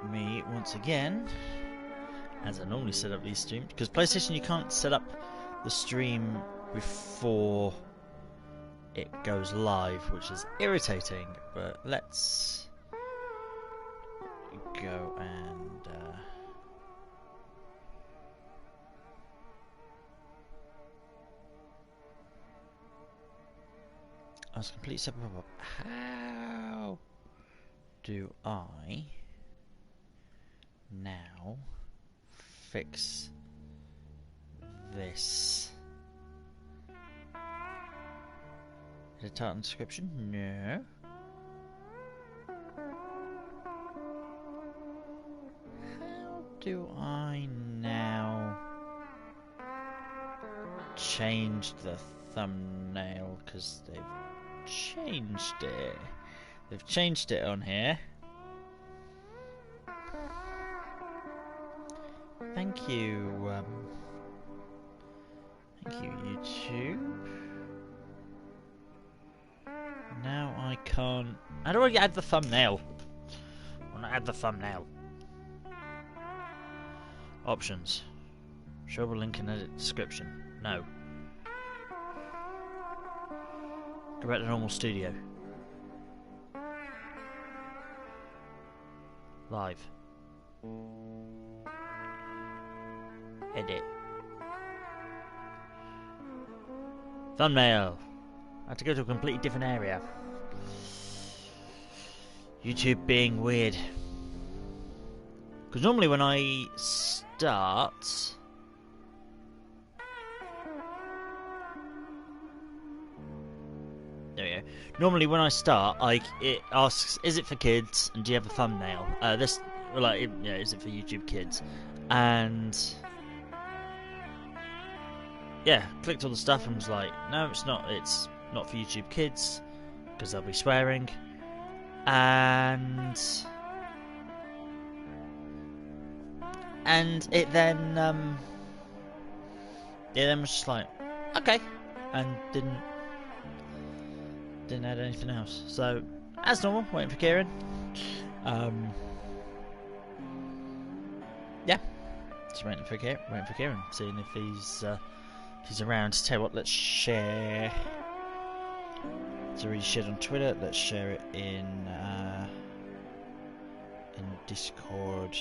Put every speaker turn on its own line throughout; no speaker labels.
me once again, as I normally set up these streams, because PlayStation you can't set up the stream before it goes live, which is irritating, but let's go and I was completely separate. How do I now fix this? Is it title and description? No. How do I now change the thumbnail? Because they've changed it. They've changed it on here. Thank you, YouTube. Now I can't. How do I add the thumbnail? I want to add the thumbnail. Options. Showable link and edit description. No. Go back to normal studio. Live. Edit. Thumbnail. I have to go to a completely different area. YouTube being weird. Because normally when I start... There we go. Normally when I start, it asks, is it for kids? And do you have a thumbnail? Is it for YouTube Kids? And... yeah, clicked all the stuff and was like, no, it's not for YouTube Kids, because they'll be swearing. And it then was just like, okay, and didn't add anything else. So as normal, waiting for Kieran. Yeah, just waiting for Kieran, seeing if he's around. Tell you what, let's share. It's already shared on Twitter. Let's share it in Discord.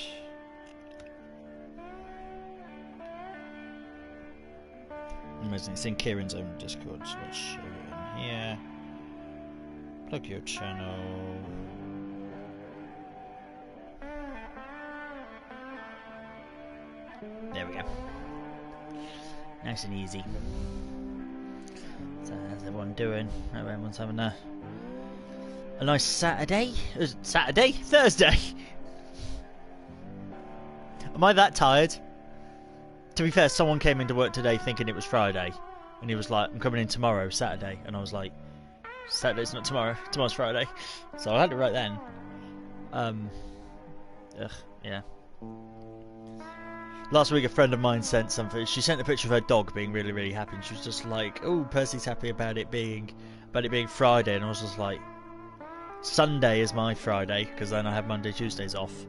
Amazing. It's in Kieran's own Discord, so let's share it in here. Plug your channel. There we go. Nice and easy. So how's everyone doing? Hope everyone's having a nice Saturday? Thursday? Am I that tired? To be fair, someone came into work today thinking it was Friday. And he was like, I'm coming in tomorrow, Saturday. And I was like, Saturday's not tomorrow. Tomorrow's Friday. So I had it right then. Yeah. Last week a friend of mine sent something. She sent a picture of her dog being really, really happy. And she was just like, oh, Percy's happy about it being Friday. And I was just like, Sunday is my Friday, because then I have Monday, Tuesdays off.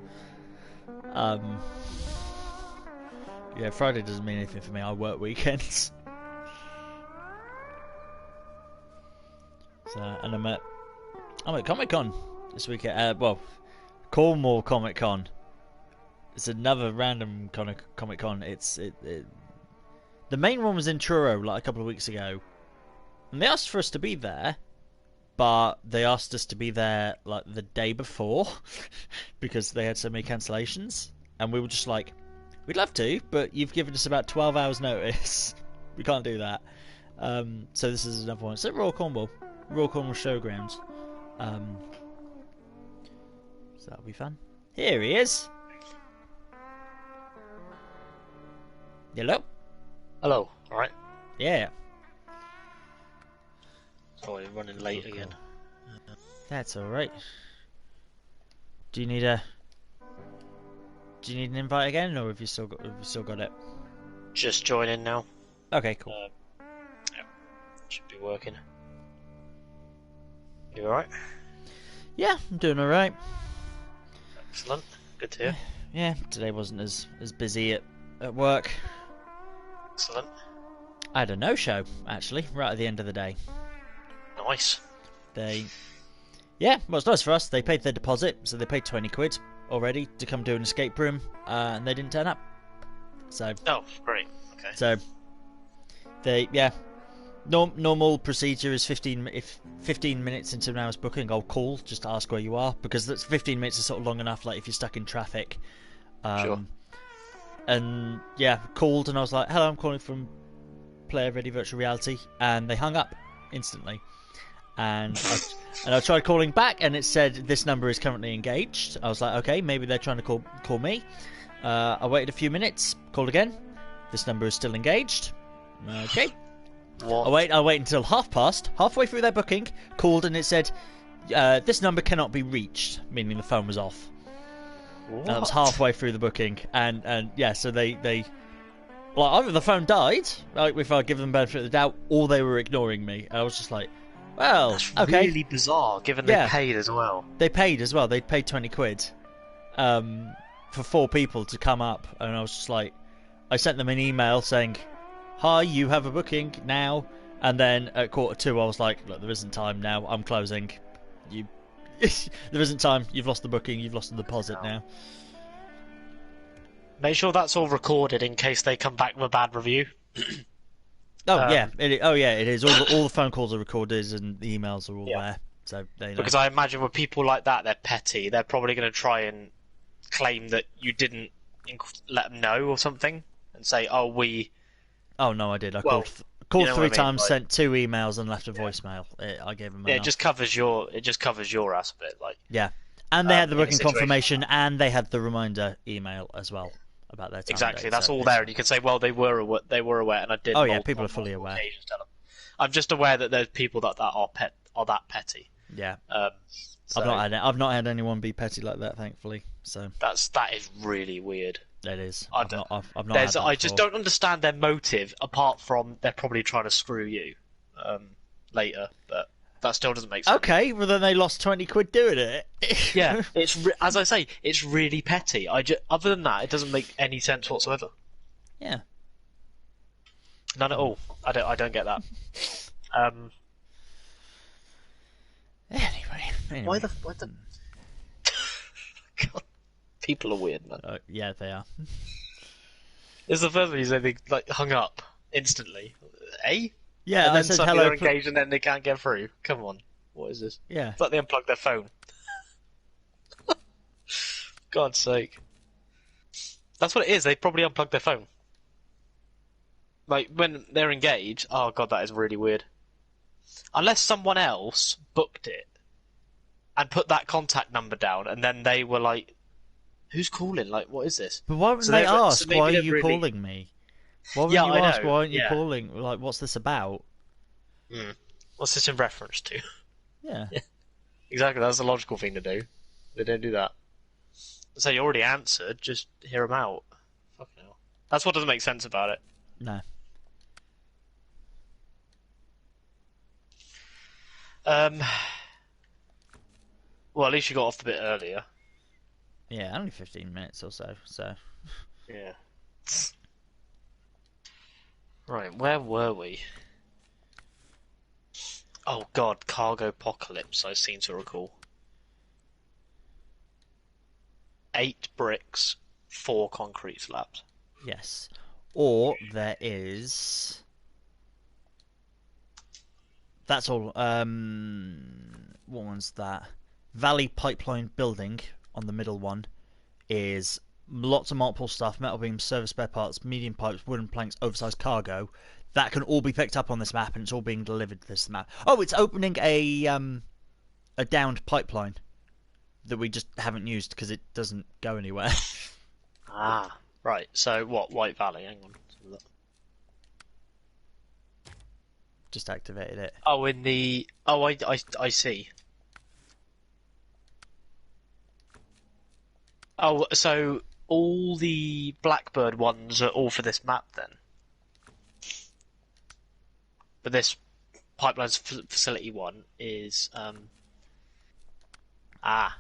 Yeah, Friday doesn't mean anything for me. I work weekends. So, and I'm at Comic-Con this weekend. Cornwall Comic-Con. It's another random Comic-Con. The main one was in Truro like a couple of weeks ago, and they asked for us to be there, but they asked us to be there like the day before because they had so many cancellations, and we were just like, we'd love to, but you've given us about 12 hours notice. We can't do that. So this is another one. It's at Royal Cornwall Showgrounds. So that'll be fun. Here he is. Hello.
Hello. All right.
Yeah.
Sorry, running late again.
That's all right. Do you need an invite again, or have you still got it?
Just joining now.
Okay, cool.
Yeah, should be working. You all right?
Yeah, I'm doing all right.
Excellent. Good to hear.
Yeah, today wasn't as busy at work.
Excellent.
I had a no-show, actually, right at the end of the day.
Nice.
Yeah, well, it's nice for us. They paid their deposit, so they paid 20 quid already to come do an escape room, and they didn't turn up. So.
Oh, great. Okay.
So. Normal procedure is 15 minutes into an hour's booking, I'll call just to ask where you are, because that's 15 minutes is sort of long enough, like if you're stuck in traffic.
Sure.
And yeah, called and I was like, hello, I'm calling from Player Ready Virtual Reality, and they hung up instantly. And I tried calling back, and it said this number is currently engaged. I was like, okay, maybe they're trying to call me. I waited a few minutes, called again. This number is still engaged. Okay.
What?
I wait until halfway through their booking, called, and it said, this number cannot be reached, meaning the phone was off.
What?
And that was halfway through the booking, and yeah, so they like, either the phone died, like if I give them the benefit of the doubt, or they were ignoring me. And I was just like, well,
That's
okay.
really bizarre, given
Yeah.
they paid as well.
They paid as well. They paid 20 quid, for 4 people to come up, and I was just like, I sent them an email saying, hi, you have a booking now, and then at 1:45 I was like, look, there isn't time now, I'm closing. There isn't time, you've lost the booking, you've lost the deposit now.
Make sure that's all recorded in case they come back with a bad review.
Yeah, it is. All the phone calls are recorded and the emails are all there, so they know.
Because I imagine with people like that, they're petty. They're probably going to try and claim that you didn't let them know or something, and say, "Oh, we."
Oh no, I did. I
Well,
called
you know
3
what I mean,
times,
like-
sent 2 emails, and left a voicemail. I gave them.
Yeah, it
enough.
just covers your ass a bit, like.
Yeah, and they had the
in a
booking
situation
confirmation,
like
and they had the reminder email as well about their time.
Exactly,
date,
that's
so
all
it's-
there, and you can say, "Well, they were aware," and I did.
Oh yeah,
multiple-
people are fully
multiple
aware.
occasions tell them. I'm just aware that there's people that are that petty.
Yeah,
So
I've not had anyone be petty like that, thankfully. So
that is really weird.
it is.
I
I've
don't-
not had that
I just
before.
don't understand their motive, apart from they're probably trying to screw you later, but that still doesn't make sense.
Okay, well then they lost 20 quid doing it.
Yeah, as I say, it's really petty. Other than that, it doesn't make any sense whatsoever.
Yeah.
None at all. I don't get that.
Anyway.
Why the God, people are weird, man.
Yeah, they are.
It's the first one you say they like hung up instantly. Eh?
Yeah,
And
I
then
said
suddenly
hello.
they're engaged and then they can't get through. Come on, what is this?
Yeah.
It's like they unplugged their phone. God's sake. That's what it is. They probably unplugged their phone. Like when they're engaged. Oh god, that is really weird. Unless someone else booked it and put that contact number down, and then they were like, "Who's calling? Like, what is this?"
But why wouldn't
So
they
they've- so
ask,
maybe
why are
they've
you
really-
calling me? Why wouldn't
Yeah,
you
I
ask,
know,
why aren't you
yeah.
calling? Like, what's this about?
What's this in reference to?
Yeah.
Exactly, that's the logical thing to do. They don't do that. So you already answered, just hear them out. Fucking hell. That's what doesn't make sense about it.
No.
Well, at least you got off a bit earlier.
Yeah, only 15 minutes or so, so...
Yeah. Right, where were we? Oh god, Cargo Apocalypse, I seem to recall. 8 bricks, 4 concrete slabs.
Yes. Or there is... That's all. What one's that? Valley Pipeline Building on the middle one is lots of multiple stuff: metal beams, service spare parts, medium pipes, wooden planks, oversized cargo. That can all be picked up on this map, and it's all being delivered to this map. Oh, it's opening a downed pipeline that we just haven't used because it doesn't go anywhere.
Ah, right. So what? White Valley. Hang on.
Just activated it.
Oh, in the. Oh, I see. Oh, so all the Blackbird ones are all for this map then. But this pipelines facility one is
I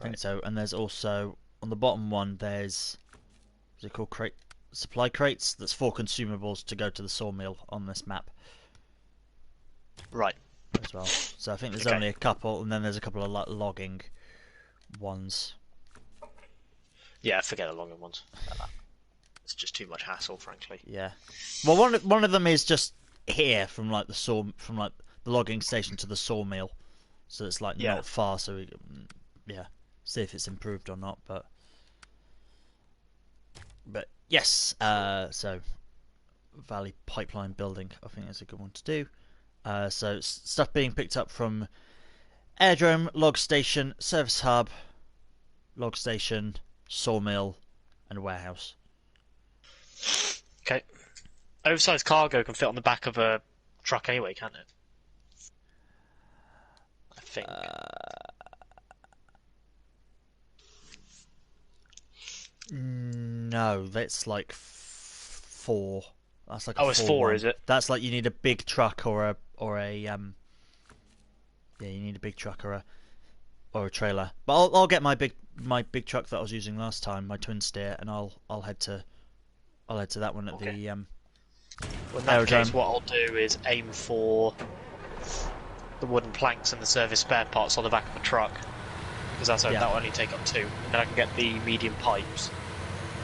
think so. And there's also on the bottom one, there's what's it called? Supply crates. That's 4 consumables to go to the sawmill on this map
Right.
as well. So I think there's
Okay.
only a couple, and then there's a couple of logging ones.
Yeah, forget the longer ones. It's just too much hassle, frankly.
Yeah. Well, one of them is just here from like the logging station to the sawmill, so it's like
Yeah.
not far. So we, yeah, see if it's improved or not. But yes. So Valley pipeline building, I think is a good one to do. So stuff being picked up from airdrome, log station, service hub, log station, sawmill, and warehouse.
Okay. Oversized cargo can fit on the back of a truck anyway, can't it? I think.
No, that's like 4. That's like a
Oh, it's
4
4,
one.
is it?
That's like you need a big truck or a yeah, you need a big truck or a trailer. But I'll get my big truck that I was using last time, my twin steer, and I'll head to that one at
Okay.
the
Well, in that
aerodrome.
case, what I'll do is aim for the wooden planks and the service spare parts on the back of the truck, because that'll only take up 2. And then I can get the medium pipes.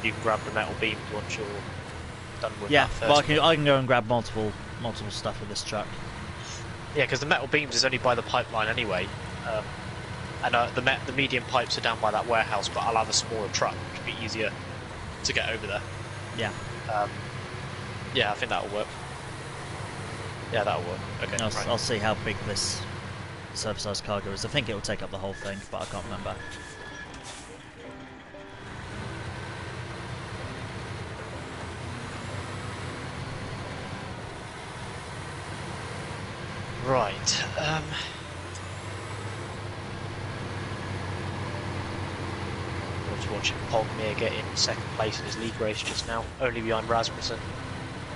You can grab the metal beams once you're done with that first.
But I can go and grab multiple stuff with this truck.
Yeah, because the metal beams is only by the pipeline anyway, and the medium pipes are down by that warehouse. But I'll have a smaller truck, which will be easier to get over there.
Yeah.
Yeah, I think that'll work. Yeah, that'll work. Okay.
I'll see how big this service-sized cargo is. I think it will take up the whole thing, but I can't remember.
Right. I was watching Pogmere get in 2nd place in his league race just now, only behind Rasmussen.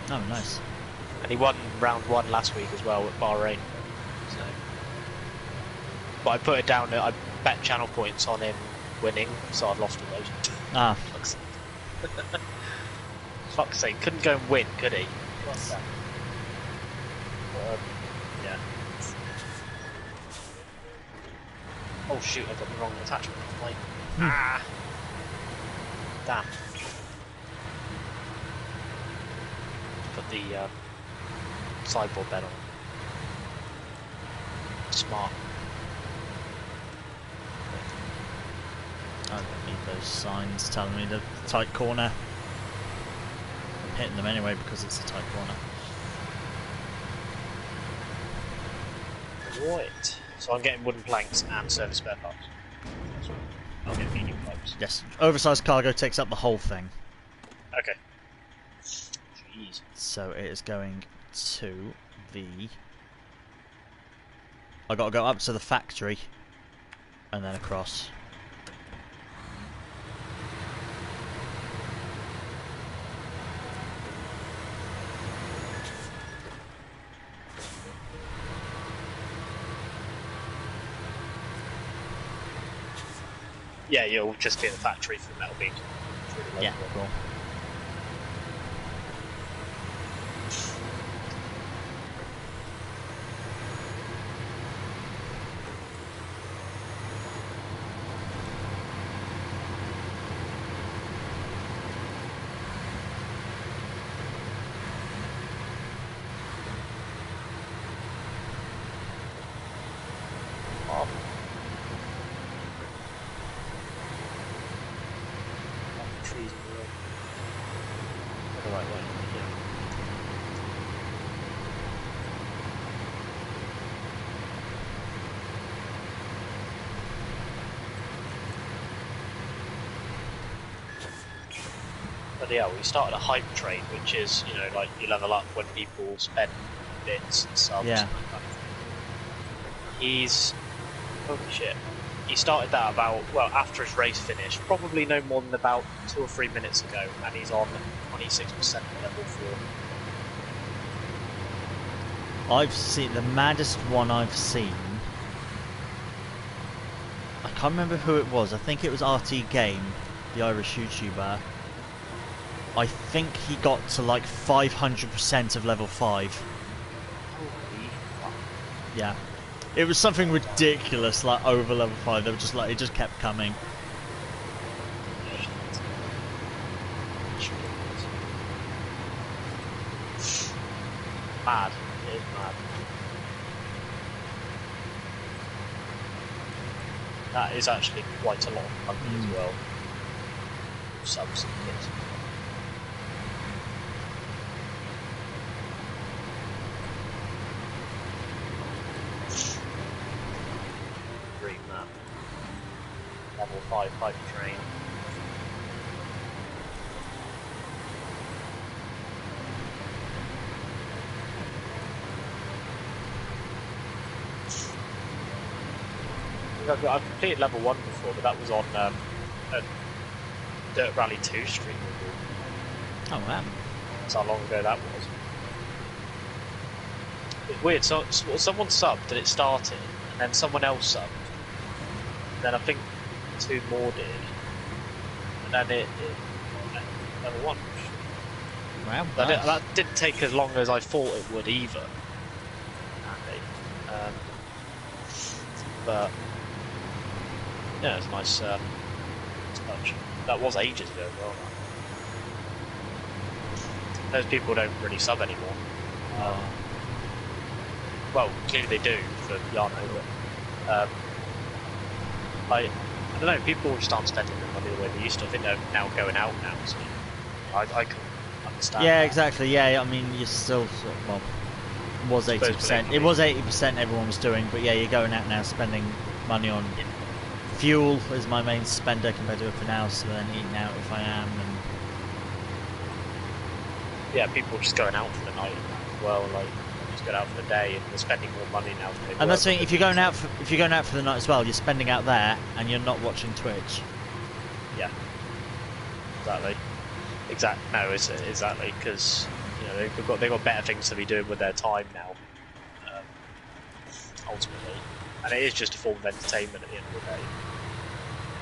Oh, nice.
And he won round 1 last week as well at Bahrain. So. But I put it down, I bet channel points on him winning, so I've lost all those.
Ah.
Fuck's sake, couldn't go and win, could he? What's that? Yeah. Oh shoot, I've got the wrong attachment. Like, damn. Put the sideboard bed on. Smart.
I don't need those signs telling me the tight corner. I'm hitting them anyway because it's a tight corner.
Right. So I'm getting wooden planks and service spare parts. So I'll get medium pipes.
Yes. Oversized cargo takes up the whole thing.
Okay. Jeez.
So it is going to the... I got to go up to the factory and then across.
Yeah, you'll just be in the factory for the metal beams. Really
Yeah, cool.
Trees in the road. The right way. Yeah. But yeah, we started a hype trade, which is, you know, like you level up when people spend bits and subs.
Yeah.
And that kind of thing. He's holy shit. He started that after his race finished, probably no more than about 2 or 3 minutes ago, and he's on 26% level 4.
I've seen the maddest one I've seen. I can't remember who it was. I think it was RT Game. the Irish YouTuber. I think he got to like 500% of level 5.
Holy fuck.
Yeah. It was something ridiculous, like over level 5. They were just like, it just kept coming.
Mad. It is mad. That is actually quite a lot of money as well. Subs and bits. Dream that. Level 5 pipe train. I've completed level 1 before, but that was on a Dirt Rally 2 stream.
Oh wow.
That's how long ago that was. It's weird, so someone subbed and it started, and then someone else subbed. And then I think 2 more did. And then it level 1.
Wow.
That didn't take as long as I thought it would either. But yeah, it's nice touch. That was ages ago as well. Those people don't really sub anymore. Well, clearly they do for Yano, but I don't know, people just aren't spending their money the way they used to. I think they're now going out now, so I can understand.
Yeah,
that.
exactly. Yeah, I mean, you're still, well, it was 80%. It was 80% everyone was doing, but yeah, you're going out now spending money on fuel is my main spender compared to everything else, and then eating out if I am, and
yeah, people are just going out for the night as well, like just going out for the day, and they're spending more money now.
And that's the thing. If you're going out for the night as well, you're spending out there, and you're not watching Twitch.
Yeah, exactly. No, exactly, because you know they've got better things to be doing with their time now. Ultimately, and it is just a form of entertainment at the end of the day.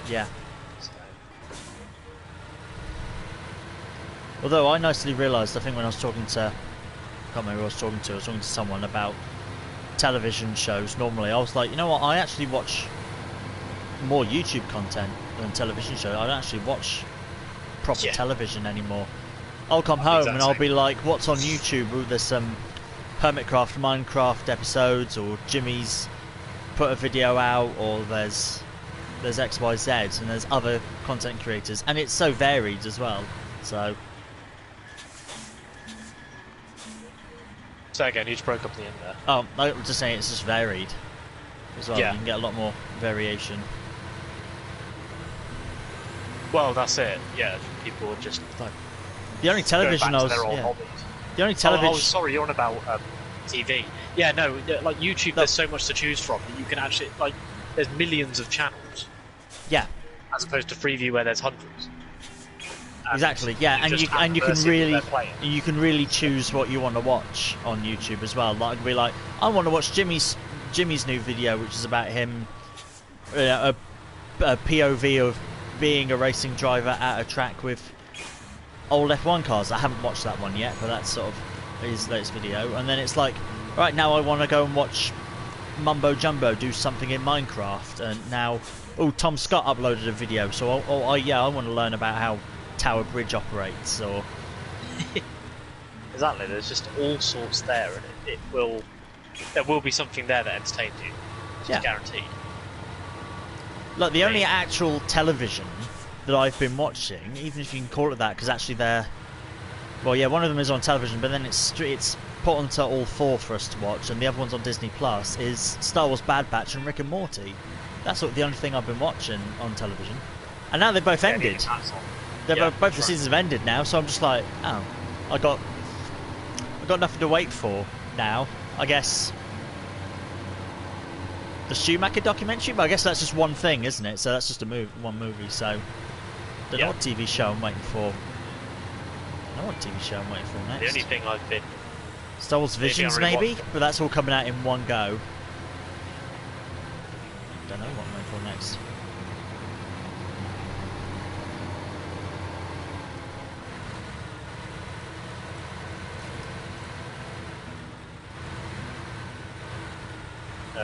Yeah.
So.
Although I nicely realised, I think when I was talking to, I can't remember who I was talking to someone about television shows. Normally, I was like, you know what? I actually watch more YouTube content than television shows. I don't actually watch proper television anymore. I'll come home and I'll be like, what's on YouTube? Ooh, there's some Hermitcraft, Minecraft episodes, or Jimmy's put a video out, or there's XYZ, and there's other content creators, and it's so varied as well. So
again, you just broke up the end there.
oh, I was just saying it's just varied as well.
Yeah.
You can get a lot more variation.
Well, that's it. Yeah, people are just like
The only television I was, the only television.
Oh, sorry, you're on about TV. Yeah, no, like YouTube. There's so much to choose from that you can actually like. There's millions of channels.
Yeah.
As opposed to Freeview where there's hundreds. And
exactly. Yeah, and you can really choose what you want to watch on YouTube as well. Like, be like, I want to watch Jimmy's new video, which is about him, a POV of being a racing driver at a track with old F1 cars. I haven't watched that one yet, but that's sort of his latest video. And then it's like, right now I want to go and watch Mumbo Jumbo do something in Minecraft, and now Tom Scott uploaded a video, so I want to learn about how Tower Bridge operates, or
exactly. There's just all sorts there, and there will be something there that entertains you. It's guaranteed.
Like the only actual television that I've been watching, even if you can call it that, because actually one of them is on television, but then it's put onto all 4 for us to watch, and the other one's on Disney Plus, is Star Wars Bad Batch and Rick and Morty. That's the only thing I've been watching on television. And now they've both ended. Both the seasons have ended now, so I'm just like, oh, I got nothing to wait for now. I guess the Schumacher documentary, but I guess that's just one thing, isn't it? So that's just one movie. So don't know what TV show I'm waiting for. I don't know what TV show I'm waiting for next.
The only thing I've been
Star Wars Visions, maybe, but that's all coming out in one go. Don't know what I'm waiting for next.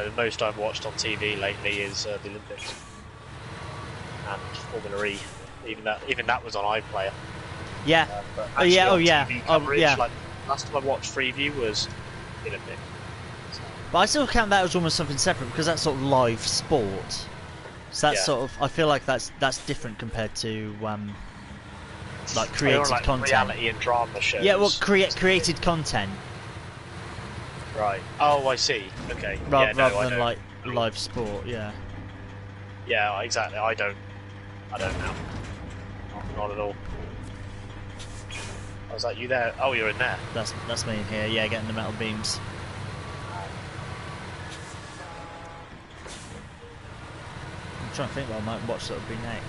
The most I've watched on TV lately is the Olympics and Formula E. Even that was on iPlayer.
Yeah.
But
Oh yeah. Oh
on
yeah.
TV
Oh
coverage,
yeah.
like last time I watched Freeview was the Olympics. So,
But I still count that as almost something separate because that's sort of live sport. So that's sort of. I feel like that's different compared to like created
like
content.
reality and drama shows.
Yeah. Well, created content.
Right. Oh, I see. Okay.
Rather
I
than like live sport. Yeah.
Yeah, exactly. I don't know. Not at all. I was like, you there? Oh, you're in there.
That's me in here. Yeah, getting the metal beams. I'm trying to think what I might watch that would be next.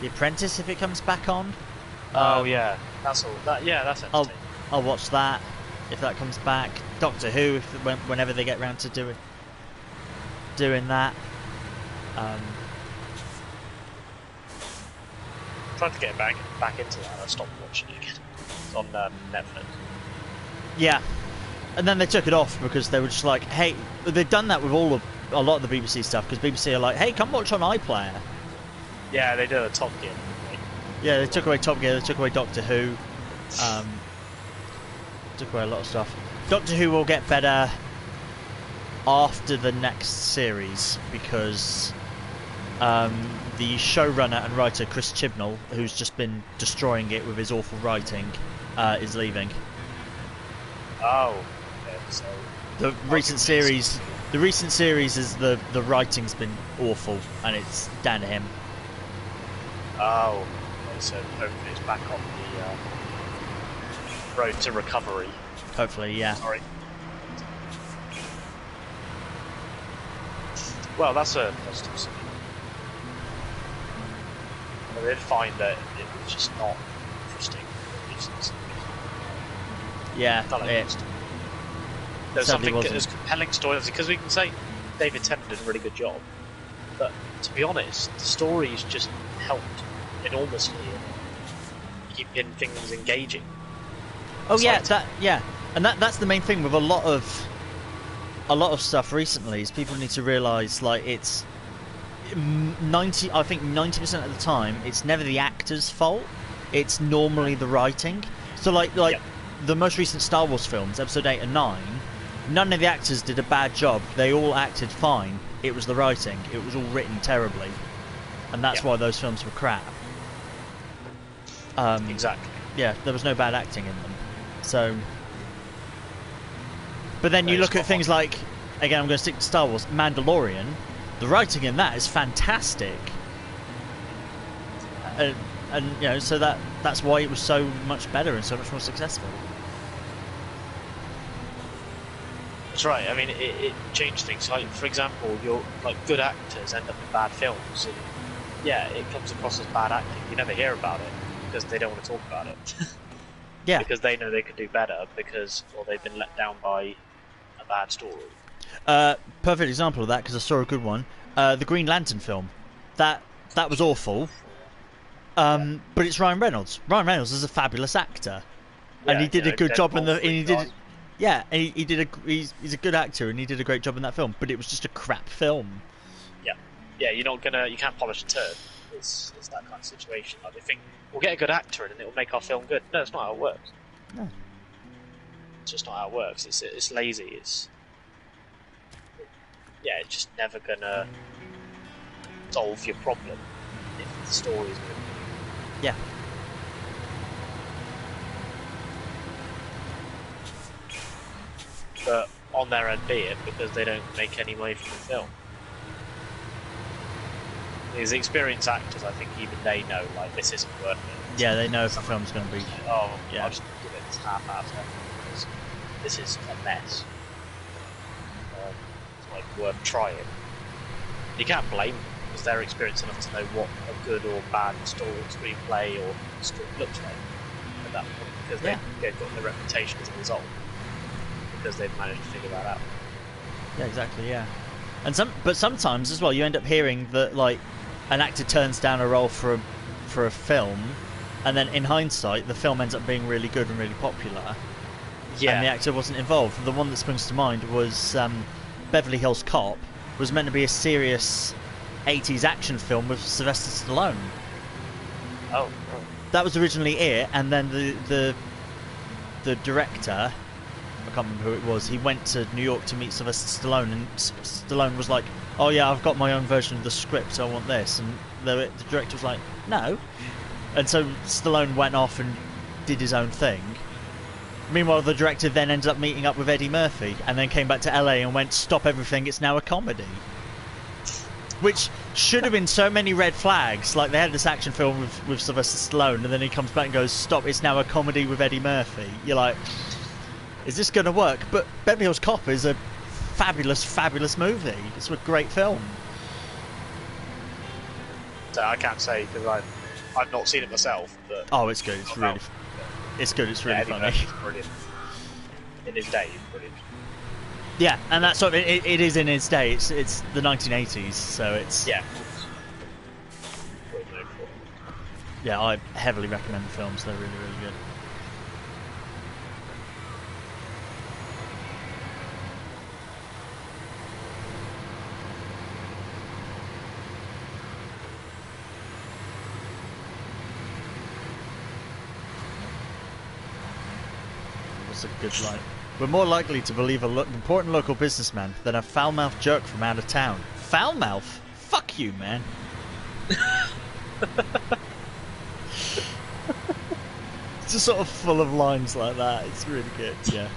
The Apprentice, if it comes back on.
Oh yeah, that's all. That's entertaining.
I'll watch that if that comes back. Doctor Who, whenever they get round to doing that.
Trying to get back into that. I stopped watching it again. It's on Netflix.
Yeah, and then they took it off because they were just like, hey, they've done that with a lot of the BBC stuff because BBC are like, hey, come watch on iPlayer.
Yeah, they did a Top Gear.
Yeah, they took away Top Gear, they took away Doctor Who, took away a lot of stuff. Doctor Who will get better after the next series because the showrunner and writer Chris Chibnall, who's just been destroying it with his awful writing, is leaving.
Oh, okay, so
the recent series is the writing's been awful and it's down to him.
Oh, okay, so hopefully it's back on the road to recovery.
Hopefully, yeah.
Sorry. Well, that's a positive sign. I did find that it was just not interesting for reasons.
Yeah,
there's something, there's compelling stories, because we can say David Tennant did a really good job, but to be honest, the stories just helped enormously in keeping things engaging.
Oh yeah, and that's the main thing with a lot of stuff recently is people need to realise like it's 90% of the time it's never the actor's fault, it's normally the writing. So like the most recent Star Wars films, episode 8 and 9, none of the actors did a bad job, they all acted fine, it was the writing, it was all written terribly, and that's why those films were crap.
Exactly.
Yeah, there was no bad acting in them. So but then you look at things like, again I'm going to stick to Star Wars, Mandalorian, the writing in that is fantastic, and you know, so that's why it was so much better and so much more successful.
That's right. I mean, it changed things. Like, for example, your good actors end up in bad films, and yeah, it comes across as bad acting. You never hear about it because they don't want to talk about it.
Yeah,
because they know they could do better or they've been let down by a bad story.
Perfect example of that, because I saw a good one. The Green Lantern film. That was awful. But it's Ryan Reynolds. Ryan Reynolds is a fabulous actor, and he did a good job in the. And he did, yeah, and he did he's a good actor, and he did a great job in that film. But it was just a crap film.
Yeah. You can't polish a turd. It's that kind of situation. Like, they think we'll get a good actor in and it'll make our film good. No, it's not how it works.
No.
It's just not how it works. It's lazy. It's just never gonna solve your problem if the story's good.
Yeah.
But on their end be it, because they don't make any money from the film. These experienced actors, I think even they know, like, this isn't worth it.
Yeah, they know if the film's going to be...
I'll just give it this half-assed effort because this is a mess. It's like worth trying. You can't blame them because they're experienced enough to know what a good or bad story, screenplay or script looks like at that point, because they've got the reputation as a result, because they've managed to figure that out.
Yeah, exactly. Yeah, and but sometimes as well, you end up hearing that like an actor turns down a role for a film, and then in hindsight, the film ends up being really good and really popular. and the
Yeah.
actor wasn't involved. The one that springs to mind was Beverly Hills Cop, was meant to be a serious 80s action film with Sylvester Stallone.
Oh.
That was originally it, and then the director, I can't remember who it was, he went to New York to meet Sylvester Stallone, and Stallone was like, oh yeah, I've got my own version of the script, I want this. And the director was like, no. And so Stallone went off and did his own thing. Meanwhile, the director then ended up meeting up with Eddie Murphy, and then came back to LA and went, stop everything, it's now a comedy. Which should have been so many red flags. Like, they had this action film with Sylvester Stallone, and then he comes back and goes, stop, it's now a comedy with Eddie Murphy. You're like, is this going to work? But Beverly Hills Cop is a fabulous, fabulous movie. It's a great film.
So I can't say, because I've not seen it myself. But
oh, it's good. It's really, it's good. It's really
Eddie
funny.
Murphy's brilliant. In his day, he's brilliant.
Yeah, and that's sort of it is in its day. It's the 1980s, so it's
Yeah.
yeah. I heavily recommend the films. They're really, really good. What's a good line? We're more likely to believe an important local businessman than a foul-mouthed jerk from out of town. Foul-mouth? Fuck you, man. It's just sort of full of lines like that. It's really good, yeah.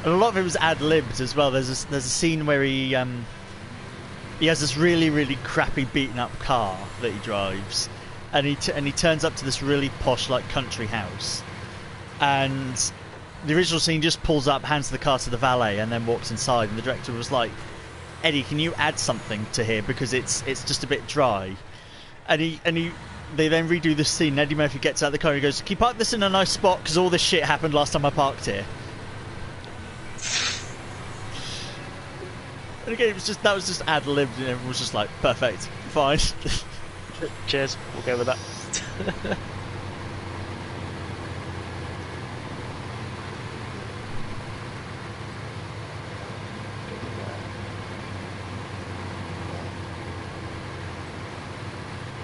And a lot of it was ad-libbed as well. There's a scene where he has this really, really crappy, beaten-up car that he drives, and he turns up to this really posh, like, country house, and the original scene just pulls up, hands the car to the valet, and then walks inside. And the director was like, "Eddie, can you add something to here because it's just a bit dry?" And they then redo the scene. And Eddie Murphy gets out of the car and he goes, "Can you park this in a nice spot? Because all this shit happened last time I parked here." And again, that was just ad-libbed, and everyone was just like, perfect, fine.
Cheers, we'll go with that.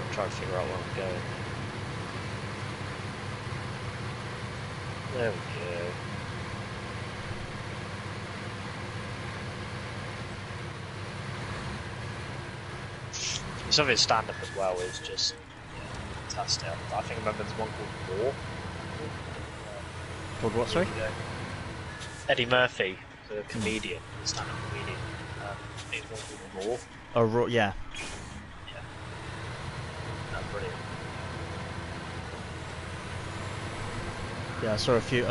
I'm trying to figure out where I'm going. There we go. Some of his stand-up as well is just fantastic. I think I remember there's one called War.
Called what, sorry?
Eddie Murphy, the comedian, the stand-up comedian. I think there's one called Raw.
Oh, yeah.
Yeah. That's brilliant.
Yeah, I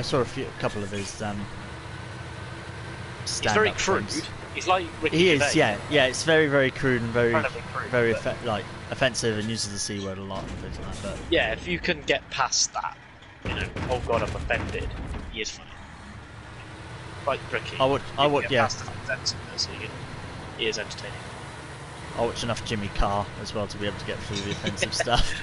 saw a couple of his stand-up
He's very crude.
things.
He's like Ricky
He
Gervais.
is, yeah. It's very, very crude and very,
Crude, but
offensive, and uses the C word a lot and things like that. But
yeah, if you can get past that, oh god, I'm offended. He is funny. Like Ricky.
I would, yeah.
Past the offensiveness, he is entertaining.
I watch enough Jimmy Carr as well to be able to get through the offensive stuff.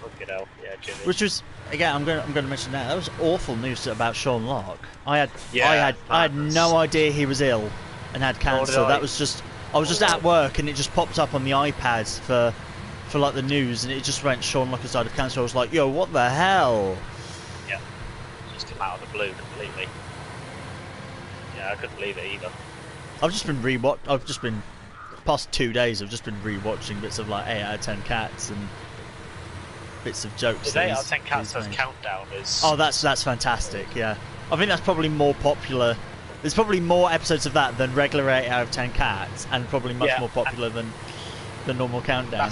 Fucking hell, yeah, Jimmy.
Which was, again, I'm going to mention that was awful news about Sean Locke. I had no idea he was ill and had cancer. That was just, I was just at work and it just popped up on the iPad for like the news, and it just went, Sean Locke has died of cancer. I was like, yo, what the hell?
Yeah, just come out of the blue completely. Yeah, I couldn't believe it either.
I've just been past 2 days I've just been rewatching bits of like 8 out of 10 Cats and bits of jokes.
His 8 out of 10 Cats does countdown is...
Oh, that's fantastic, yeah. I think that's probably more popular. There's probably more episodes of that than regular 8 out of 10 Cats, and probably much more popular than the normal countdown.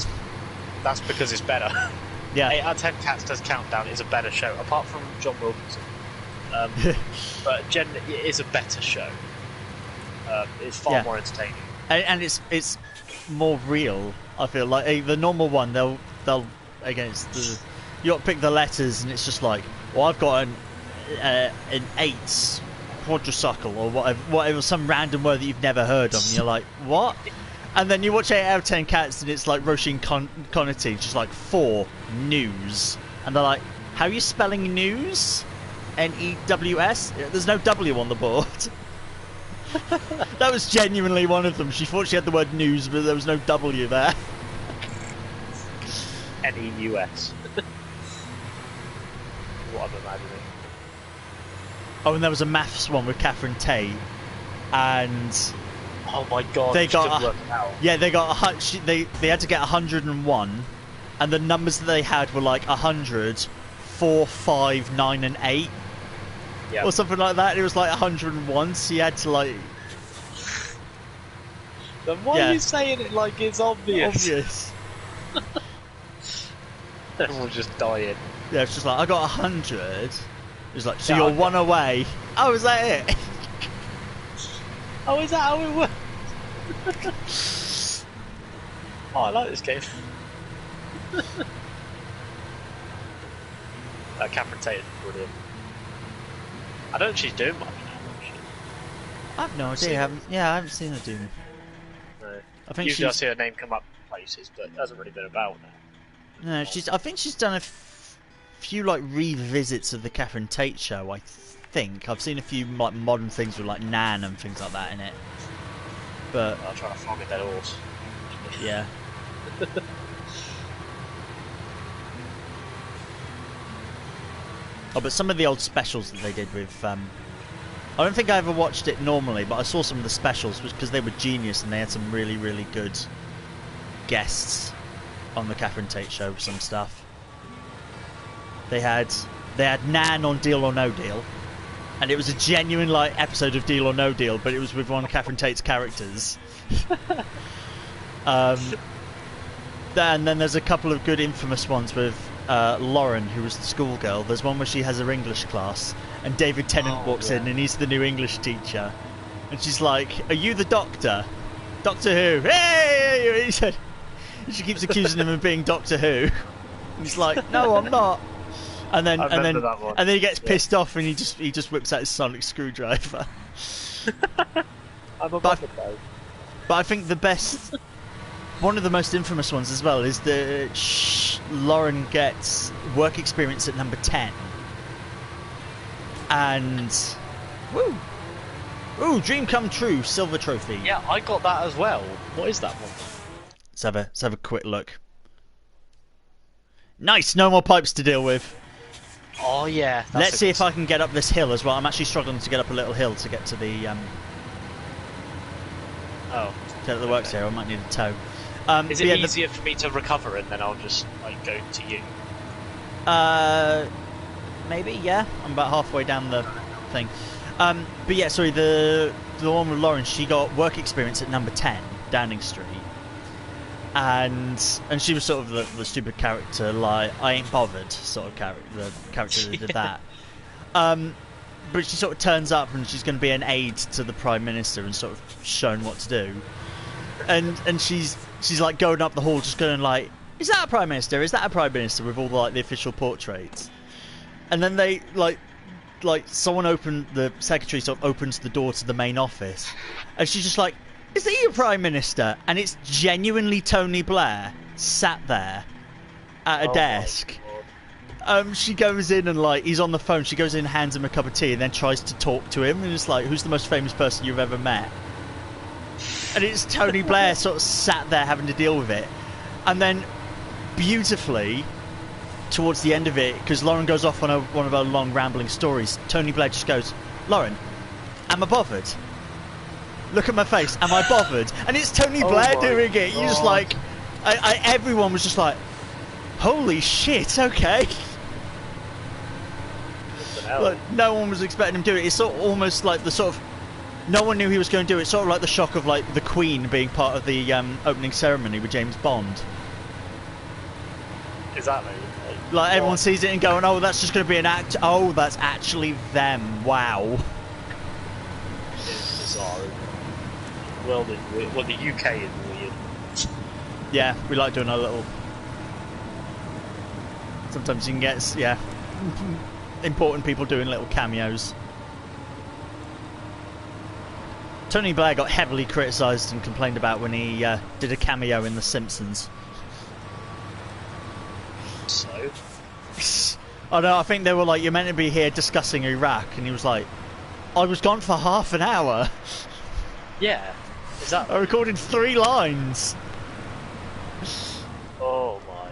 That's because it's better.
Yeah.
8 out of 10 Cats does countdown is a better show, apart from John Wilkinson. But it is a better show. It's far more entertaining.
And it's more real. I feel like the normal one, they'll again, you got to pick the letters, and it's just like, well, I've got an 8 quadricycle or whatever, some random word that you've never heard of, and you're like, what? And then you watch 8 out of 10 cats, and it's like Roisin Connerty, just like 4 news, and they're like, "How are you spelling news? News? There's no W on the board." That was genuinely one of them. She thought she had the word news, but there was no W there.
NEUS. What I'm imagining.
Oh, and there was a maths one with Catherine Tate, and
oh my god,
they got
work it out.
Yeah, they got they had to get 101, and the numbers that they had were like 100, 4, 5, 9, and 8.
Yep.
Or something like that. It was like 101, so you had to like...
Then why are you saying it like it's obvious? Everyone's just dying.
Yeah, it's just like, I got 100. It's like, so you're 1 away. Oh, is that it?
Oh, is that how it works? Oh, I like this game. Catherine Tate is brilliant. I don't think she's doing much now, is she?
I have no idea. I haven't seen her do.
No.
I think
usually I see her name come up places, but it hasn't really been about now.
No, I think she's done a few like revisits of the Catherine Tate show. I think I've seen a few like modern things with like Nan and things like that in it. But
I'll try to flog a dead horse.
Yeah. Oh, but some of the old specials that they did with... I don't think I ever watched it normally, but I saw some of the specials because they were genius and they had some really, really good guests on the Catherine Tate show for some stuff. They had Nan on Deal or No Deal, and it was a genuine like episode of Deal or No Deal, but it was with one of Catherine Tate's characters. And then there's a couple of good infamous ones with Lauren, who was the schoolgirl. There's one where she has her English class, and David Tennant walks in, and he's the new English teacher. And she's like, "Are you the Doctor? Doctor Who? Hey!" He said, she keeps accusing him of being Doctor Who. And he's like, "No, I'm not." And then he gets pissed off, and he just whips out his sonic screwdriver. But I think the best. One of the most infamous ones as well is the Lauren gets work experience at number 10. And ooh, dream come true, silver trophy.
Yeah, I got that as well. What is that one?
Let's have a quick look. Nice, no more pipes to deal with.
Oh yeah.
Let's see if I can get up this hill as well. I'm actually struggling to get up a little hill to get to the the works here. I might need a tow.
Is it easier for me to recover and then I'll just like go to you?
Maybe, yeah. I'm about halfway down the thing. But yeah, sorry, the one with Lauren, she got work experience at number 10, Downing Street. And she was sort of the stupid character, like, I ain't bothered sort of character, the character that did that. But she sort of turns up and she's going to be an aide to the Prime Minister and sort of shown what to do. And she's like going up the hall, just going like, "Is that a Prime Minister? Is that a Prime Minister?" with all the official portraits. And then they like the secretary sort of opens the door to the main office, and she's just like, "Is he a Prime Minister?" And it's genuinely Tony Blair sat there at a desk. She goes in and like he's on the phone. She goes in, hands him a cup of tea, and then tries to talk to him. And it's like, "Who's the most famous person you've ever met?" And it's Tony Blair sort of sat there having to deal with it. And then, beautifully, towards the end of it, because Lauren goes off on one of her long rambling stories, Tony Blair just goes, "Lauren, am I bothered? Look at my face, am I bothered?" And it's Tony Blair doing it. You just like, everyone was just like, "Holy shit, okay." Like, no one was expecting him to do it. It's sort of almost like the sort of, no one knew he was going to do it. It's sort of like the shock of like the Queen being part of the opening ceremony with James Bond.
Exactly.
Like everyone sees it and going, "Oh, that's just going to be an act. Oh, that's actually them. Wow."
It's bizarre. The world is weird. Well, the UK is weird.
Yeah, we like doing our little. Sometimes you can get important people doing little cameos. Tony Blair got heavily criticised and complained about when he did a cameo in The Simpsons.
So?
I know, I think they were like, you're meant to be here discussing Iraq, and he was like, I was gone for half an hour.
Yeah, exactly.
I recorded 3 lines.
Oh my.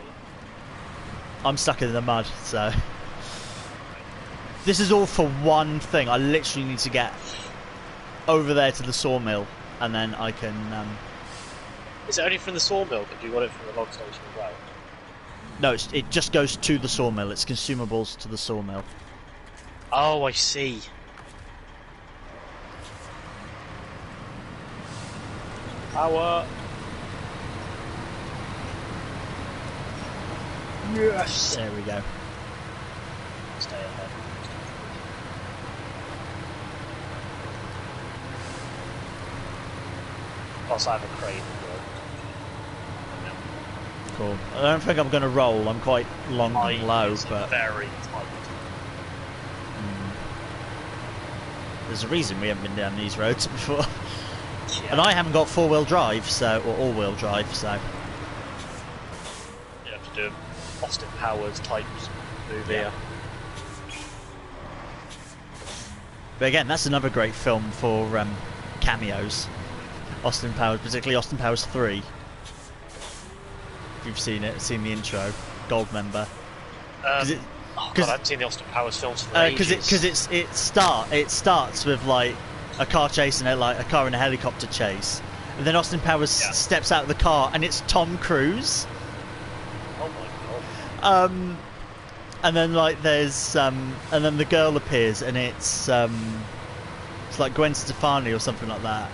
I'm stuck in the mud, so... This is all for one thing. I literally need to get over there to the sawmill, and then I can...
Is it only from the sawmill, but you got it from the log station as well?
No, it just goes to the sawmill. It's consumables to the sawmill.
Oh, I see. Power. Yes.
There we go.
Stay ahead. Also, I have a crane.
Cool. I don't think I'm going to roll. I'm quite long and low, but
very tight.
There's a reason we haven't been down these roads before.
Yeah.
And I haven't got 4-wheel drive, so or all-wheel drive, so
You have to do an Austin Powers type move here.
But again, that's another great film for cameos. Austin Powers, particularly Austin Powers 3. If you've seen it, seen the intro, Gold member.
I haven't seen the Austin Powers films for ages.
Because it starts with like a car chase and a car and a helicopter chase, and then Austin Powers steps out of the car and it's Tom Cruise.
Oh my god.
And then like there's and then the girl appears and it's like Gwen Stefani or something like that.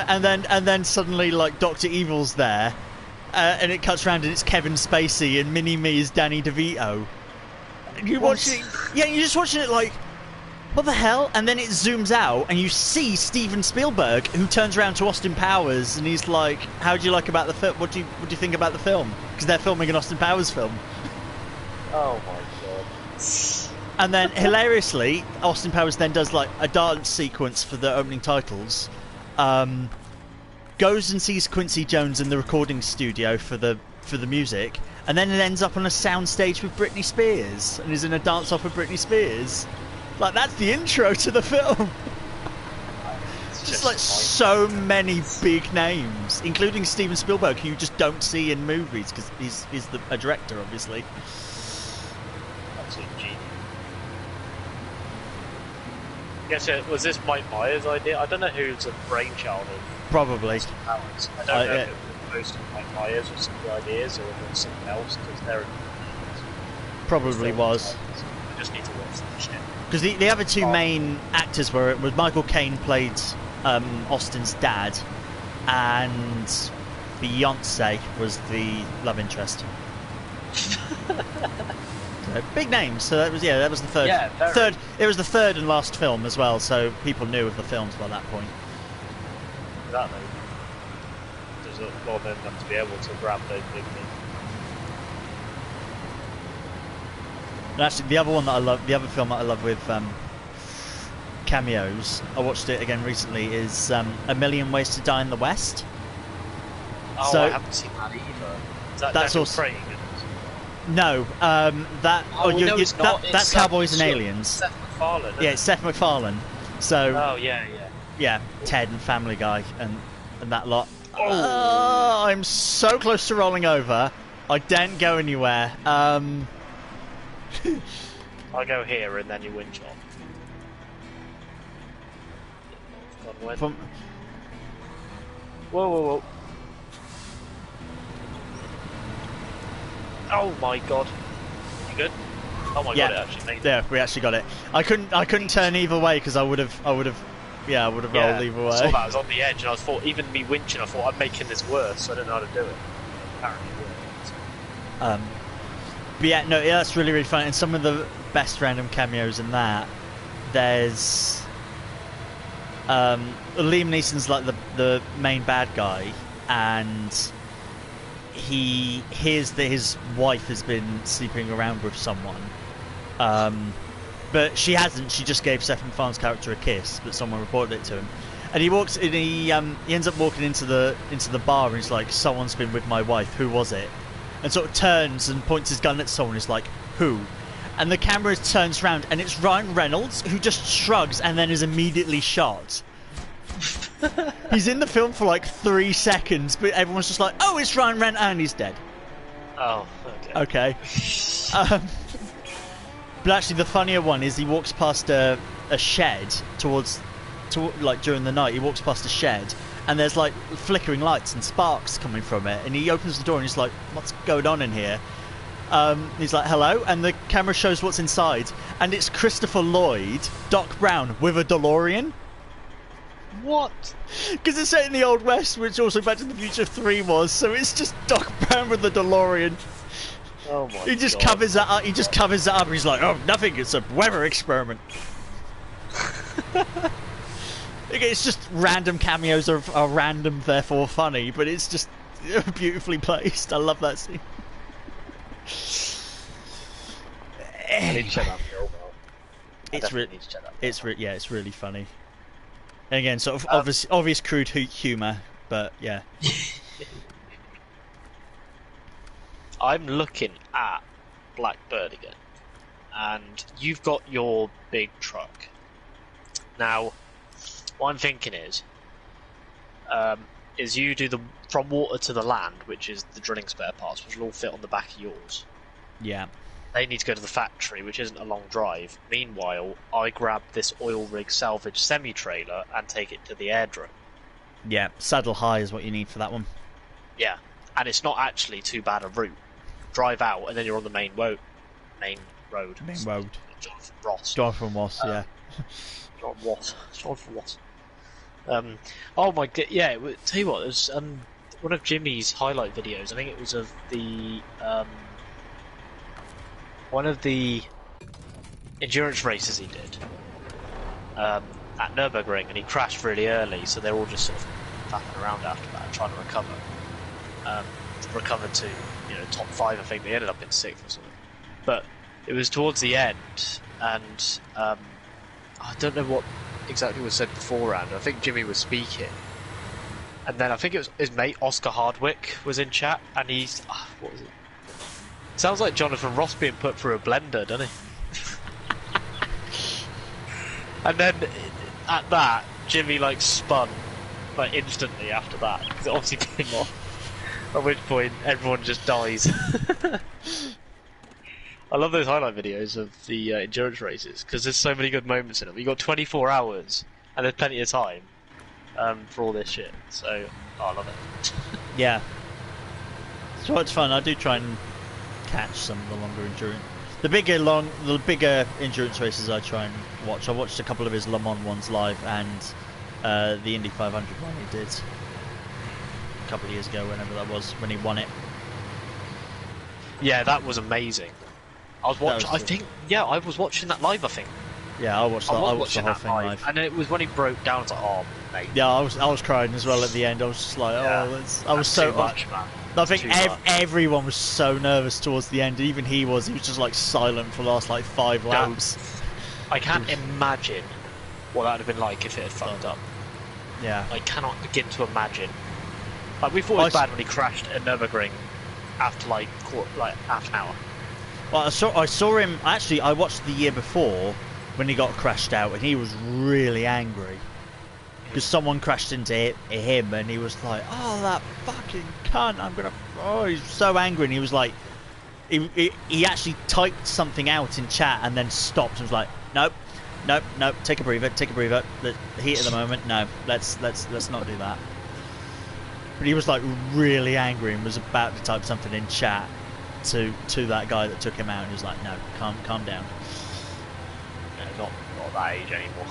And then suddenly like Dr. Evil's there, and it cuts around and it's Kevin Spacey and Mini-Me is Danny DeVito. And you watch it, yeah, you're just watching it like, what the hell? And then it zooms out and you see Steven Spielberg, who turns around to Austin Powers and he's like, "How do you like about the film? What do you think about the film?" Because they're filming an Austin Powers film.
Oh my god.
And then hilariously, Austin Powers then does like a dance sequence for the opening titles. Goes and sees Quincy Jones in the recording studio for the music, and then it ends up on a soundstage with Britney Spears and is in a dance off with Britney Spears. Like, that's the intro to the film. Just like so many big names, including Steven Spielberg, who you just don't see in movies because he's a director, obviously.
Absolute genius. Yes, was this Mike Myers' idea? I don't know who's the brainchild of
Probably.
Powers. I don't know if it was most of Mike Myers with some of the ideas or if it was something else, because they're
Probably was.
I just need to watch that shit.
Because the other two main actors was Michael Caine played Austin's dad, and Beyonce was the love interest. So, big names. So that was the third.
Yeah,
It was the third and last film as well. So people knew of the films by that point.
Exactly. There's a lot of them have to be able to grab those big things.
And actually, the other one that I love, the other film that I love with cameos, I watched it again recently, is A Million Ways to Die in the West.
Oh,
So,
I haven't seen that either. Is that
that's
Daniel
also
Craig?
no, that that's Cowboys and Aliens.
Seth MacFarlane.
Yeah, it's Seth MacFarlane. So
Oh yeah.
yeah, Ted and Family Guy and that lot. Oh, I'm so close to rolling over. I didn't go anywhere.
I'll go here and then you winch on.
From,
Whoa. Oh my god. You good? Oh my god, it actually made it.
Yeah, we actually got it. I couldn't turn either way because I would have rolled either way.
I saw that. I was on the edge, and I thought, even me winching, I thought I'm making this worse, so I don't know how to do it. Apparently it worked.
But yeah, no, that's really, really fun. And some of the best random cameos in that, there's Liam Neeson's like the main bad guy, and he hears that his wife has been sleeping around with someone. But she hasn't. She just gave Seth MacFarlane's character a kiss, but someone reported it to him. And he walks, and he ends up walking into the bar, and he's like, "Someone's been with my wife. Who was it?" And sort of turns and points his gun at someone. He's like, "Who?" And the camera turns around, and it's Ryan Reynolds, who just shrugs and then is immediately shot. He's in the film for like 3 seconds, but everyone's just like, "Oh, it's Ryan Reynolds," and he's dead.
Oh,
okay. But actually, the funnier one is he walks past a shed like during the night. He walks past a shed, and there's like flickering lights and sparks coming from it. And he opens the door, and he's like, "What's going on in here?" He's like, "Hello," and the camera shows what's inside, and it's Christopher Lloyd, Doc Brown, with a DeLorean.
What?
Because it's set in the Old West, which also Back to the Future 3 was, so it's just Doc Brown with the DeLorean.
Oh my
He just
God.
covers that up. He just covers that up, and he's like, "Oh, nothing. It's a weather experiment." It's just random cameos are random, therefore funny, but it's just beautifully placed. I love that scene.
I need to check that film out.
It's really funny. And again, sort of obvious crude humour, but yeah.
I'm looking at Blackbird again, and you've got your big truck. Now, what I'm thinking is you do the from water to the land, which is the drilling spare parts, which will all fit on the back of yours.
Yeah.
They need to go to the factory, which isn't a long drive. Meanwhile, I grab this oil rig salvage semi-trailer and take it to the airdrome.
Yeah, saddle high is what you need for that one.
Yeah, and it's not actually too bad a route. Drive out, and then you're on the main road.
Main road.
Jonathan Ross.
Jonathan Ross, yeah.
Jonathan Ross. Oh my god, yeah, tell you what, there's one of Jimmy's highlight videos, I think it was of the one of the endurance races he did at Nürburgring, and he crashed really early, so they're all just sort of faffing around after that, trying to recover. Recovered to top 5, I think. They ended up in 6th or something. But it was towards the end, and I don't know what exactly was said beforehand. I think Jimmy was speaking, and then I think it was his mate Oscar Hardwick was in chat, and he's what was it? Sounds like Jonathan Ross being put through a blender, doesn't he? And then at that, Jimmy like spun like instantly after that, because it obviously came off. At which point everyone just dies. I love those highlight videos of the endurance races, because there's so many good moments in them. You got 24 hours and there's plenty of time for all this shit. So I love it.
Yeah. So it's fun. I do try and catch some of the longer endurance. The bigger endurance races I try and watch. I watched a couple of his Le Mans ones live, and the Indy 500 one he did a couple of years ago, whenever that was, when he won it.
Yeah, that was amazing. I was watching. I was watching that live. I think.
Yeah, I watched the whole thing live.
And it was when he broke down. I was like, "Oh, mate."
Yeah, I was crying as well at the end. I was just like, I was so
too much, man.
I think everyone was so nervous towards the end. Even he was just like silent for the last like 5 laps.
I can't imagine what that would have been like if it had fucked up.
Yeah.
I cannot begin to imagine. Like, we thought it was bad when he crashed at Nürburgring after like half an hour.
Well, I saw him. Actually, I watched the year before when he got crashed out, and he was really angry because someone crashed into him, and he was like, "Oh, that fucking cunt! I'm gonna." Oh, he's so angry, and he was like, he actually typed something out in chat and then stopped and was like, "Nope, take a breather. The heat of the moment. No, let's not do that." But he was like really angry and was about to type something in chat to that guy that took him out, and he was like, "No, calm down."
No, not at that age anymore.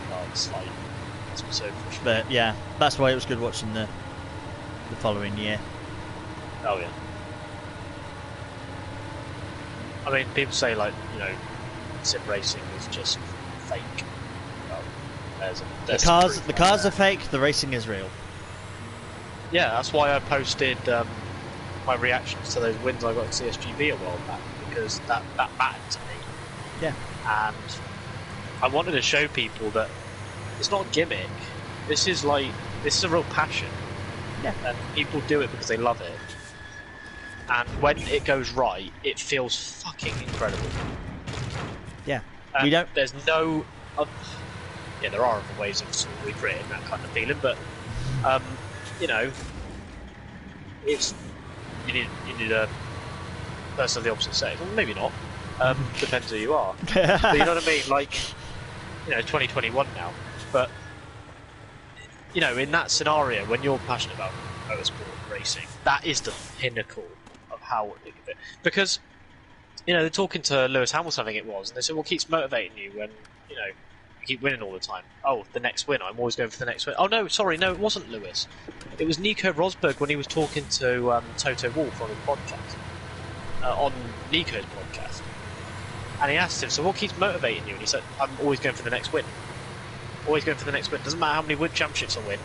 Oh, it's like, that's so frustrating.
But yeah, that's why it was good watching the following year.
Oh yeah. I mean, people say like, sim racing is just fake. Well,
the cars are fake. The racing is real.
Yeah, that's why I posted my reactions to those wins I got at CSGB a while back, because that mattered to me.
Yeah.
And I wanted to show people that it's not a gimmick. This is a real passion.
Yeah.
And people do it because they love it. And when it goes right, it feels fucking incredible.
Yeah.
And there's no... yeah, there are other ways of sort of recreating that kind of feeling, but, you know, it's... You need a person of the opposite sex. Well, maybe not. Depends who you are. But you know what I mean? Like, you know, 2021 now. But, you know, in that scenario, when you're passionate about motorsport racing, that is the pinnacle of how it could be. Because, you know, they're talking to Lewis Hamilton, I think it was, and they said, what keeps motivating you when, you know, you keep winning all the time? Oh, the next win. I'm always going for the next win. Oh, no, sorry, no, it wasn't Lewis. It was Nico Rosberg when he was talking to Toto Wolff on his podcast, on Nico's podcast. And he asked him, so what keeps motivating you? And he said, I'm always going for the next win. Always going for the next win. Doesn't matter how many championships I win.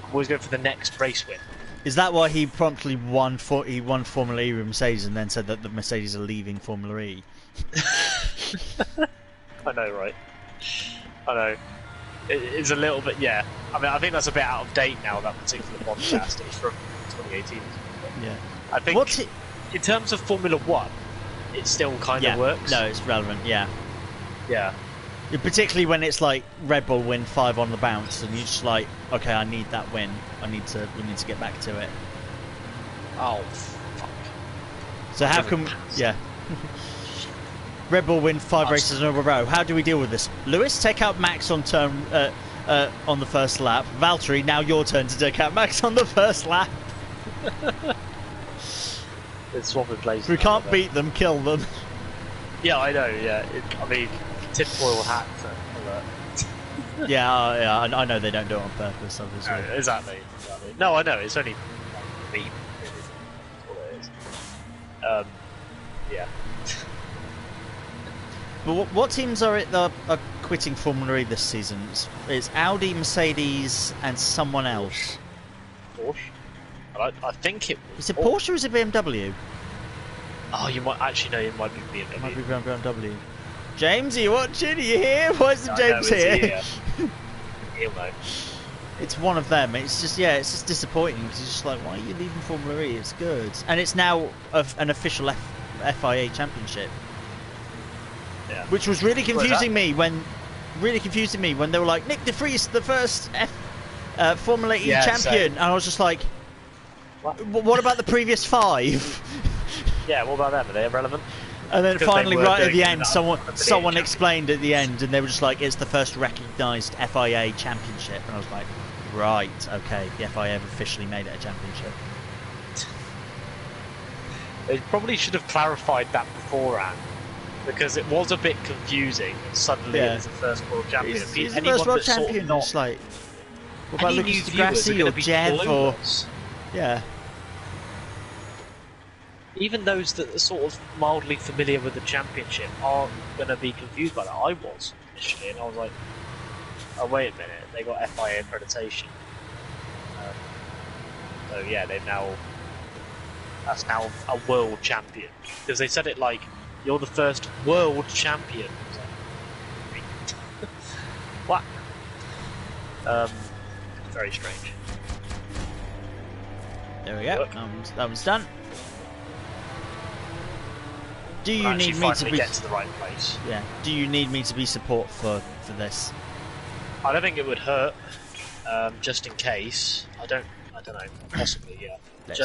I'm always going for the next race win.
Is that why he promptly won Formula E with Mercedes and then said that the Mercedes are leaving Formula E?
I know, right? I know. It's a little bit, yeah. I mean, I think that's a bit out of date now, that particular podcast. It was from 2018.
Yeah.
I think in terms of Formula 1, it still kind of works.
No, it's relevant, yeah.
Yeah.
Particularly when it's like Red Bull win 5 on the bounce and you're just like, okay, I need that win. We need to get back to it.
Oh, fuck.
So how come... Yeah. Red Bull win 5 races in a row. How do we deal with this? Lewis, take out Max on on the first lap. Valtteri, now your turn to take out Max on the first lap.
It's swapping places.
We can't beat them, kill them.
Yeah, I know, yeah. I mean, tinfoil hat alert.
yeah, I know they don't do it on purpose, obviously.
No, exactly. No, I know, it's only me. That's what it is. Yeah.
But what teams are quitting Formula E this season? It's Audi, Mercedes, and someone else.
Porsche? I think it was...
Is it Porsche or is it BMW?
Oh, you might... Actually, no, it might be BMW.
It might be BMW. James, are you watching? Are you here? Why isn't James here?
He'll know.
It's one of them. It's just, yeah, it's just disappointing because it's just like, why are you leaving Formula E? It's good. And it's now an official FIA championship.
Yeah.
Which was really confusing me when they were like, Nick de Vries, the first Formula E champion. Same. And I was just like, what about the previous 5?
Yeah, what about them? Are they irrelevant?
And then finally, right at the end, someone explained at the end, and they were just like, it's the first recognised FIA championship. And I was like, right, okay, the FIA have officially made it a championship.
They probably should have clarified that beforehand, because it was a bit confusing. Suddenly it was the first world champion.
He's the first world champion. It's like, what about Lucas di Grassi or Jev or... Yeah.
Even those that are sort of mildly familiar with the championship are going to be confused by that. I was initially, and I was like, oh, wait a minute, they got FIA accreditation. So yeah, that's now a world champion. Because they said it like, you're the first world champion. What? Very strange.
There we go. That one's done. Do you need me to
get to the right place?
Yeah. Do you need me to be support for this?
I don't think it would hurt. Just in case. I don't know. Possibly, yeah.
Let's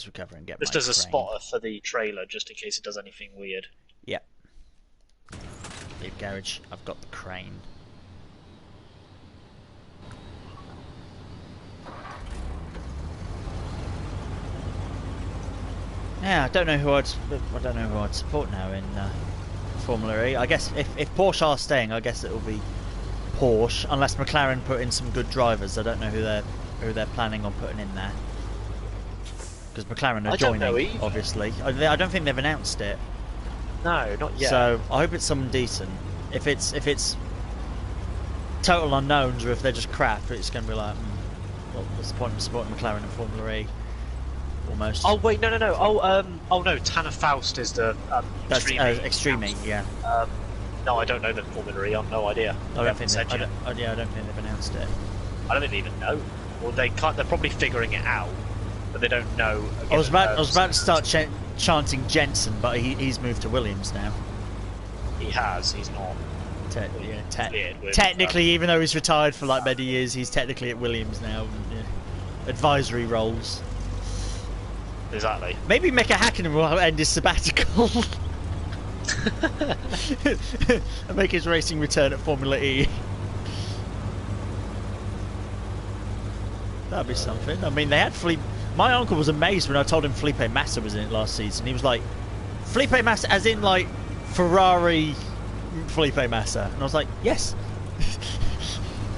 recover and get my
Just as a spotter for the trailer, just in case it does anything weird.
Yep. Leave garage. I've got the crane. Yeah, I don't know who I'd support now in Formula E. I guess if Porsche are staying, I guess it will be Porsche, unless McLaren put in some good drivers. I don't know who they're planning on putting in there, because McLaren are joining. Obviously, I don't think they've announced it.
No, not yet.
So I hope it's someone decent. If it's total unknowns, or if they're just crap, it's going to be like, what's the point of supporting McLaren in Formula E? Almost.
Oh wait, no. Oh no, Tanner Faust is the
that's Extreme E, yeah.
No, I don't know the formulary. I've no idea.
I don't think
said
they,
yet.
I don't think they've announced it.
I don't think they even know. Or they can't. They're probably figuring it out, but they don't know.
I was about to start chanting Jensen, but he's moved to Williams now.
He has. He's not.
Technically, even though he's retired for like many years, he's technically at Williams now. Advisory roles.
Exactly.
Maybe Mika Hakkinen will end his sabbatical and make his racing return at Formula E. That'd be something. I mean, they had Felipe. My uncle was amazed when I told him Felipe Massa was in it last season. He was like, Felipe Massa, as in like Ferrari Felipe Massa. And I was like, yes.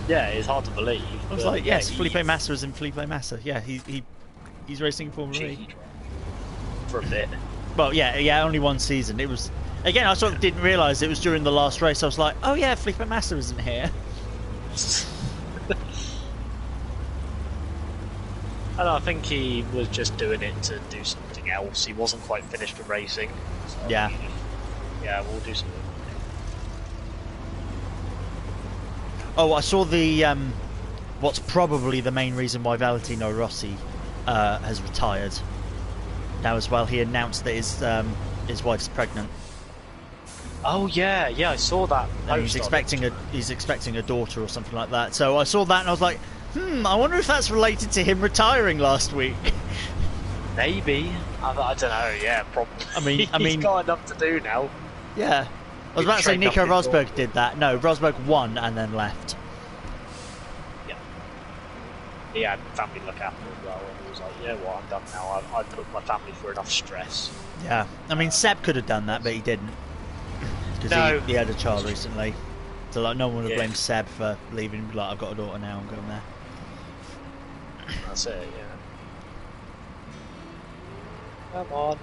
Yeah, it's hard to believe.
I was like, yes, Felipe Massa is in Felipe Massa. Yeah, he's racing Formula E.
For a bit.
Well, yeah, only one season. It was, again, I sort of didn't realise it was during the last race. I was like, oh yeah, Felipe Massa isn't here.
And I think he was just doing it to do something else. He wasn't quite finished with racing. So
Yeah.
Yeah, we'll do something.
Oh, I saw the what's probably the main reason why Valentino Rossi has retired now as well. He announced that his wife's pregnant.
Oh yeah, I saw that.
And he's expecting a daughter or something like that. So I saw that and I was like, I wonder if that's related to him retiring last week.
Maybe. I don't know. Yeah, probably.
I mean,
he's got enough to do now.
Yeah. I was about to say Nico Rosberg did that. No, Rosberg won and then left.
Yeah. He had family look after as well, and he was like, you know what, I'm done now. I've put my family through enough stress.
Yeah. I mean, Seb could have done that, but he didn't. Because he had a child recently. So, like, no one would have blamed Seb for leaving. Like, I've got a daughter now, I'm going there.
That's it, yeah. Come on.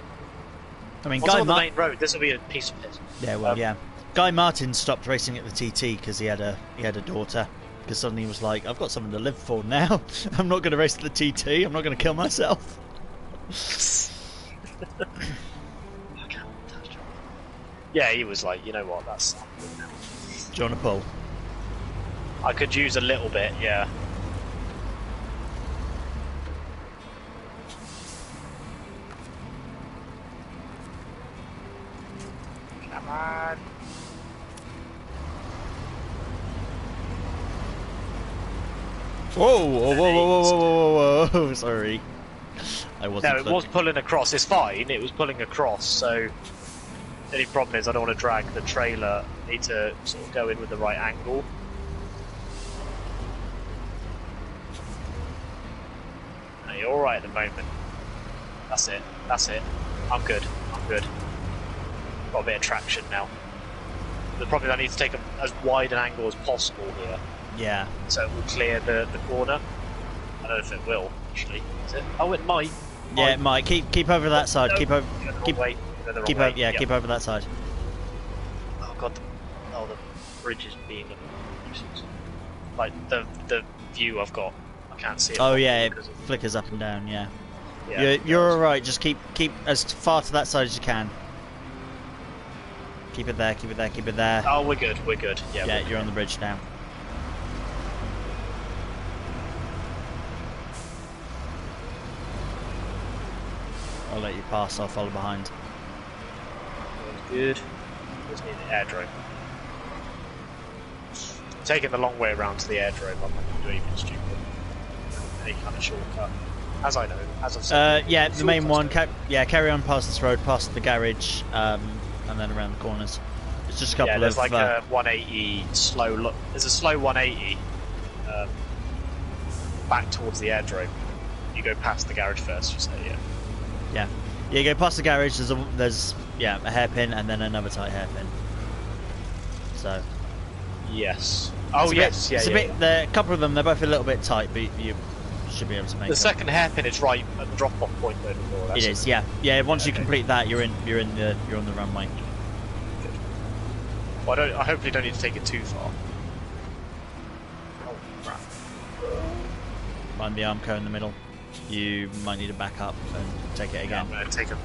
I mean,
on the main road, this will be a piece of piss.
Yeah, well, yeah. Guy Martin stopped racing at the TT because he had a daughter. Because suddenly he was like, I've got something to live for now. I'm not going to race at the TT. I'm not going to kill myself.
Yeah, he was like, you know what, that's...
Do you want to pull?
I could use a little bit, yeah. Come on.
Whoa, sorry. I wasn't.
No, it was pulling across. It's fine. It was pulling across. So the only problem is I don't want to drag the trailer. I need to sort of go in with the right angle. No, you're all right at the moment. That's it. That's it. I'm good. I'm good. Got a bit of traction now. The problem is I need to take as wide an angle as possible here.
Yeah.
So it will clear the corner. I don't know if it will, actually. Is it? Oh, it might.
Yeah, it might. Keep over that side.
No,
keep over.
Keep
Keep over that side.
Oh god. The bridge is being a nuisance. Like the view I've got, I can't see it.
Oh yeah, it flickers up and down. Yeah.
Yeah.
You're all right. Just keep as far to that side as you can. Keep it there. Keep it there. Keep it there.
Oh, we're good. We're good. Yeah.
Yeah, you're on the bridge now. I'll let you pass, I'll follow behind.
Good. Just need the airdrome. Taking the long way around to the airdrome, I'm not going to do anything stupid. Any kind of shortcut. As I know, as I've said.
Yeah, the main one. Carry on past this road, past the garage, and then around the corners. It's just a couple of...
Yeah, there's like a 180 slow... There's a slow 180 back towards the airdrome. You go past the garage first, you say, yeah.
Yeah, you go past the garage. There's a hairpin and then another tight hairpin. So.
Yes. Oh yes,
it's a bit. A couple of them. They're both a little bit tight, but you should be able to make
the
it.
second hairpin is right at the drop-off point though. Before,
it is. Yeah. Once you complete that, you're on the runway.
Good. Well, I hopefully don't need to take it too far. Oh crap!
Find the Armco in the middle. You might need to back up and take it again.
Yeah, I'm going to take a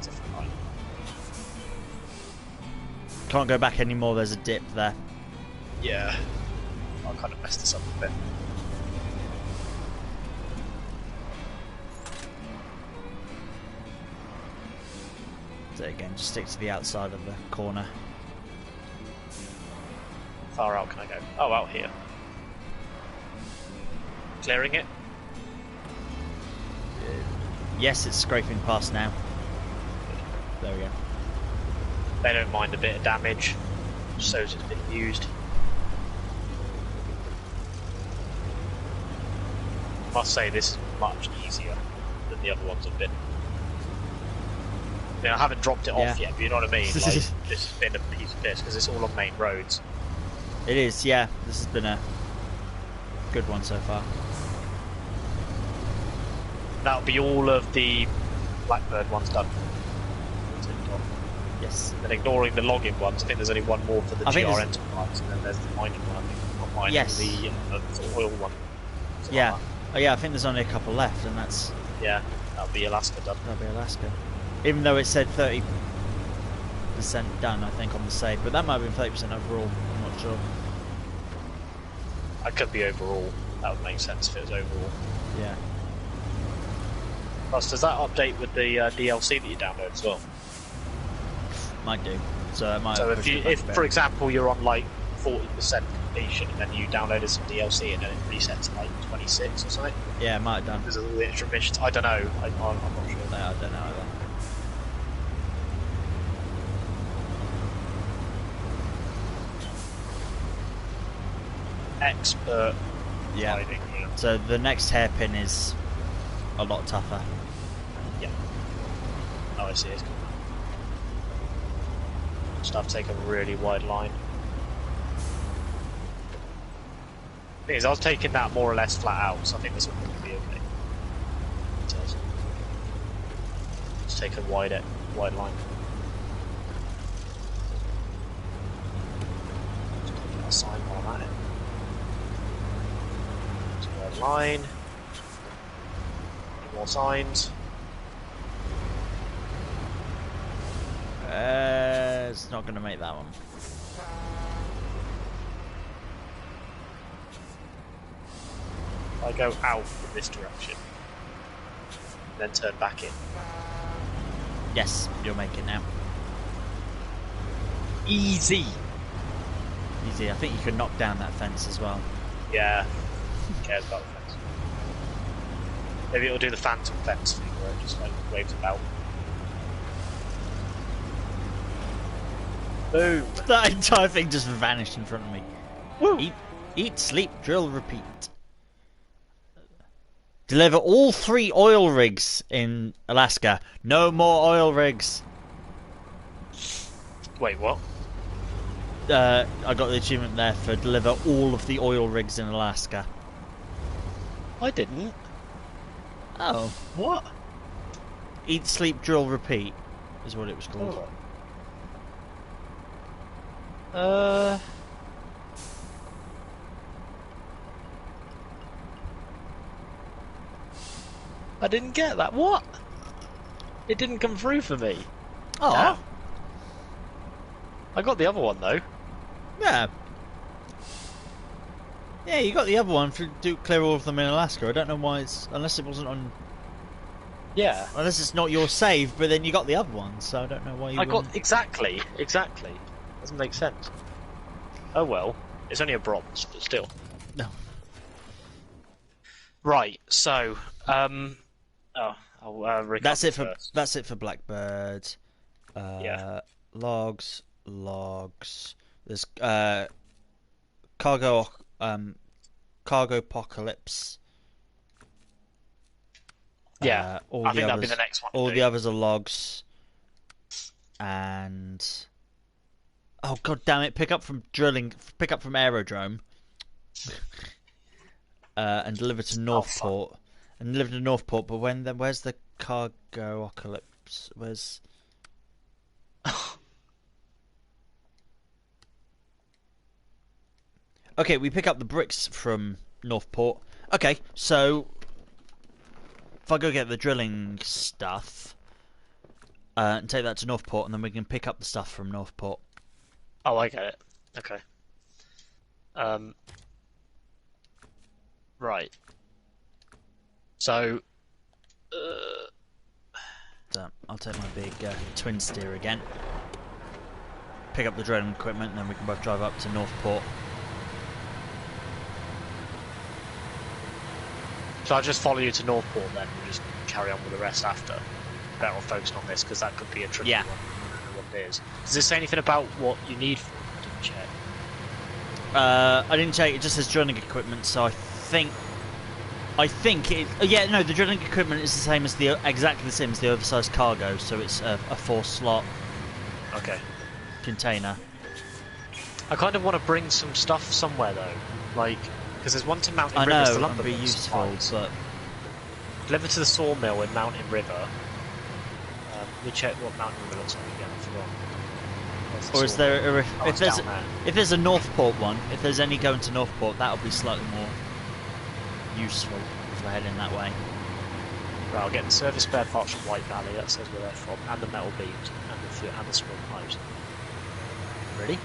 different line.
Can't go back anymore. There's a dip there.
Yeah. I kind of messed this up a bit.
So again, just stick to the outside of the corner.
How far out can I go? Oh, out here. Clearing it?
Yes, it's scraping past now. There we go.
They don't mind a bit of damage. Shows it's been used. I must say this is much easier than the other ones have been. I mean, I haven't dropped it off yet, but you know what I mean? Like, this has been a piece of piss because it's all on main roads.
It is, yeah. This has been a good one so far.
That'll be all of the Blackbird ones done.
Yes.
And ignoring the logging ones, I think there's only one more for the GR
there's...
Enterprise, and then there's the mining one, I think. Not mining,
yes.
the oil one.
Yeah.
Like
oh yeah, I think there's only a couple left, and that's...
Yeah, that'll be Alaska done.
That'll be Alaska. Even though it said 30% done, I think, on the save. But that might have been 30% overall, I'm not sure.
That could be overall. That would make sense if it was overall.
Yeah.
Plus, does that update with the DLC that you download as well?
Might do. So it might.
So if for example, you're on like 40% completion, and then you downloaded some DLC, and then it resets to like 26 or something.
Yeah, it might have done.
Because of all the extra missions. I don't know. I'm not sure.
No, I don't know either.
Expert.
Yeah.
Hiding, yeah.
So the next hairpin is a lot tougher.
Yeah. Oh, I see. It's coming. Just have to take a really wide line. Thing is, I was taking that more or less flat out, so I think this will probably be okay. Just take a wide line. Just take that sign while I'm at it. Just wide line. Any more signs?
It's not going to make that one.
I go out in this direction, then turn back in.
Yes, you'll make it now.
Easy!
Easy. I think you can knock down that fence as well.
Yeah. Who cares about the fence? Maybe it'll do the phantom fence thing where it just like waves about. Boom!
That entire thing just vanished in front of me. Woo! Eat, sleep, drill, repeat. Deliver all 3 oil rigs in Alaska. No more oil rigs.
Wait, what?
I got the achievement there for deliver all of the oil rigs in Alaska.
I didn't.
Oh.
What?
Eat, sleep, drill, repeat is what it was called.
Oh. I didn't get that. What? It didn't come through for me.
Oh.
Damn. I got the other one though.
Yeah. Yeah, you got the other one to clear all of them in Alaska. I don't know why it's... Unless it wasn't on...
Yeah.
Unless it's not your save, but then you got the other one, so I don't know why you
I got... Exactly. Doesn't make sense. Oh well. It's only a bronze, but still.
No.
Right, so... I'll
That's it for...
first.
That's it for Blackbird.
Yeah.
Logs. There's cargo apocalypse.
Yeah,
all
I
the
think that'll
others,
be the next one.
All the others are logs. And oh god damn it! Pick up from aerodrome. And deliver to Northport. And deliver to Northport. But where's the cargo apocalypse? Where's Okay, we pick up the bricks from Northport. Okay, so if I go get the drilling stuff and take that to Northport, and then we can pick up the stuff from Northport.
Oh, I get it. Okay. Um, right. So,
So I'll take my big twin steer again. Pick up the drilling equipment, and then we can both drive up to Northport.
so I'll just follow you to Northport then, and just carry on with the rest after. Better off focusing on this, because that could be a tricky one. I don't know what it is. Does this say anything about what you need for it? I didn't check.
I didn't check. It just says drilling equipment, so I think it. Yeah, no, the drilling equipment is the same as exactly the same as the oversized cargo. So it's a 4-slot.
Okay.
Container.
I kind of want to bring some stuff somewhere though, like because there's one to Mountain
I
River.
know,
The
it
lumber
would be
mill
useful,
supplies.
but
Deliver to the sawmill in Mountain River. Let me check what Mountain River looks like again. I forgot. Where's the
or is
sawmill?
there
Oh, it's down there.
if there's a Northport one, if there's any going to Northport, that would be slightly more useful if we're heading that way.
Right, I'll get the service spare parts from White Valley. That says where they're from, and the metal beams, and the small pipes.
Ready?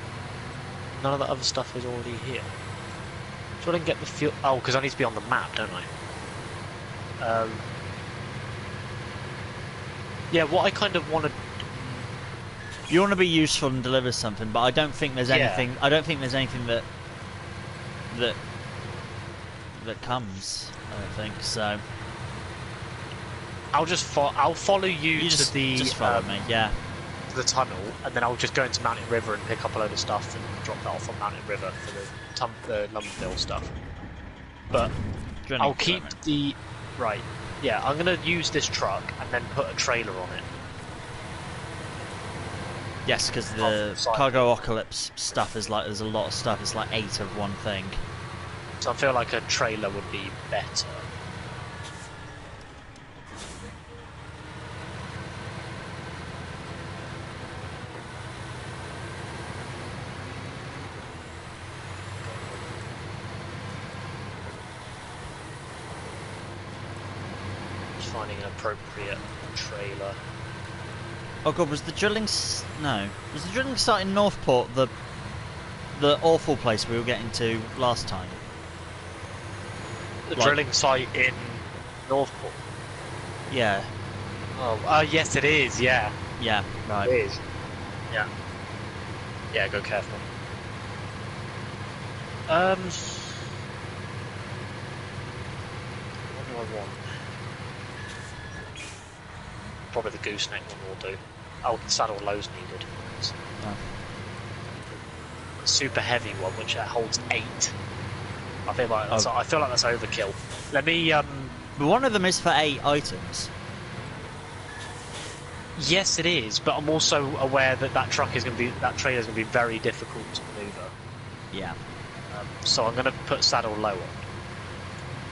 None of the other stuff is already here. So I didn't get the fuel. Oh, because I need to be on the map, don't I? Yeah, what I kind of want to.
You want to be useful and deliver something, but I don't think there's anything. I don't think there's anything that comes. I don't think so.
I'll follow you to the.
Just follow me, yeah.
To the tunnel, and then I'll just go into Mountain River and pick up a load of stuff and drop that off on Mountain River for the lumber mill stuff. But I'll keep the right. Yeah, I'm gonna use this truck and then put a trailer on it.
Yes, because the cargo apocalypse stuff is like there's a lot of stuff. It's like 8 of one thing.
So I feel like a trailer would be better. Just finding an appropriate trailer.
Oh god, was the drilling? No, was the drilling site in Northport the awful place we were getting to last time?
The drilling site in Northport.
Yeah.
Oh, yes, it is. Yeah.
Yeah. Right.
It is. Yeah. Yeah. Go careful. What do I want? Probably the gooseneck one will do. Oh, the saddle lows needed.
Oh.
A super heavy one, which holds 8. I feel like that's overkill. Let me.
But one of them is for 8 items.
Yes, it is, but I'm also aware that that trailer is going to be very difficult to manoeuvre.
Yeah.
So I'm going to put saddle low on,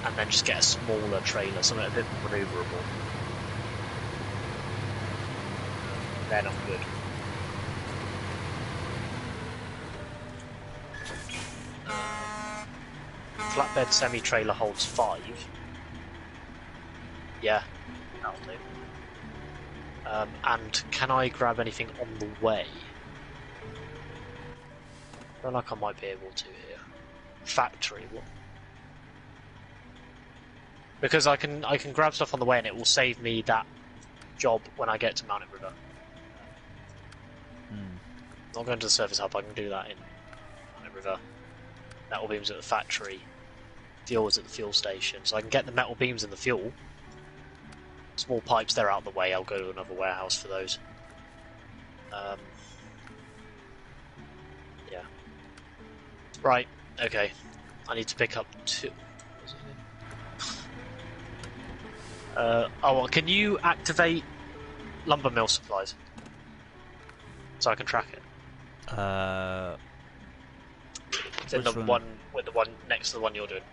and then just get a smaller trailer, something a bit more manoeuvrable. Then I'm good. Flatbed semi-trailer holds 5. Yeah, that'll do. And can I grab anything on the way? I feel like I might be able to here. Factory, what? Because I can grab stuff on the way and it will save me that job when I get to Mountain River. Not going to the service hub, I can do that in Mountain River. Metal beams at the factory. Fuel is at the fuel station, so I can get the metal beams and the fuel. Small pipes, they're out of the way, I'll go to another warehouse for those. Yeah. Right, okay. I need to pick up 2... well, can you activate lumber mill supplies? So I can track it. It's in the one with the one next to the one you're doing.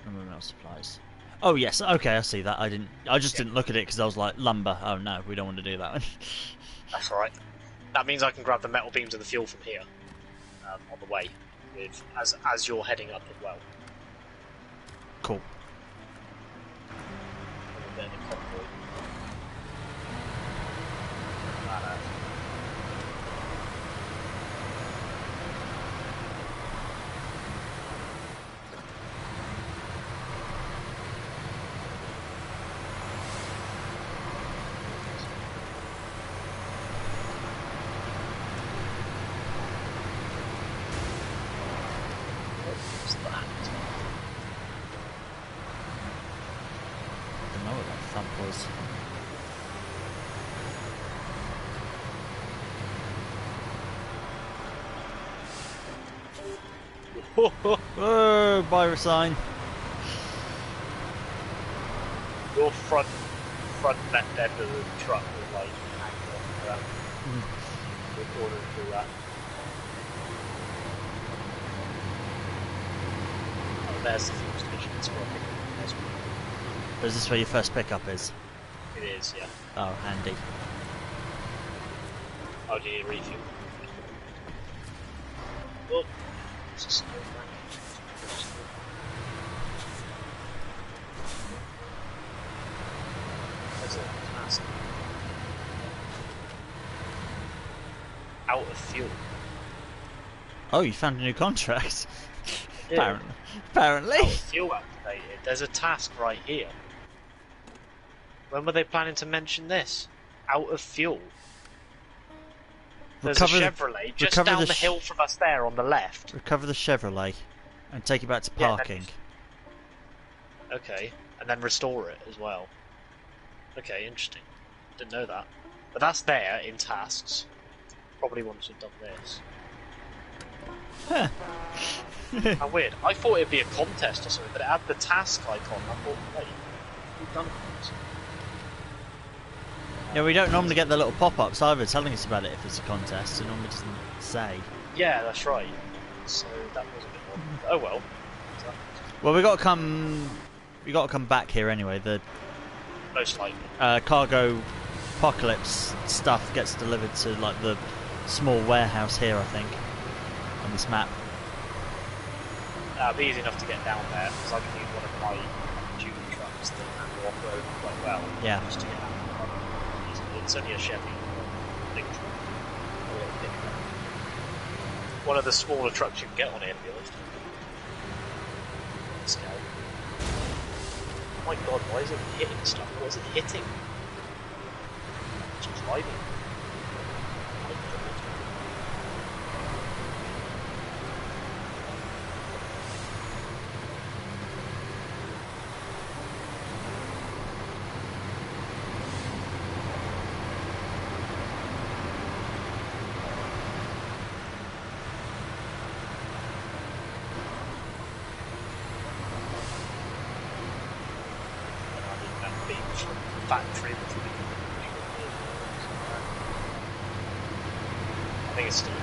Lumber mill supplies. Oh yes, okay, I see that. I just didn't look at it because I was like, lumber. Oh no, we don't want to do that one.
That's alright. That means I can grab the metal beams and the fuel from here on the way, as you're heading up as well.
Cool. Whoa, virus sign.
Your front left end of the truck was like hanging off the corner through that. Oh, there's the fuel station. It's working.
Is this where your first pickup is?
It is, yeah.
Oh, handy.
Oh, do you need a refuel? Oh, it's a Snowrunner. There's a task. Out of fuel.
Oh, you found a new contract.
Yeah.
Apparently.
Out of fuel activated. There's a task right here. When were they planning to mention this? Out of fuel. There's a Chevrolet just down the hill from us there on the left.
Recover the Chevrolet and take it back to parking.
Yeah, okay, and then restore it as well. Okay, interesting. Didn't know that. But that's there in tasks. Probably once we've done this.
Huh.
How weird. I thought it'd be a contest or something, but it had the task icon. I thought, wait, we've done it.
Yeah, we don't normally get the little pop-ups either telling us about it if it's a contest. It normally doesn't say.
Yeah, that's right. So that was a bit odd. Oh well.
Well, we got to come. We got to come back here anyway. The
most likely
cargo apocalypse stuff gets delivered to like the small warehouse here, I think, on this map.
It'll be easy enough to get down there because I can use one of my duty trucks that handle off-road quite well.
Yeah.
Just to get down. It's only a Chevy, big truck. One of the smaller trucks you can get on here, to be honest. Scale. Oh my god, why is it hitting stuff? What is it hitting? It's driving. Factory, I think it's still.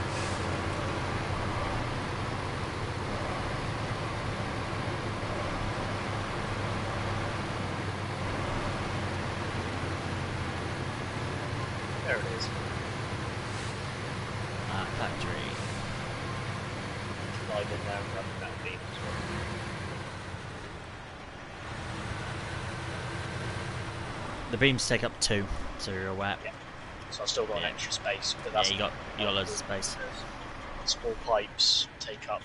There it is.
Factory.
Slide in there and grab that beam as well.
The beams take up 2, so you're aware.
Yeah. So I've still got an extra space, but that's
yeah, you got loads of space.
Small pipes take up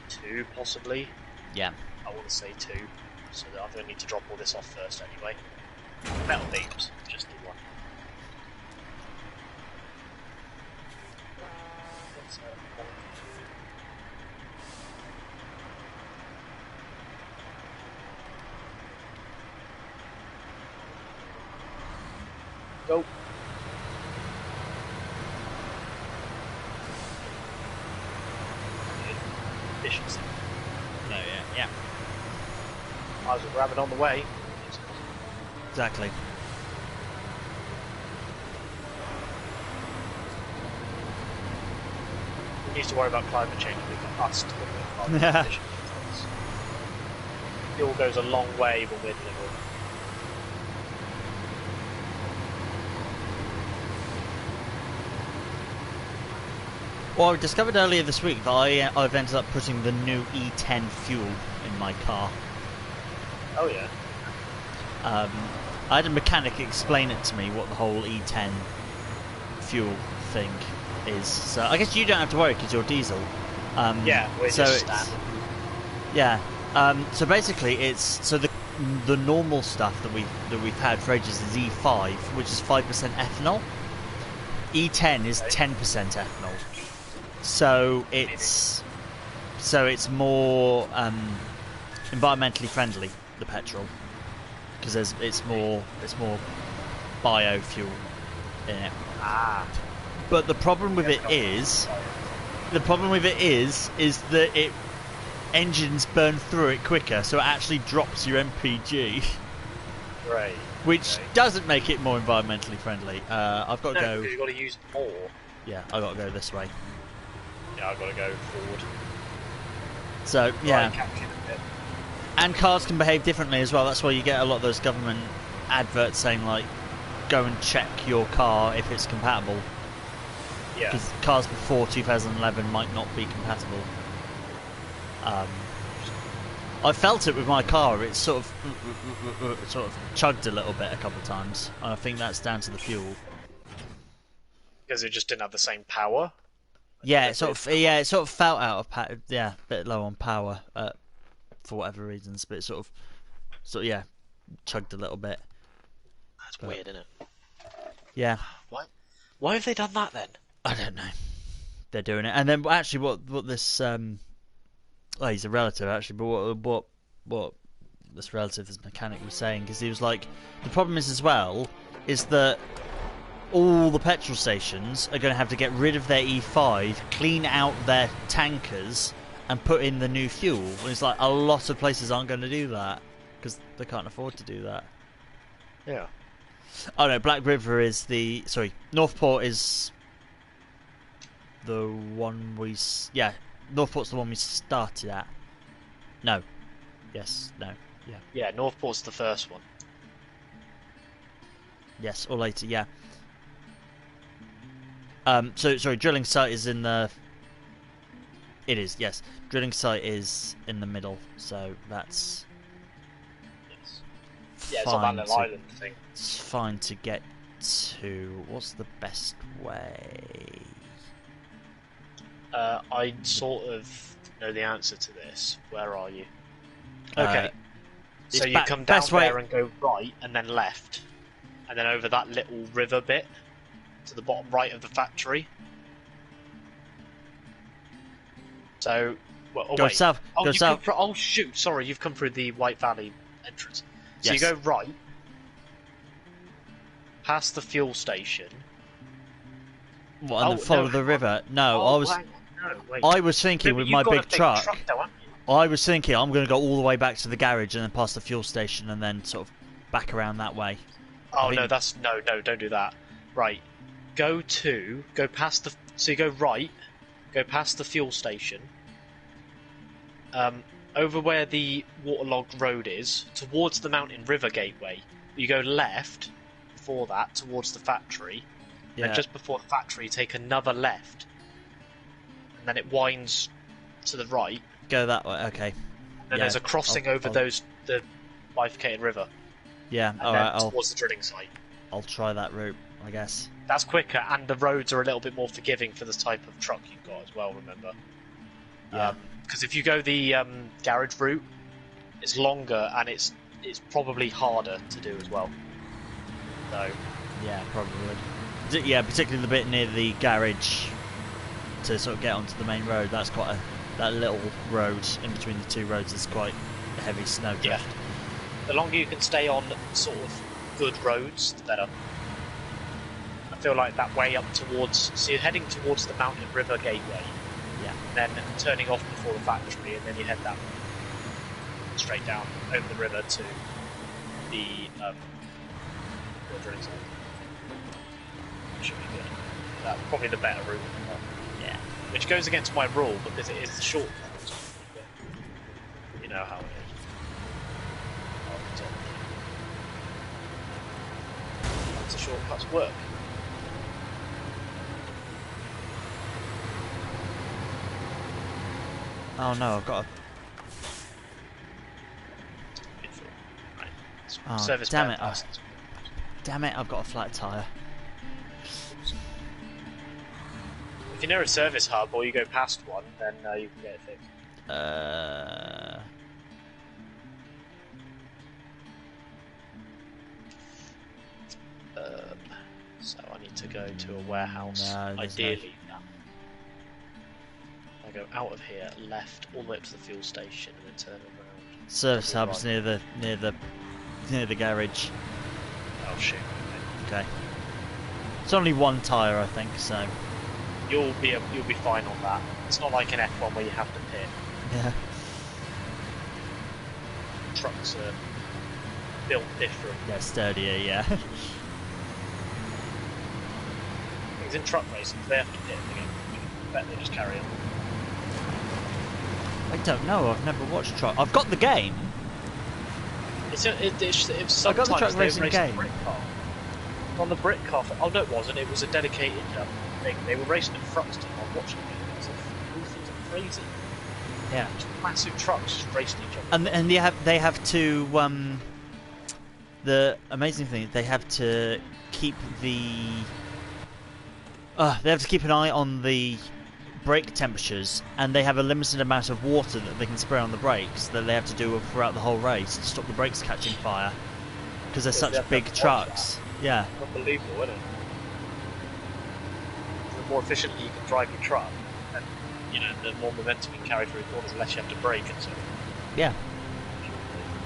2, possibly.
Yeah.
I want to say 2, so that I'm going to need to drop all this off first anyway. Metal beams, just do one. Go. Efficiency.
No, yeah.
Might as well grab it on the way.
Exactly.
We need to worry about climate change. We've got us to look at carbon emissions. Fuel goes a long way when we're delivering.
Well, I discovered earlier this week that I've ended up putting the new E10 fuel in my car.
Oh yeah.
I had a mechanic explain it to me what the whole E10 fuel thing is. So I guess you don't have to worry because you're diesel.
Yeah, we're
so
just
it's,
standard.
Yeah. So basically, it's the normal stuff that we've had for ages is E5, which is 5% ethanol. E10 is 10% ethanol. So it's more environmentally friendly, the petrol, because it's more biofuel in it.
Ah.
But the problem with it is the problem with it is that it engines burn through it quicker, so it actually drops your MPG.
Right.
Which
okay.
doesn't make it more environmentally friendly. I've got to go.
Because you've got to use more.
Yeah, I've got to go this way.
Yeah, I've got to go forward.
So yeah,
Capture a bit.
and cars can behave differently as well. That's why you get a lot of those government adverts saying like, "Go and check your car if it's compatible."
Yeah.
Because cars before 2011 might not be compatible. I felt it with my car. It sort of chugged a little bit a couple of times. And I think that's down to the fuel.
Because it just didn't have the same power.
Yeah, it sort of felt out of power. Yeah, a bit low on power for whatever reasons, but it sort of yeah, chugged a little bit.
That's weird, isn't it?
Yeah.
Why have they done that then?
I don't know. They're doing it, and then actually, what this well, he's a relative actually, but what this relative, this mechanic, was saying, because he was like, the problem is as well is that all the petrol stations are going to have to get rid of their E5, clean out their tankers, and put in the new fuel. And it's like a lot of places aren't going to do that because they can't afford to do that.
Yeah.
Oh no, Black River is Northport is the one Northport's the one we started at. No. Yes. No. Yeah.
Yeah, Northport's the first one.
Yes, or later, yeah. Drilling site is in the... It is, yes. Drilling site is in the middle, so that's...
Yes. Yeah, it's on that little island thing.
It's fine to get to... What's the best way?
I sort of know the answer to this. Where are you? Okay. So you come down there and go right, and then left. And then over that little river bit to the bottom right of the factory. So,
Go south. Go south.
Oh shoot! Sorry, you've come through the White Valley entrance. So
Yes.
you go right, past the fuel station.
What, and then follow the river? No,
Oh,
I was.
hang on. No, wait.
I was thinking with my big truck.
Though, haven't you?
I was thinking I'm going to go all the way back to the garage and then past the fuel station and then sort of back around that way.
Oh no, don't do that. Right, go past the. So you go right, go past the fuel station. Over where the waterlogged road is, towards the Mountain River Gateway. You go left before that towards the factory, and just before the factory, take another left, and then it winds to the right.
Go that way, okay.
Then there's a crossing over the bifurcated river.
Yeah,
And
alright,
towards the drilling site.
I'll try that route, I guess.
That's quicker, and the roads are a little bit more forgiving for the type of truck you've got as well, remember?
Yeah.
Because if you go the garage route, it's longer, and it's probably harder to do as well. So,
Yeah, probably. Yeah, particularly the bit near the garage to sort of get onto the main road. That's quite that little road in between the two roads is quite a heavy snowdrift.
yeah. The longer you can stay on sort of good roads, the better. I feel like that way up towards... So you're heading towards the Mountain River Gateway,
Yeah.
then turning off before the factory, and then you head that way, straight down over the river to the drilling site. Should be good. That's probably the better route.
Yeah.
Which goes against my rule because it is the shortcut. You know how it is. That's the shortcuts work.
Oh no, I've got a...
Right.
Oh,
Service
damn
bed
it.
license.
Damn it, I've got a flat tyre.
If you're near a service hub or you go past one, then you can get it fixed. So I need to go to a warehouse.
No, there's
Ideally, I go out of here, left, all the way up to the fuel station, and then turn around.
Service
Double
hub's
right.
near the garage.
Oh shit. Okay.
Okay. It's only one tyre, I think, so...
you'll be fine on that. It's not like an F1 where you have to pit.
Yeah.
Trucks are built different.
Yeah, sturdier, yeah.
Things in truck racing, they have to pit again. I bet they just carry on.
I don't know, I've never watched truck. I've got the game.
It's sometimes
I got the truck
they
racing
race
game.
the Brit car. On the Brit car, oh no, it wasn't. It was a dedicated thing. They were racing at Fruxton. I was watching it. I was like, these things are crazy.
Yeah.
Just massive trucks just racing each other.
And they have to the amazing thing is they have to keep an eye on the brake temperatures, and they have a limited amount of water that they can spray on the brakes that they have to do throughout the whole race to stop the brakes catching fire because they're such big trucks. Yeah.
Unbelievable, isn't it? The more efficiently you can drive your truck, and the more momentum you can carry through corners, the less you have to brake and so.
Yeah.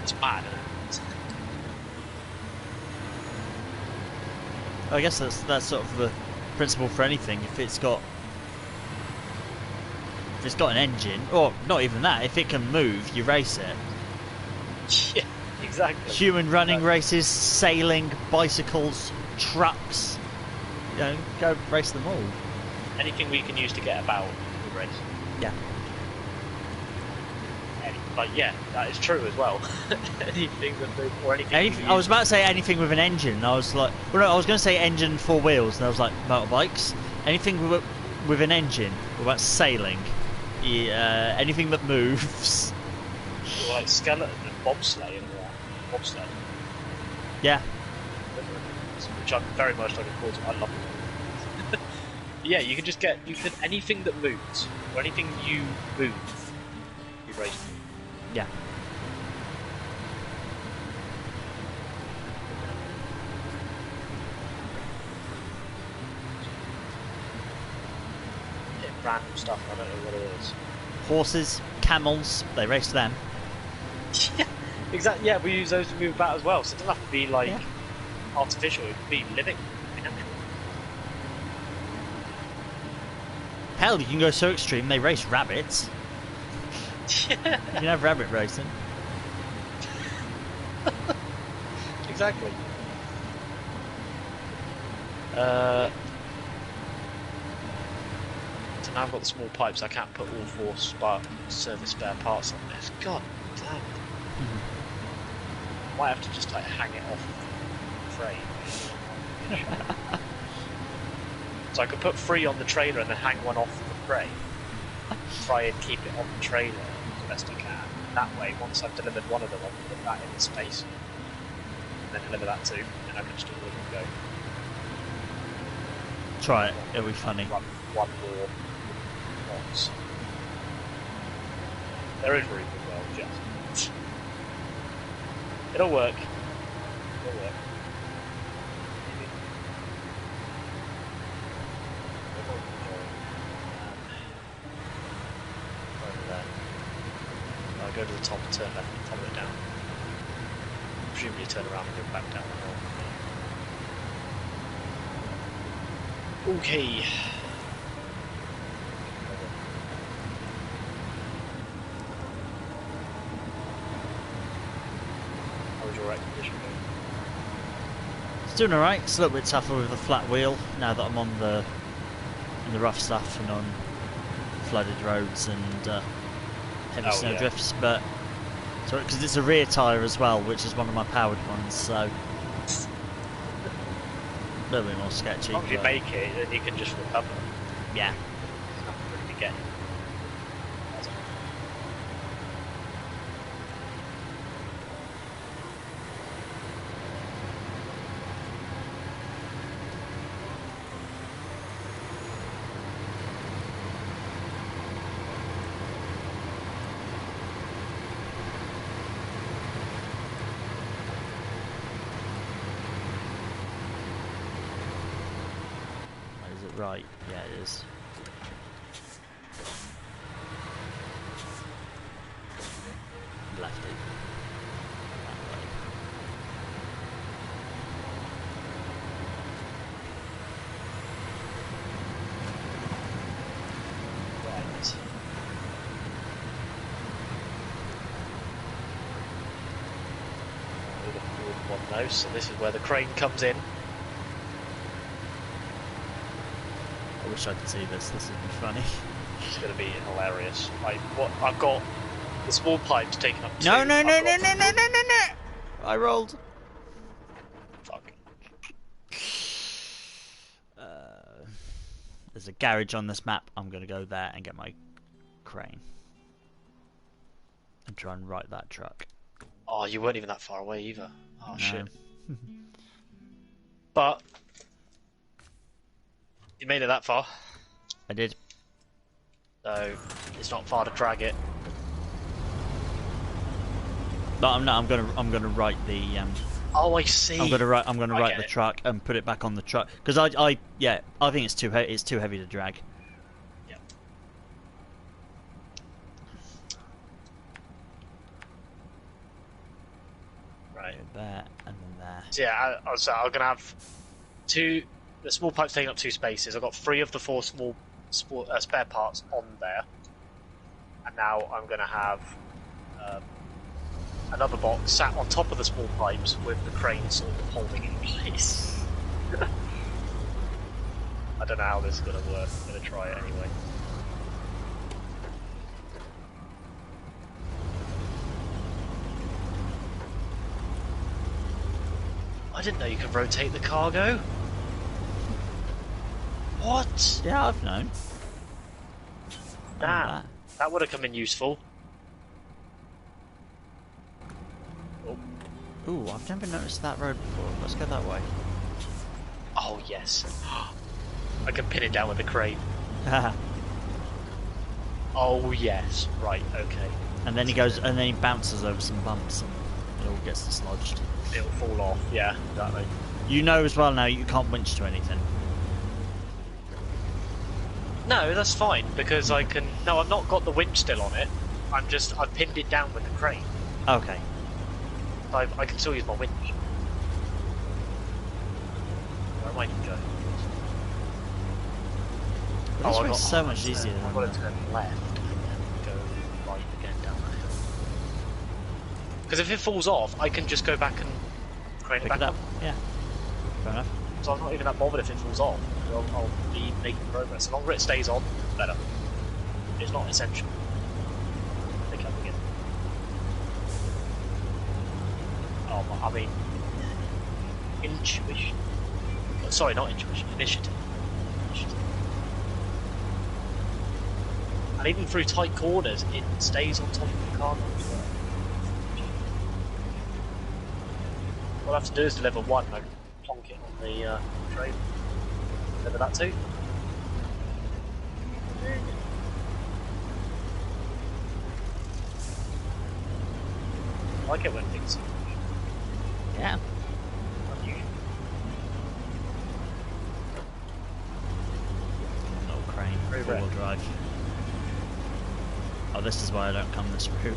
It's mad, isn't it?
I guess that's sort of the principle for anything. If it's got an engine, or not even that, if it can move, you race it.
Yeah, exactly.
Human running races, sailing, bicycles, trucks. Go race them all.
Anything we can use to get about, we race.
Yeah.
Yeah, that is true as well. Anything that moves, or anything.
I was about to say anything with an engine. I was like, well, no, I was going to say engine, 4 wheels, and I was like, motorbikes. Anything with an engine. What about sailing? Yeah, anything that moves.
Or like skeleton and bobsleigh and all that. Bobsled.
Yeah.
Which I'm very much looking forward to. I love it. Yeah, you can anything that moves, or anything you move, you race.
Yeah.
Random stuff, I don't know what it is.
Horses, camels, they race them.
Yeah, exactly. Yeah, we use those to move about as well, so it doesn't have to be like artificial, it could be living, natural.
Hell, you can go so extreme, they race rabbits.
Yeah.
You can have rabbit racing.
Exactly. So now I've got the small pipes, I can't put all 4 service spare parts on this. God damn it. Might have to just like hang it off the frame. So I could put 3 on the trailer and then hang one off the frame. Try and keep it on the trailer as best I can. That way, once I've delivered one of them, I can put that in the space. And then deliver that too, and I can just do it and go.
Try it, it'll be funny.
One more box. There is room as well, just. It'll work. It'll work. Maybe. Over there. I'll go to the top, turn left, and follow it down. Presumably turn around and go back down the hill. Okay. How was your expedition going?
It's doing alright. It's a little bit tougher with the flat wheel now that I'm on the rough stuff and on flooded roads and heavy snow drifts, but because it's a rear tyre as well, which is one of my powered ones, so a little bit more sketchy.
As long as you make it, then you can just recover.
Yeah.
There's nothing really to get.
Right, yeah it is. Lefty. That way.
know, so this is where the crane comes in.
I wish I could see this. This would be funny.
It's going to be hilarious. Like, what I've got the small pipes taking up two.
No! I rolled.
Fuck.
There's a garage on this map. I'm going to go there and get my crane. And try and right that truck.
Oh, you weren't even that far away either. Oh,
No.
shit. But you made it that far.
I did.
So it's not far to drag it.
But I'm gonna write the
Oh, I see.
I'm gonna write the
it.
truck and put it back on the truck because I think it's too heavy to drag.
Yep. Right.
There and then there.
So yeah, I'm gonna have two. The small pipe's taking up 2 spaces. I've got 3 of the 4 small spare parts on there, and now I'm gonna have another box sat on top of the small pipes with the crane sort of holding it in place. I don't know how this is gonna work. I'm gonna try it anyway. I didn't know you could rotate the cargo. What?
Yeah, I've known.
Damn, that would have come in useful. Oh.
Ooh, I've never noticed that road before. Let's go that way.
Oh yes. I can pin it down with a crane. Oh yes. Right. Okay.
And then he goes, and then he bounces over some bumps, and it all gets dislodged.
It'll fall off. Yeah. Exactly.
You know as well now you can't winch to anything.
No, that's fine because I can. No, I've not got the winch still on it. I've pinned it down with the crane.
Okay.
I can still use my winch. Where am I going?
This
I
road's
got-
so much easier
I've
than
got to
that.
turn left and then go right again down that hill. Because if it falls off, I can just go back and crane it
Pick
back
it up. Yeah. Fair enough.
So I'm not even that bothered if it falls off. I'll be making progress. The longer it stays on, the better. It's not essential. Pick it up again. Oh, I mean, intuition. Sorry, not intuition. Initiative. And even through tight corners, it stays on top of the cargo as well. What I have to do is deliver 1 and I plonk it on the train. Deliver that too. I like it when things
Yeah.
unusual.
Little crane,
Very
four-wheel
rare.
drive. Oh, this is why I don't come this route.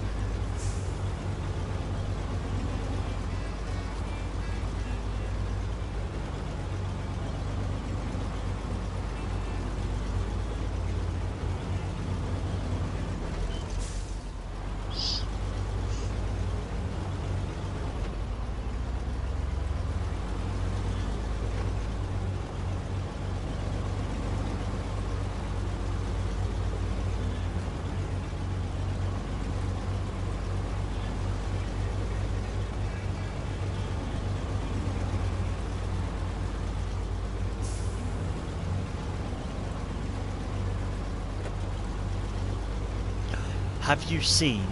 Have you seen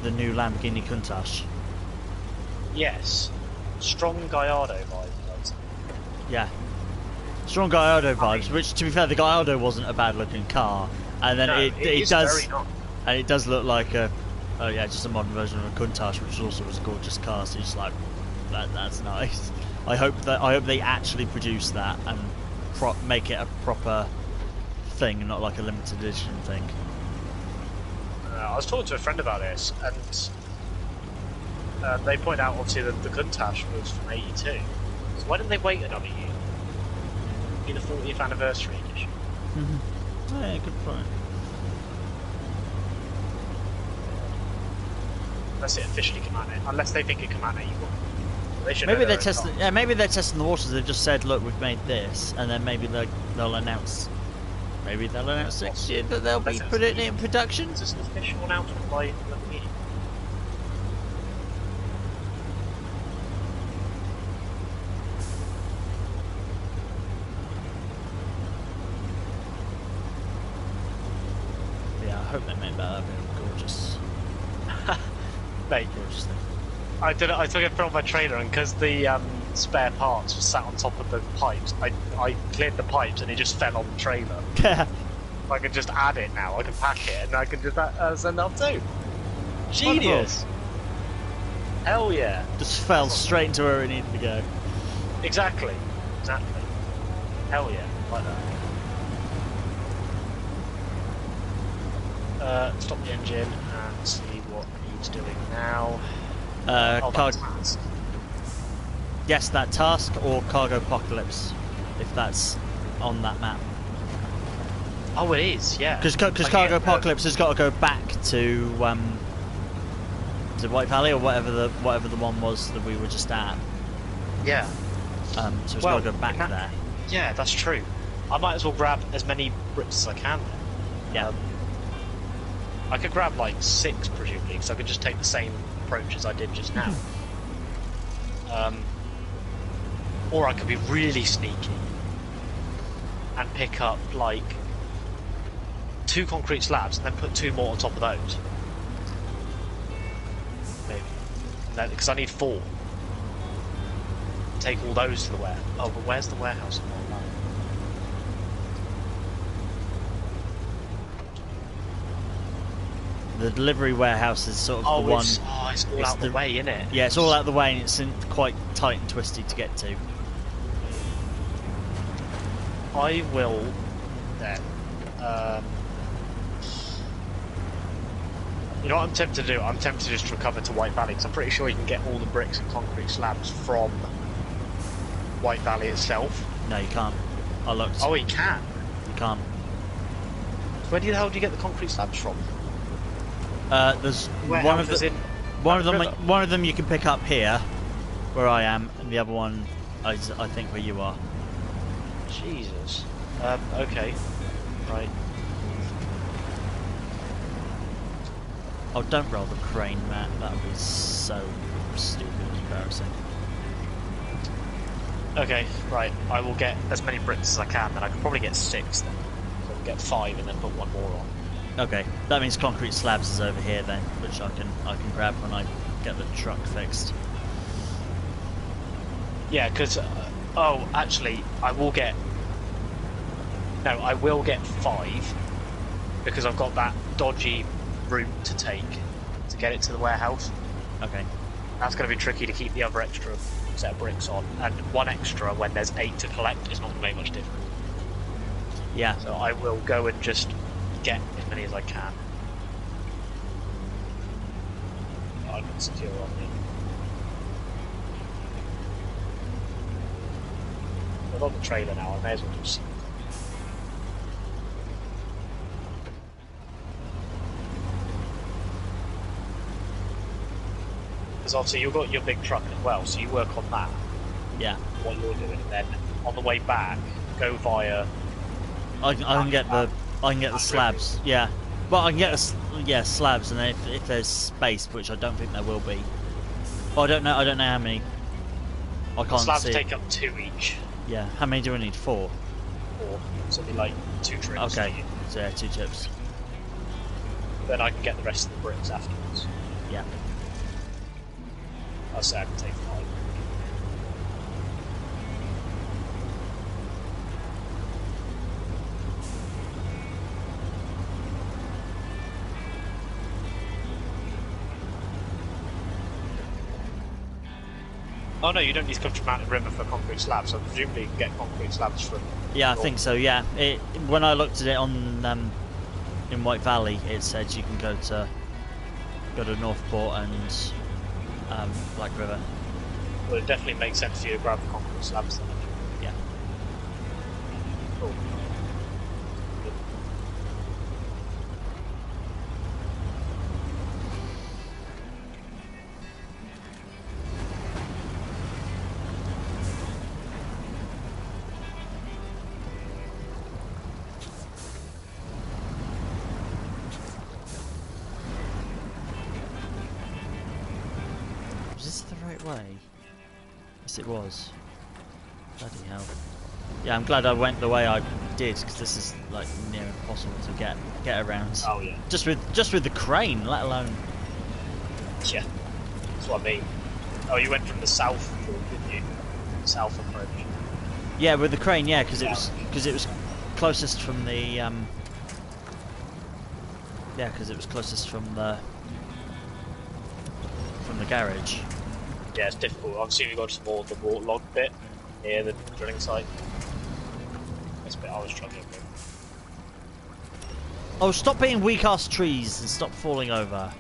the new Lamborghini Countach?
Yes. Strong Gallardo vibes, I'd say.
Yeah. Strong Gallardo vibes, which to be fair, the Gallardo wasn't a bad looking car. And then
No,
it
is
does,
very nice.
and it does look like a, oh yeah, just a modern version of a Countach, which also was a gorgeous car. So you're just like, that's nice. I hope they actually produce that and make it a proper thing, and not like a limited edition thing.
I was talking to a friend about this, and they point out obviously that the Countach was from '82. So why didn't they wait another year? Be the 40th anniversary edition.
Oh, yeah, good point.
Unless it officially come out, unless they think it come out '81. They should
Maybe
know
they're
their own
testing.
cars.
Yeah, maybe they're testing the waters. They've just said, "Look, we've made this," and then maybe they'll announce. Maybe they'll announce next year that they'll be putting it in production.
Is this an official announcement by Lamborghini?
Yeah, I hope they make that. That'd be gorgeous.
Mate,
Gorgeous thing.
I did it. I took it from my trailer, and because the spare parts were sat on top of the pipes, I cleared the pipes, and it just fell on the trailer. I can just add it now. I can pack it, and I can just send it up too.
Genius.
Hell yeah!
Just fell straight into where it needed to go.
Exactly. Hell yeah! Like that. Stop the engine and see what needs doing now.
Cargo.
That's
Yes, that task or cargo apocalypse, if that's on that map.
Oh, it is, yeah.
Because cargo apocalypse has got to go back to White Valley or whatever the one was that we were just at.
Yeah.
So it's got to go back there.
Yeah, that's true. I might as well grab as many bricks as I can then.
Yeah.
I could grab like 6 presumably, because I could just take the same approach as I did just now. Or I could be really sneaky and pick up like 2 concrete slabs and then put 2 more on top of those. Maybe. And then, because I need 4. Take all those to the warehouse. Oh, but where's the warehouse in all that?
The delivery warehouse is sort of the one.
It's all out the way, isn't it?
Yeah, it's all out the way and it's quite tight and twisty to get to.
I will then. You know what I'm tempted to do? I'm tempted to just recover to White Valley because I'm pretty sure you can get all the bricks and concrete slabs from White Valley itself.
No, you can't. I looked.
Oh, you can.
You can't.
Where the hell do you get the concrete slabs from?
There's one of them. One of them you can pick up here, where I am, and the other one, I think, where you are.
Jesus. Okay. Right.
Oh, don't roll the crane, Matt. That would be so stupid and embarrassing.
Okay, right. I will get as many bricks as I can, then I can probably get 6 then. So I can get 5 and then put 1 more on.
Okay, that means concrete slabs is over here then, which I can grab when I get the truck fixed.
Yeah, because oh, actually, I will get 5 because I've got that dodgy route to take to get it to the warehouse.
Okay.
That's going to be tricky to keep the other extra set of bricks on, and 1 extra when there's 8 to collect is not going to make much difference.
Yeah.
So I will go and just get as many as I can. I can secure on me. I'm on the trailer now, I may as well just see. Because obviously you've got your big truck as well, so you work on that.
Yeah.
What you're doing, and then on the way back, go via.
I can get the slabs. Yeah. Well, I can get the slabs, and then if there's space, which I don't think there will be. Well, I don't know how many. I can't
slabs
see.
take up 2 each.
Yeah. How many do I need? 4.
4. So it'll be like 2 trips.
Okay. So yeah, 2 chips.
Then I can get the rest of the bricks afterwards.
Yeah.
I'll say I can take 5. Oh no, you don't need to come to Mountain River for concrete slabs, so presumably you can get concrete slabs from...
Yeah, I think so, yeah. When I looked at it on in White Valley, it said you can go to Northport and Black River.
Well, it definitely makes sense for you to grab the concrete slabs then.
Yeah.
Cool.
right way? Yes, it was. Bloody hell. Yeah, I'm glad I went the way I did, because this is like near impossible to get around.
Oh yeah.
Just with the crane, let alone.
Yeah. That's what I mean. Oh, you went from the south, didn't you? South approach.
Yeah, with the crane, yeah, because it was closest from the yeah, because it was closest from the garage.
Yeah, it's difficult. Obviously, we got to more the waterlog bit near the drilling site. That's the bit I was struggling with.
Oh, stop being weak-ass trees and stop falling over.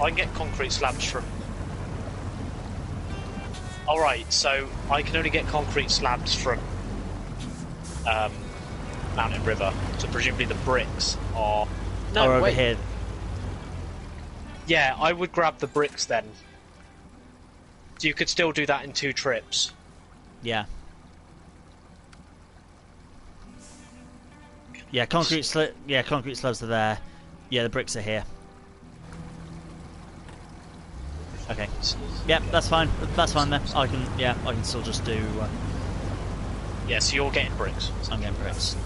I can get concrete slabs from... Alright, so I can only get concrete slabs from Mountain River, so presumably the bricks are... No,
over
wait.
here.
Yeah, I would grab the bricks then. So you could still do that in 2 trips.
Yeah. Yeah, concrete slabs are there. Yeah, the bricks are here. Okay. Yep, that's fine. That's fine then. I can still just do.
Yeah, so you're getting bricks.
I'm getting bricks.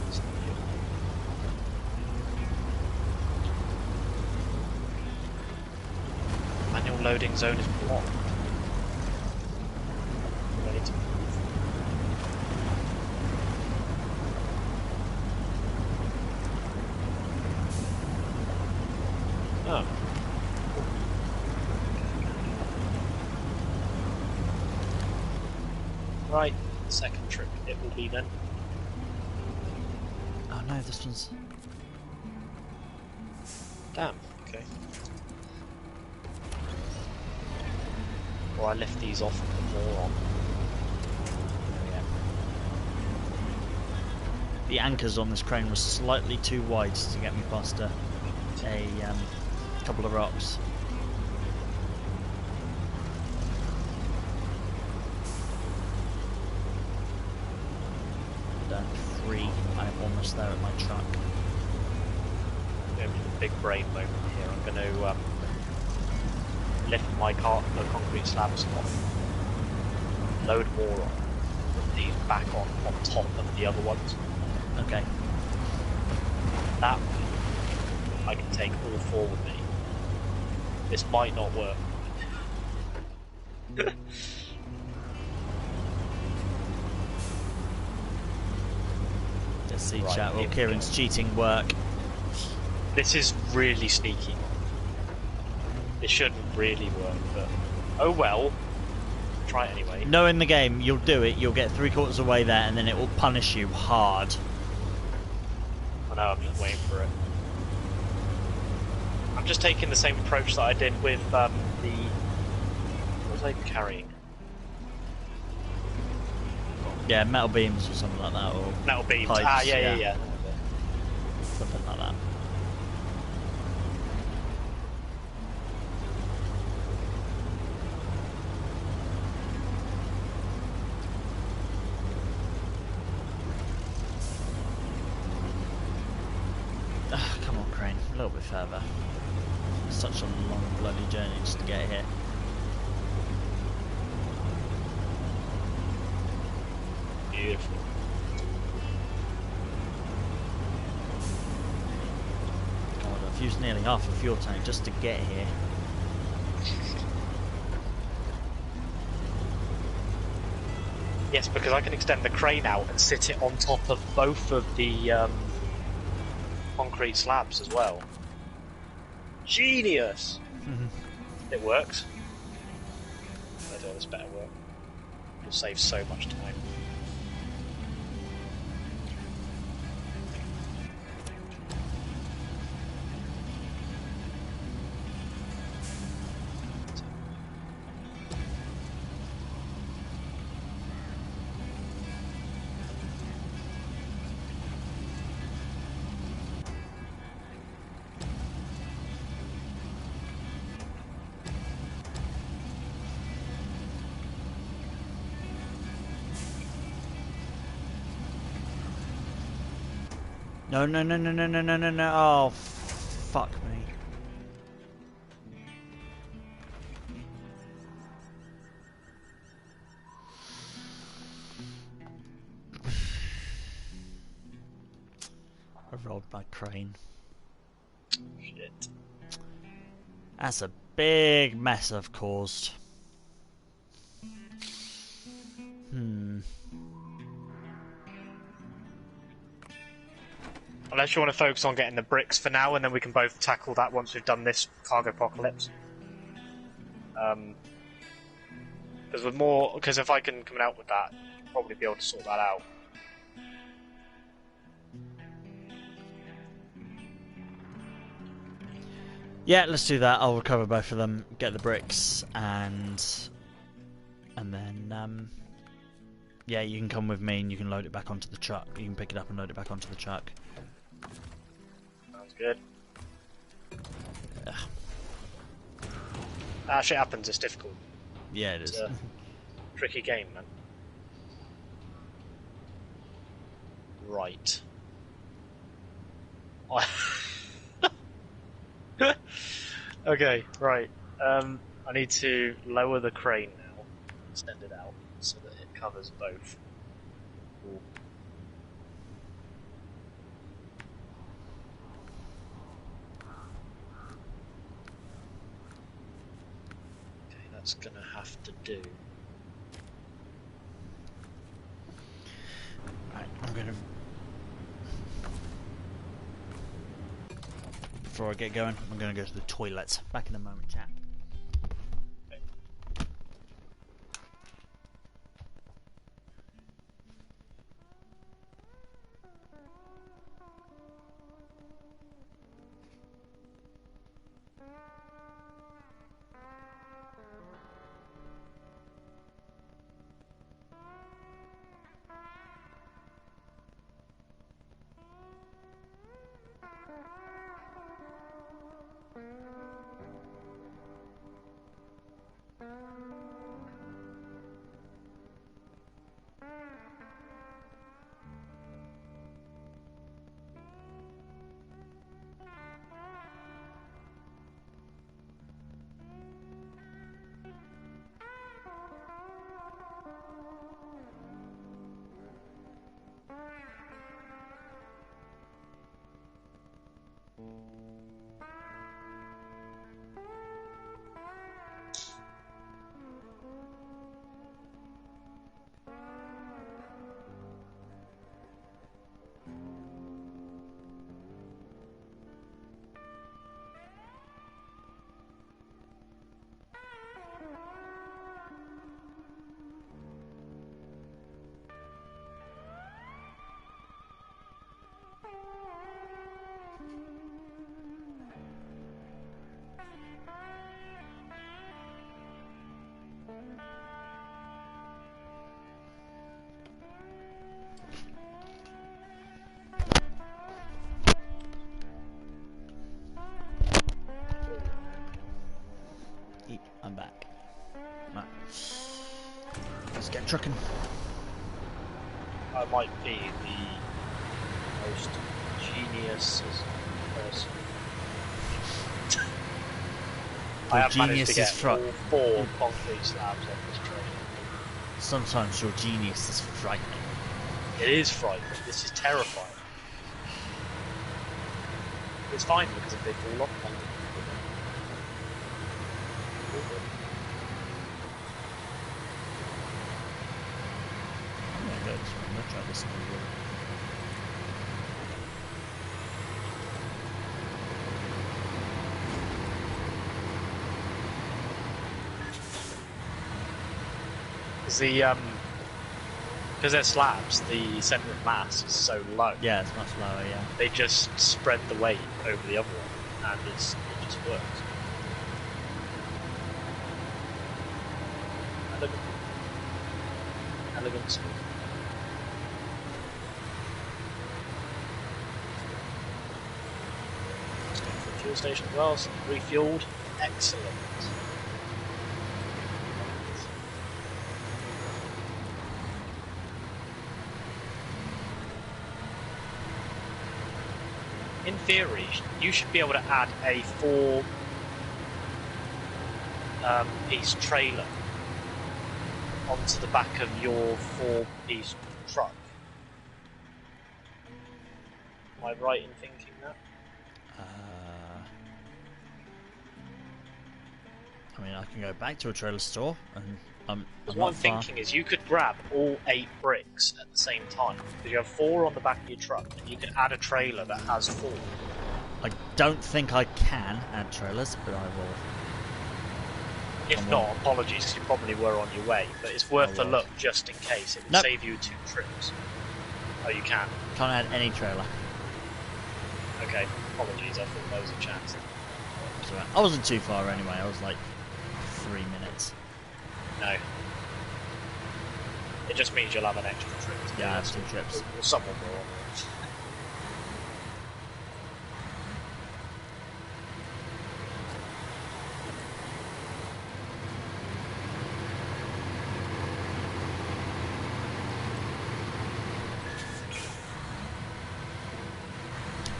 Manual loading zone is blocked. Ready to move. Oh. Right, second trip it will be then.
Oh no, this one's.
Damn, okay. Or I left these off and put more on.
The anchors on this crane were slightly too wide to get me past a couple of rocks. Done 3. I'm almost there at my truck.
Going to the big brain moment here. I'm going to lift my the concrete slabs off, load more on, put these back on top of the other ones.
Okay.
That way, I can take all 4 with me. This might not work.
Let's see,
Right,
chat. Well,
here we
Kieran's
go.
cheating work.
This is really sneaky. It shouldn't really work, but oh well. Try it anyway.
Knowing the game, you'll do it. You'll get 3/4 of the way there, and then it will punish you hard.
I know, I'm just waiting for it. I'm just taking the same approach that I did with the... What was I carrying?
Yeah, metal beams or something like that, or
Metal beams.
pipes,
Yeah.
something like that. Ah, come on, crane, a little bit further. Such a long bloody journey just to get here.
Beautiful.
God, I've used nearly half a fuel tank just to get here.
Yes, because I can extend the crane out and sit it on top of both of the concrete slabs as well. Genius! It works. I do this better work. It'll save so much time.
No, no, no, no, no, no, no, no, no. Oh, fuck me. I rolled my crane.
Shit.
That's a big mess I've caused.
Unless you want to focus on getting the bricks for now, and then we can both tackle that once we've done this cargo apocalypse. Because if I can come out with that, I'll probably be able to sort that out.
Yeah, let's do that. I'll recover both of them, get the bricks, and then yeah, you can come with me and you can load it back onto the truck. You can pick it up and load it back onto the truck.
Sounds good. That shit happens. It's difficult.
Yeah, it is.
It's a tricky game, man. Right. Okay, right. I need to lower the crane now, extend it out so that it covers both. Ooh. Okay, that's gonna have to do.
Right, I'm gonna. Before I get going, I'm gonna go to the toilets. Back in a moment, chat. I'm back. Right. Let's get trucking.
I might be the most genius person. I have managed to get all 4 concrete slabs off this train.
Sometimes your genius is frightening.
It is frightening. This is terrifying. It's fine because if they fall off,
I'm gonna go this way. I'm gonna try this one.
because they're slabs, the centre of mass is so low.
Yeah, it's much lower, yeah.
They just spread the weight over the other one, and it just works. Elegant smooth. Just going for a fuel station as well, so refueled. Excellent. in theory, you should be able to add a 4 piece trailer onto the back of your 4-piece truck. Am I right in thinking that?
I mean, I can go back to a trailer store, and I'm
Because
not
what I'm
far.
thinking is you could grab all 8 bricks at the same time. Because you have 4 on the back of your truck, and you could add a trailer that has 4.
I don't think I can add trailers, but I will.
If not, apologies, because you probably were on your way. But it's worth a look just in case. It would
Nope.
save you 2 trips. Oh, you can?
Can't add any trailer.
Okay, apologies, I thought there was a chance.
So I wasn't too far anyway, I was like 3 minutes.
No. It just means you'll have an extra trip.
Yeah, I have 2 trips.
Or someone will.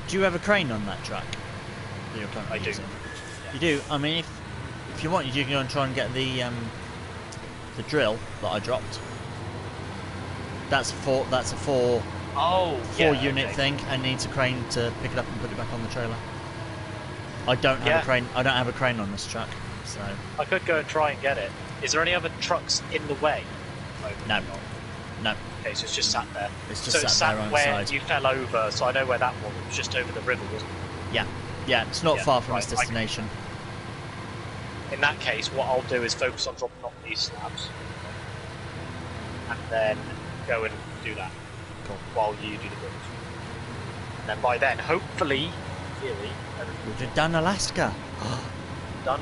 Do you have a crane on that truck that you're currently
I do.
using? You do? I mean, if you want, you can go and try and get the drill that I dropped. That's a 4 unit thing, and needs a crane to pick it up and put it back on the trailer. I don't have a crane. I don't have a crane on this truck, so
I could go and try and get it. Is there any other trucks in the way?
no.
Okay, so it's just sat there.
It's just
it's
sat there on the
where
side.
you fell over, so I know where that was. It was just over the river, wasn't it?
Yeah, it's not far from its
right,
destination.
In that case, what I'll do is focus on dropping off these slabs, and then go and do that.
Cool.
While you do the bricks. And then by then, hopefully, in theory,
We've just done Alaska.
done.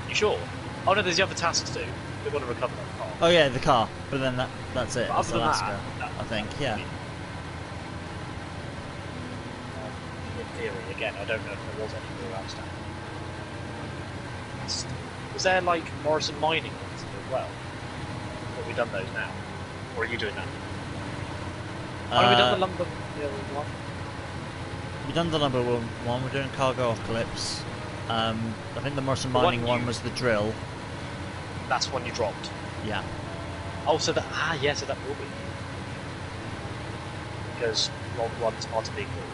You sure? Oh no, there's the other tasks to do. We've got to recover that car.
Oh yeah, the car. But then that's it.
But
That's
other than
Alaska,
that,
I think. Yeah.
In theory, again, I don't know if there was any more outstanding. Was there like Morrison mining ones as well? Have we done those now? Or are you doing that? Have we done the lumber one?
We've done the number one. We're doing cargo apocalypse. I think the Morrison
The
mining
one
one was the drill.
That's one you dropped.
Yeah.
Oh, so that so that will be because log ones are to be ignored.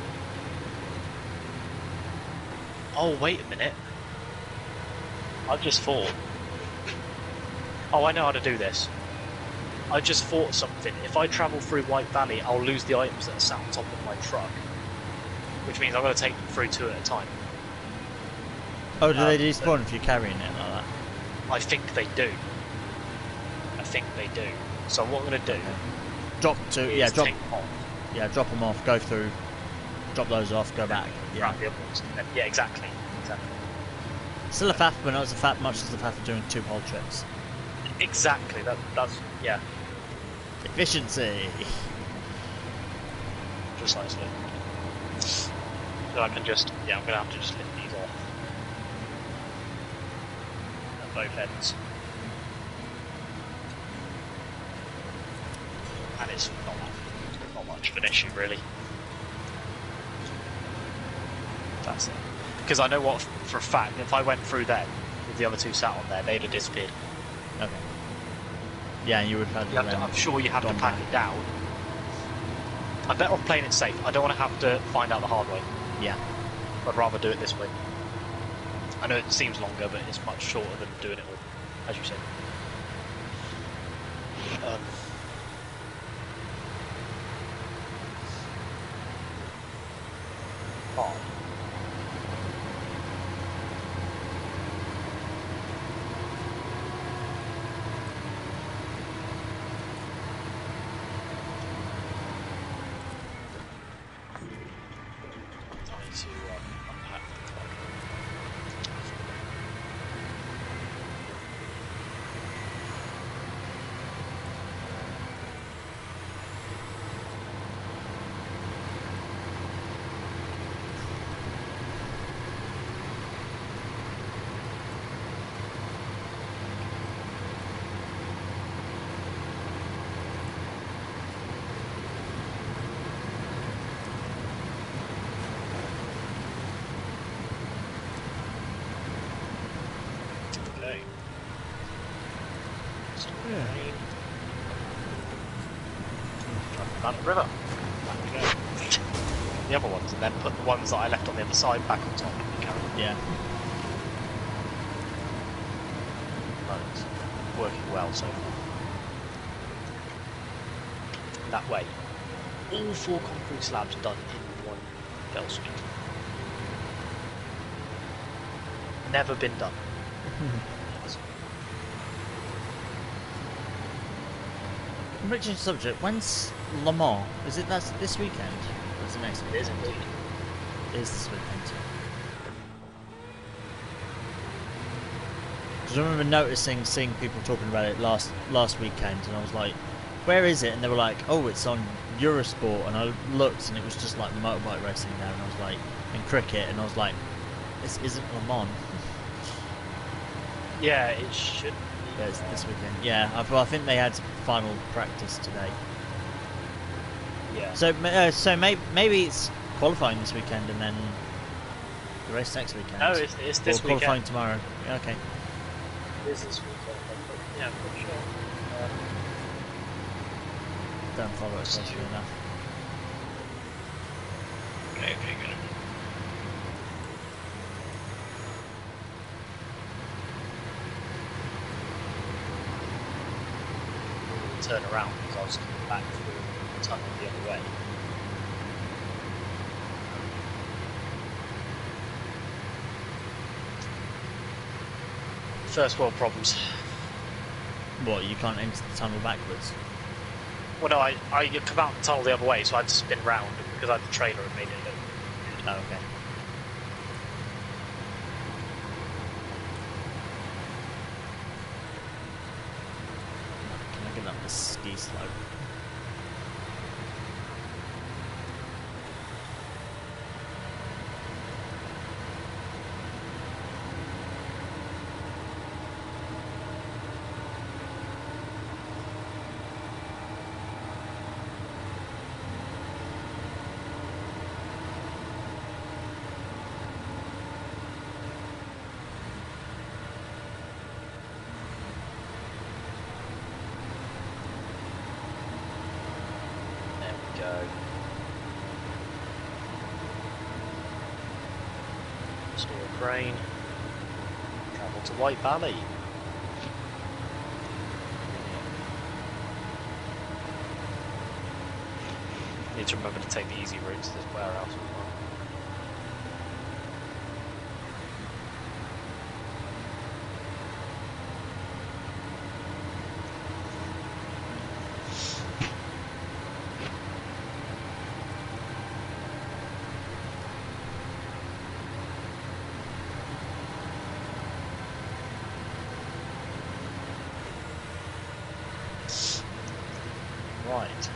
Oh, wait a minute. I've just thought. Oh, I know how to do this. I just thought of something. If I travel through White Valley, I'll lose the items that are sat on top of my truck, which means I'm going to take them through 2 at a time.
Oh, do they despawn if you're carrying it like that?
I think they do. So what I'm going to do?
Drop
Is
drop
take them off.
Yeah, drop them off. Go through. Drop those off. Go back. Yeah.
Grab the other ones. Yeah, exactly.
Still a faff, but not as a faff much as the faff of doing 2 whole trips.
Exactly. That's yeah.
Efficiency.
Precisely. So I can just I'm going to have to just lift these off at both ends. And it's not much of an issue really. That's it. Because I know what for a fact, if I went through them with the other 2 sat on there, they'd have disappeared.
Okay. Yeah, you would have had
I'm sure you have to pack it down. I'm better off playing it safe. I don't want to have to find out the hard way.
Yeah.
I'd rather do it this way. I know it seems longer, but it's much shorter than doing it all, as you said. Hard.
Yeah.
Down the river. Back we go. The other ones, and then put the ones that I left on the other side back on top.
Yeah.
But it's working well so far. That way, all 4 concrete slabs are done in one fell swoop. Never been done.
Enriching subject. When's Le Mans? Is it that's this weekend? Or is it next weekend?
It is indeed.
It is this weekend. Because I remember seeing people talking about it last weekend, and I was like, "Where is it?" And they were like, "Oh, it's on Eurosport." And I looked, and it was just like motorbike racing there, and I was like, and cricket, and I was like, "This isn't Le Mans."
Yeah, it should.
Yeah, it's this weekend. Yeah, I think they had final practice today.
Yeah.
So maybe it's qualifying this weekend and then the race next weekend.
No, it's this
or
weekend.
qualifying tomorrow. Yeah, okay.
It is this weekend. Yeah, I'm pretty sure.
Don't follow it closely enough.
Okay, good. Turn around because I was coming back through the tunnel the other way. First world problems.
What, you can't enter the tunnel backwards?
Well, no, I come out the tunnel the other way, so I had to spin round because I had the trailer and made it a little.
Oh, okay. Can I get up the ski slope?
There we go. Store a crane. Travel to White Valley. Need to remember to take the easy route to this warehouse as well. Right.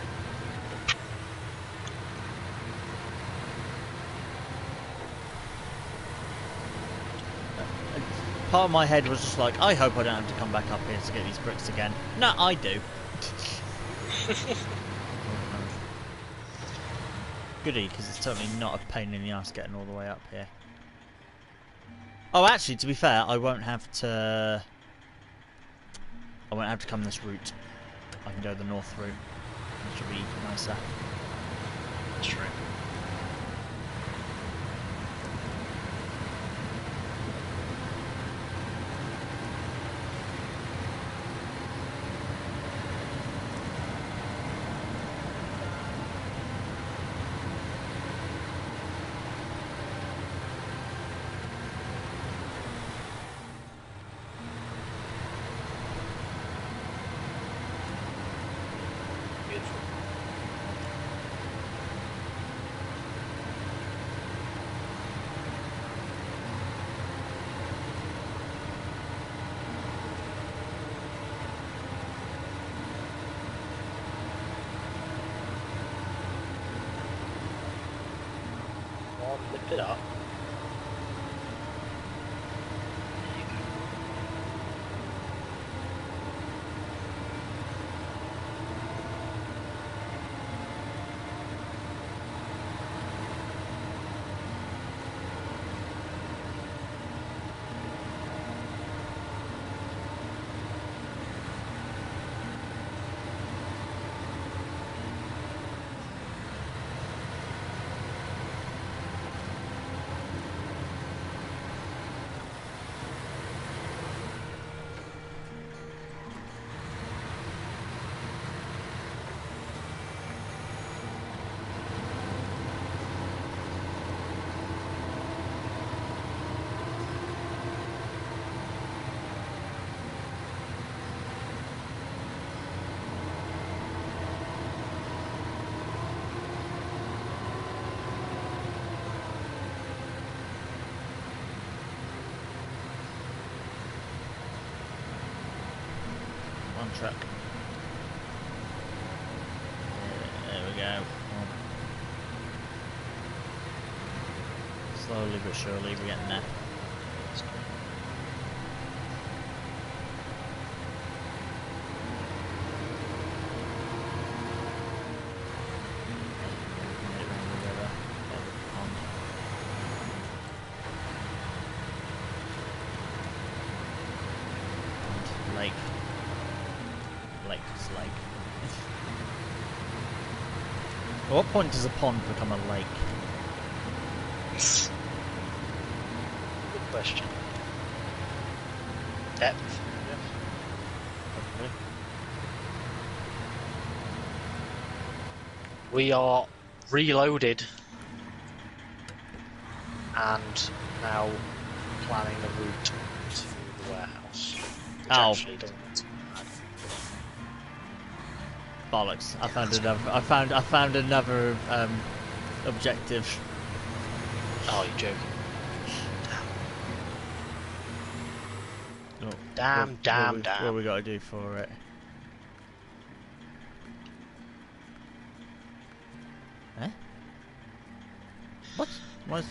Part of my head was just like, I hope I don't have to come back up here to get these bricks again. No, I do. Goody, because it's totally not a pain in the ass getting all the way up here. Oh, actually, to be fair, I won't have to come this route. I can go the north route, which will be nicer.
That's true. Beautiful. Come on, lift it up. There you go.
on track. There we go. Slowly but surely we're getting there. At what point does a pond become a lake?
Good question. Depth.
Yes. Hopefully.
We are reloaded and now planning a route to the warehouse. Which actually doesn't look too bad.
Bollocks! I found another objective.
Oh, you're joking.
Oh,
Damn.
What we got to do for it? Eh? What? What?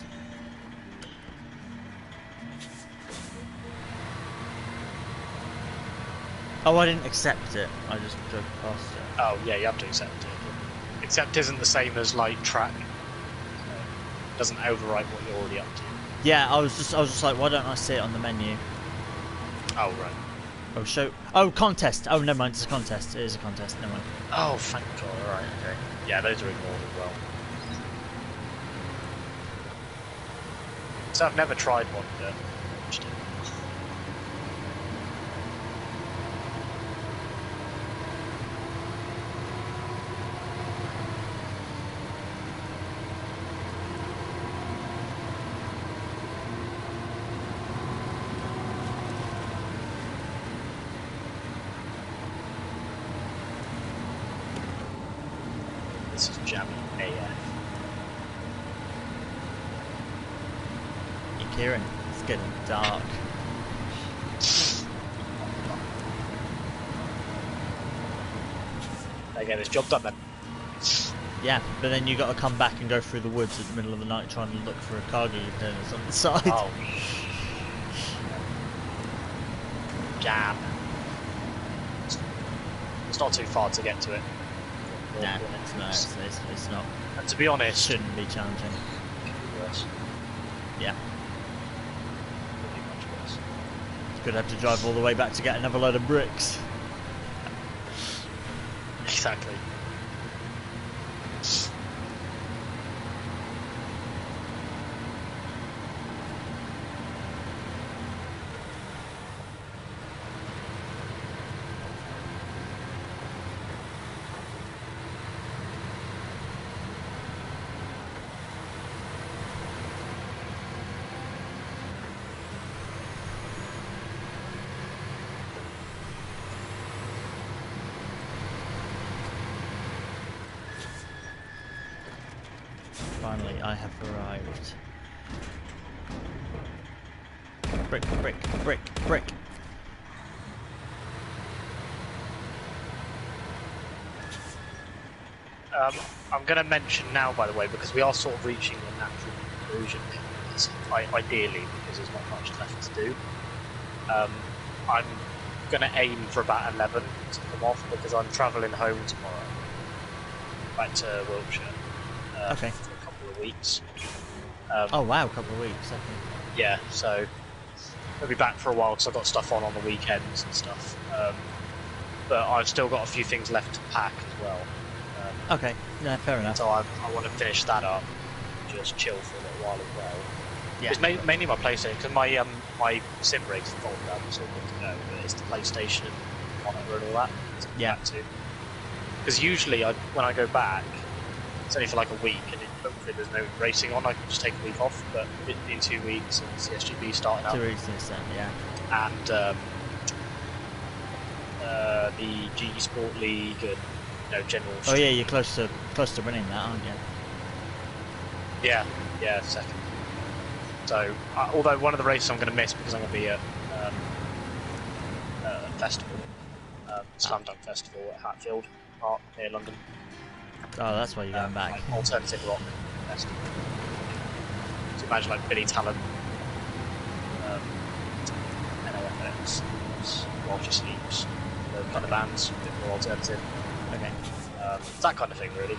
Oh, I didn't accept it. I just drove past it.
Oh, yeah, you have to accept it. Accept isn't the same as like track. It doesn't overwrite what you're already up to.
Yeah, I was just like, why don't I see it on the menu?
Oh, right.
Oh, show. Oh, contest. Oh, never mind. It's a contest. It is a contest. Never mind.
Oh, thank God. Alright, okay. Yeah, those are ignored as well. So I've never tried one that launched it. This is jammy AF.
Hey, Kieran, it's getting dark.
I get this job done then.
Yeah, but then you got to come back and go through the woods in the middle of the night trying to look for a cargo container on the side.
Oh. Jam. It's not too far to get to it.
Nah, it's not.
And to be honest,
Shouldn't be challenging.
worse.
Yeah.
Really much worse.
Could have to drive all the way back to get another load of bricks.
Exactly.
Finally, I have arrived. Brick, brick, brick, brick.
I'm going to mention now, by the way, because we are sort of reaching a natural conclusion, ideally, because there's not much left to do. I'm going to aim for about 11 to come off, because I'm travelling home tomorrow, back to Wiltshire,
Okay.
for a couple of weeks.
Oh wow, a couple of weeks. Okay.
Yeah, so I'll be back for a while because I've got stuff on the weekends and stuff. But I've still got a few things left to pack as well.
Okay. Yeah, fair enough.
So I want to finish that up, just chill for a little while as well.
Yeah.
It's mainly my PlayStation, because my sim rig's folded up, so good to go. But it's the PlayStation and monitor and all that. To go
Yeah.
back to. Because usually when I go back, it's only for like a week, and hopefully there's no racing on. I can just take a week off. But it being 2 weeks and CSGB starting up,
2 weeks this then, yeah.
and the GE Sport League and general.
Oh yeah, you're close to winning that, aren't you?
Yeah, second. So, although one of the races I'm going to miss because I'm going to be at a festival, Slam Dunk Festival at Hatfield Park near London.
Oh, that's why you're going back.
Like alternative rock festival. So imagine like Billy Talent, NOFX, Roger Sleeps, those kind of bands, a bit more alternative.
Okay.
That kind of thing, really.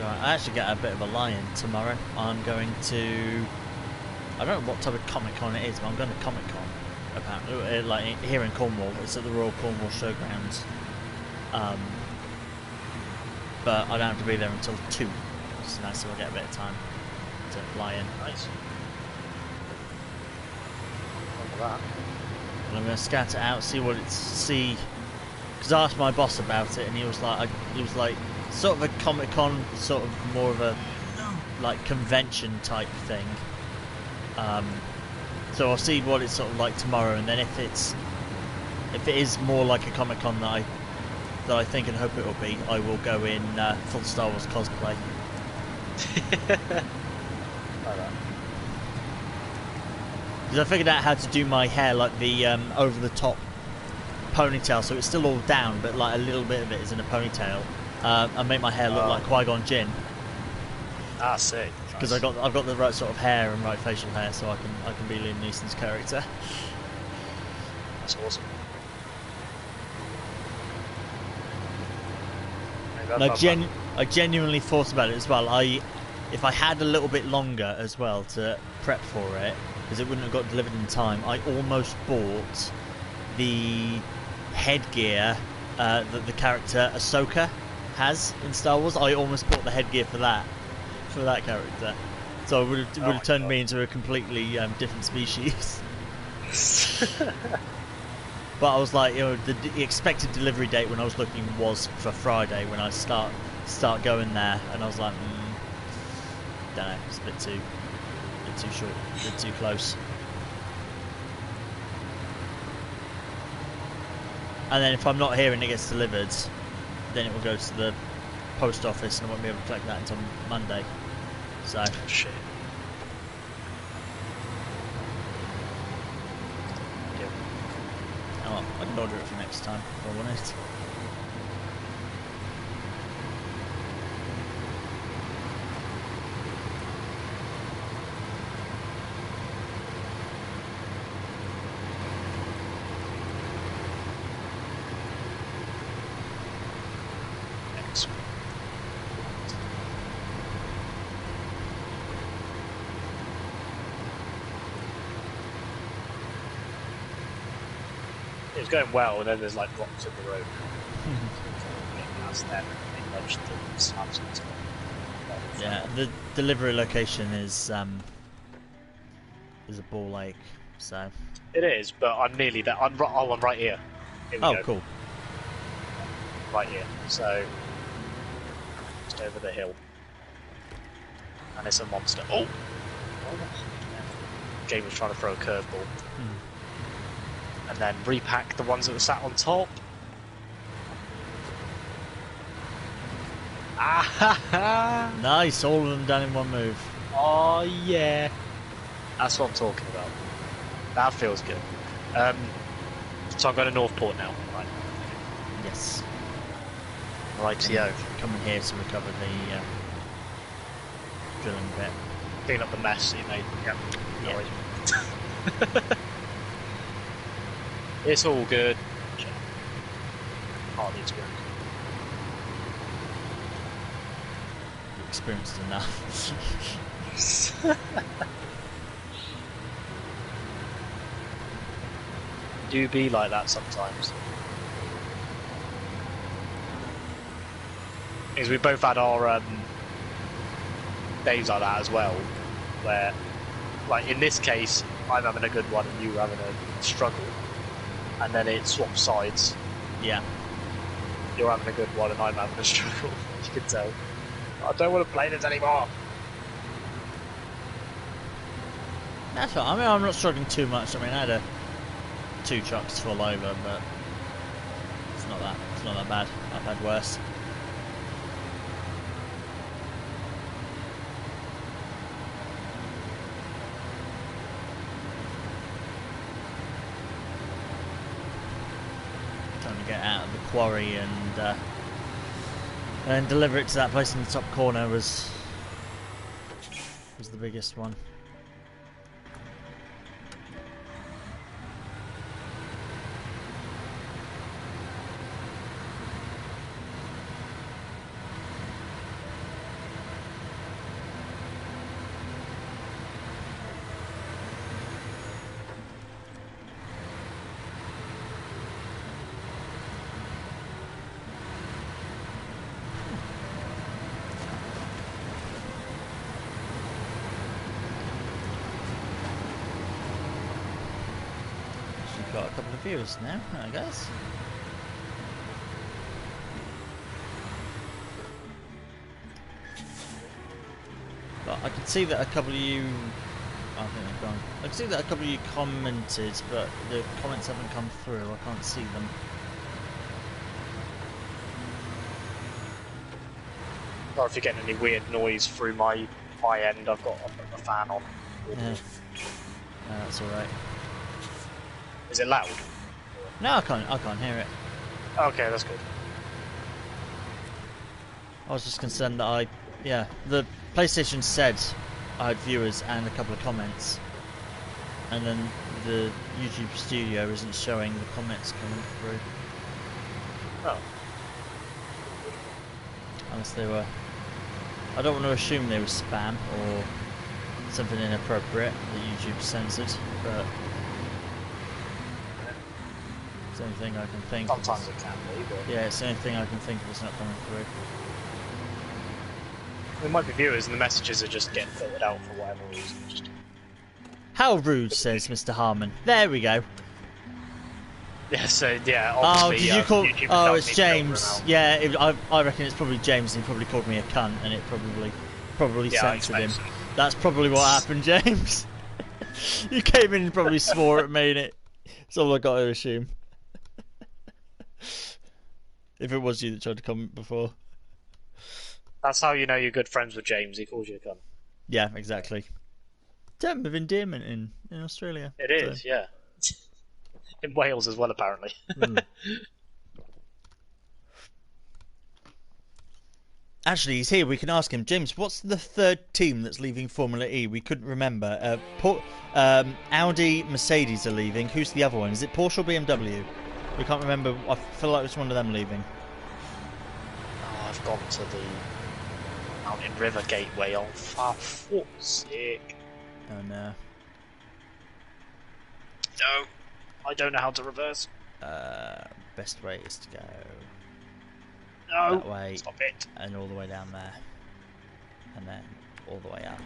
I actually get a bit of a lie-in tomorrow. I'm going to... I don't know what type of Comic-Con it is, but I'm going to Comic-Con. Apparently, like here in Cornwall. It's at the Royal Cornwall Showgrounds. But I don't have to be there until 2. It's nice, so I'll get a bit of time to fly in.
Nice. Look at that.
And I'm going to scout it out, see what it's... see... Because I asked my boss about it, and he was like, sort of a Comic-Con, sort of more of a like convention type thing. So I'll see what it's sort of like tomorrow, and then if it is more like a Comic-Con that I think and hope it will be, I will go in full Star Wars cosplay. Because I figured out how to do my hair like the over the top ponytail, so it's still all down, but like a little bit of it is in a ponytail. I make my hair look like Qui-Gon Jinn.
Ah, sick.
Because I've got the right sort of hair and right facial hair, so I can be Liam Neeson's character.
That's awesome.
And I genuinely thought about it as well. If I had a little bit longer as well to prep for it, because it wouldn't have got delivered in time, I almost bought the headgear that the character Ahsoka has in Star Wars. I almost bought the headgear for that character, so it would have turned me into a completely different species. But I was like, the expected delivery date when I was looking was for Friday when I start going there, and I was like, don't know, it's a bit too short, a bit too close. And then if I'm not here and it gets delivered, then it will go to the post office and I won't be able to collect that until Monday. So
shit.
Oh, well, I can order it for next time if I want it.
It was going well, and then there's like rocks in the road. Past them, they nudged the slabs and stuff.
Yeah, the delivery location is a ball ache, so.
It is, but I'm nearly there. I'm right here. Here we go.
Cool.
Right here. So just over the hill, and it's a monster. Oh! Game was trying to throw a curveball. And then repack the ones that were sat on top. Ah!
Nice, all of them done in one move.
Oh yeah, that's what I'm talking about. That feels good. So I'm going to Northport now, right?
Yes.
Rightio.
Coming here to recover the drilling bit.
Clean up the mess that you made. Yep.
Yeah.
It's all good. Part of the experience.
The experience is enough.
Do be like that sometimes. Because we both had our days like that as well, where, like in this case, I'm having a good one and you were having a struggle. And then it swaps sides.
Yeah.
You're having a good one and I'm having a struggle. You can tell. I don't want to play this anymore.
That's fine. I mean, I'm not struggling too much. I mean, I had 2 trucks fall over, but It's not that bad. I've had worse. Trying to get out of the quarry and deliver it to that place in the top corner was the biggest one. Got a couple of viewers now, I guess. But I can see that a couple of you... I think they've gone. I can see that a couple of you commented, but the comments haven't come through. I can't see them.
Or if you're getting any weird noise through my end, I've got a fan on.
Yeah. No, that's alright.
Is it loud?
No, I can't hear it.
Okay, that's good.
I was just concerned that the PlayStation said I had viewers and a couple of comments, and then the YouTube Studio isn't showing the comments coming through.
Oh.
Unless they were... I don't want to assume they were spam or something inappropriate that YouTube censored, but... It's the only thing I can think.
Sometimes it can be, but...
Yeah, it's the only thing I can think of that's not coming through.
There might be viewers and the messages are just getting filtered out for whatever reason. Just...
How rude, says Mr. Harmon. There we go.
Yeah, so, yeah,
Oh,
obviously...
did you call...
YouTube
Oh,
tells
it's
me to filter
James.
them out.
Yeah, I reckon it's probably James, and he probably called me a cunt, and it probably
Yeah, I
censored him.
expect so.
That's probably what happened, James. You came in and probably swore at me, and it's all I got to assume. If it was you that tried to comment before.
That's how you know you're good friends with James, he calls you a cunt.
Yeah, exactly. Term of endearment in Australia.
It is,
so.
yeah. In Wales as well, apparently.
Mm. Actually, he's here. We can ask him. James, what's the third team that's leaving Formula E? We couldn't remember. Audi, Mercedes are leaving. Who's the other one? Is it Porsche or BMW? We can't remember. I feel like it's one of them leaving.
Oh, I've gone to the Mountain River Gateway on for fuck's sake.
Oh no.
No, I don't know how to reverse.
Best way is to go
No,
that way,
stop it.
and all the way down there, and then all the way up.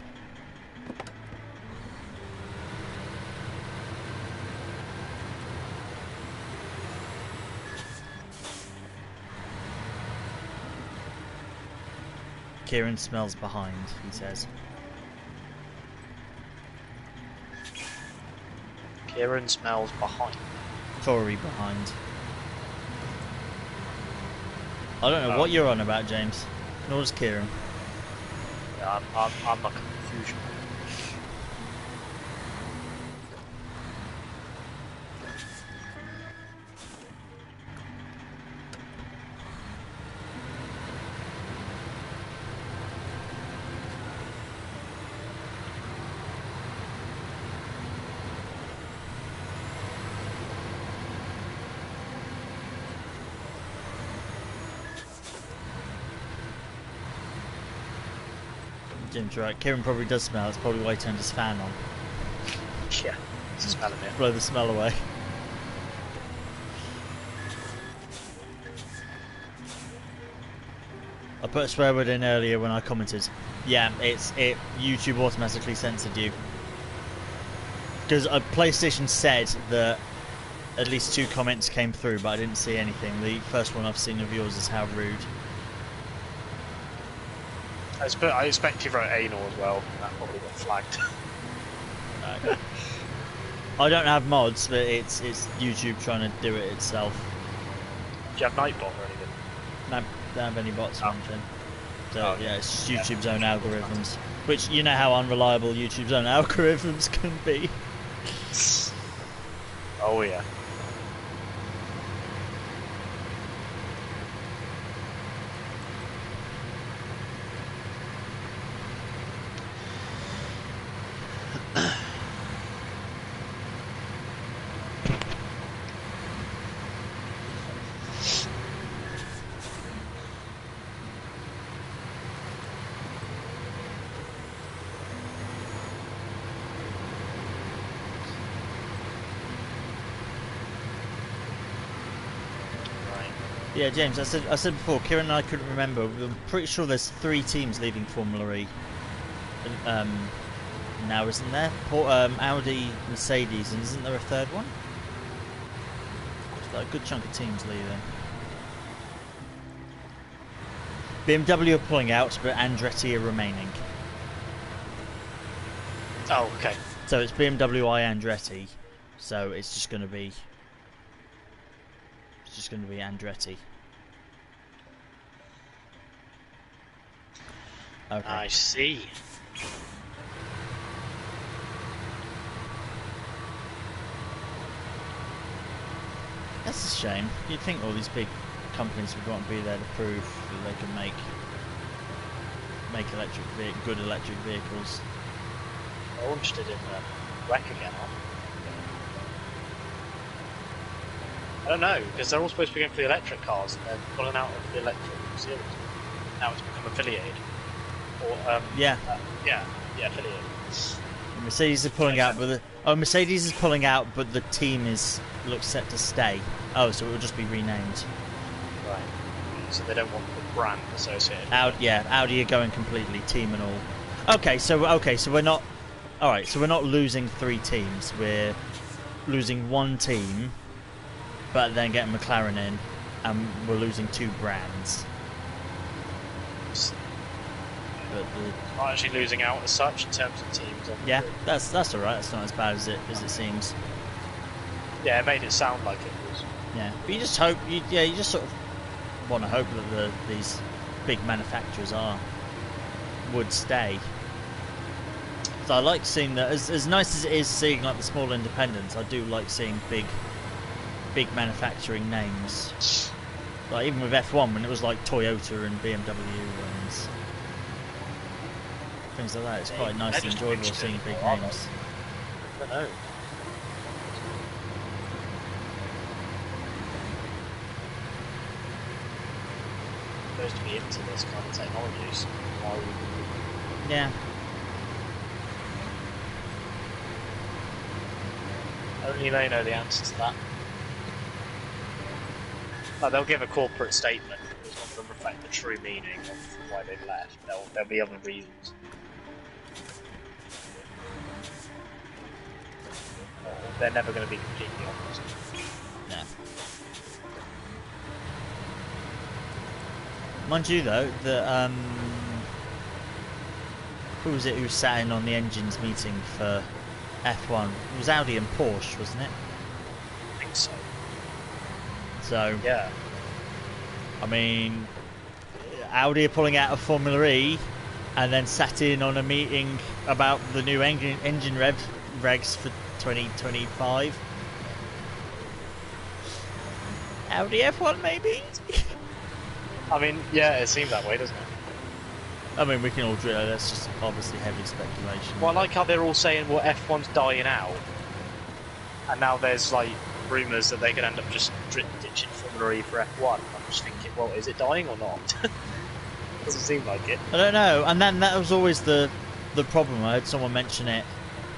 Kieran smells behind, he says.
Kieran smells behind.
Tory behind. I don't know what you're on about, James. Nor does Kieran.
Yeah, I'm not confusion.
Jim's right. Kieran probably does smell. That's probably why he turned his fan on.
Yeah, smelling it.
Blow the smell away. I put a swear word in earlier when I commented. Yeah, YouTube automatically censored you. Because PlayStation said that at least 2 comments came through, but I didn't see anything. The first one I've seen of yours is how rude.
I expect you wrote anal as well. That probably got flagged.
No. I don't have mods, but it's YouTube trying to do it itself.
you have Nightbot or anything?
No, don't have any bots or
Oh.
anything. So
Oh,
yeah, it's just YouTube's own algorithms. Which, you know how unreliable YouTube's own algorithms can be.
Oh yeah.
Yeah, James, I said before, Kieran and I couldn't remember. I'm pretty sure there's 3 teams leaving Formula E. Now, isn't there? Audi, Mercedes, and isn't there a third one? There's like a good chunk of teams leaving. BMW are pulling out, but Andretti are remaining.
Oh, okay.
So it's BMW I Andretti. So it's just going to be. It's just going to be Andretti. Okay.
I see.
That's a shame. You'd think all these big companies would want to be there to prove that they can make good electric vehicles.
I'm interested in wreck again, aren't they? I don't know, because they're all supposed to be going for the electric cars and they're pulling out of the electric series. Now it's become affiliated. Or,
Yeah.
Yeah, affiliated.
Mercedes are pulling out, but Mercedes is pulling out, but the team looks set to stay. Oh, so it will just be renamed.
Right. So they don't want the brand associated.
Audi are going completely team and all. Okay, so we're not. All right, so we're not losing 3 teams. We're losing 1 team, but then getting McLaren in, and we're losing 2 brands. But
Not actually losing out as such in terms of teams.
yeah, that's all right. That's not as bad as it seems.
Yeah, it made it sound like it was.
Yeah, but you just hope. You just sort of want to hope that these big manufacturers would stay. So I like seeing that. As nice as it is seeing like the small independents, I do like seeing big manufacturing names. Like even with F1 when it was like Toyota and BMW and things like that, it's quite nice and enjoyable seeing big names.
I don't know. Supposed to be into this kind of technologies.
Yeah.
Only they know the answer to that. Like, they'll give a corporate statement that does not reflect the true meaning of why they've left. There'll be other reasons. They're never going to be completely honest.
Yeah. Mind you, though, that who was it who sat in on the engines meeting for F1? It was Audi and Porsche, wasn't it?
I think so.
So
Yeah.
I mean, Audi are pulling out of Formula E, and then sat in on a meeting about the new engine regs for 2025. Audi F1 maybe?
I mean, yeah, it seems that way, doesn't it?
I mean, we can all drill. That's just obviously heavy speculation.
Well, I like how they're all saying, well, F1's dying out. And now there's, like, rumours that they could end up just ditching Formula E for F1. I'm just thinking, well, is it dying or not? Doesn't seem like it.
I don't know. And then that was always the problem. I heard someone mention it.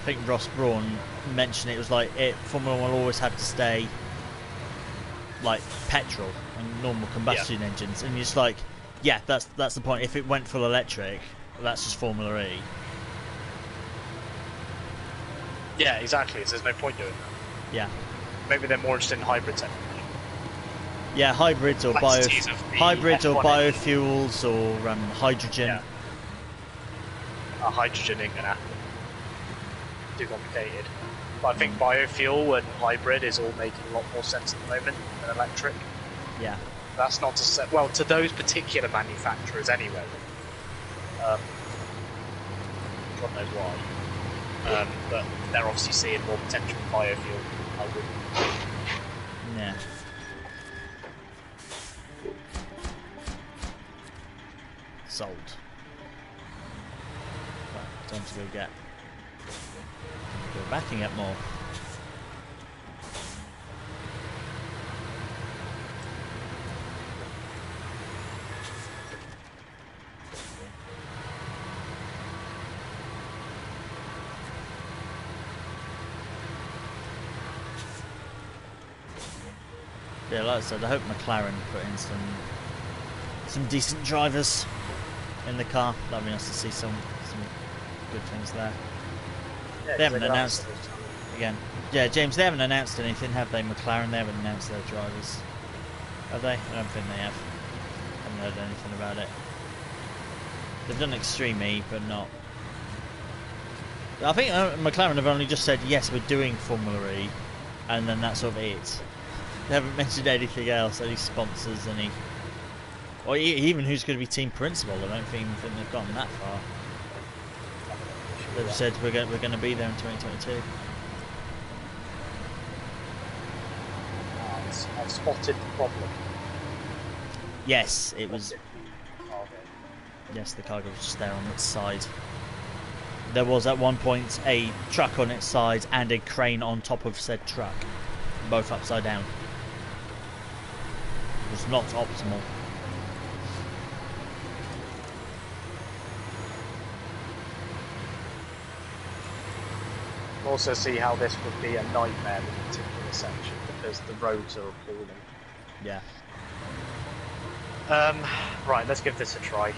I think Ross Brawn mentioned it. It was like Formula 1 always had to stay like petrol and normal combustion engines, and you're just like, yeah, that's the point. If it went full electric, that's just Formula E.
Yeah, exactly. So there's no point doing that.
Yeah.
Maybe they're more interested in hybrid technology.
Yeah, hybrids or biofuels or hydrogen.
Yeah. Hydrogen ain't gonna happen. Too complicated. But I think biofuel and hybrid is all making a lot more sense at the moment than electric.
Yeah.
That's not to say, well, to those particular manufacturers anyway. God knows why. But they're obviously seeing more potential in biofuel. I wouldn't.
Yeah. Sold. Right, time to go back and get more. Yeah, like I said, I hope McLaren put in some decent drivers in the car. That'd be nice to see some good things there.
Yeah,
they haven't announced again. Yeah, James, they haven't announced anything, have they? McLaren, they haven't announced their drivers, have they? I don't think they have. I haven't heard anything about it. They've done Extreme E, but not. I think McLaren have only just said yes, we're doing Formula E, and then that's sort of it. They haven't mentioned anything else, any sponsors, or even who's going to be team principal. I don't think they've gotten that far. They've said we're going to be there in 2022.
I've spotted the problem.
Yes, it was. Yes, the cargo was just there on its side. There was at one point a truck on its side and a crane on top of said truck, both upside down. It was not optimal.
Also see how this would be a nightmare in a particular section because the roads are appalling.
Yeah.
Right, let's give this a try.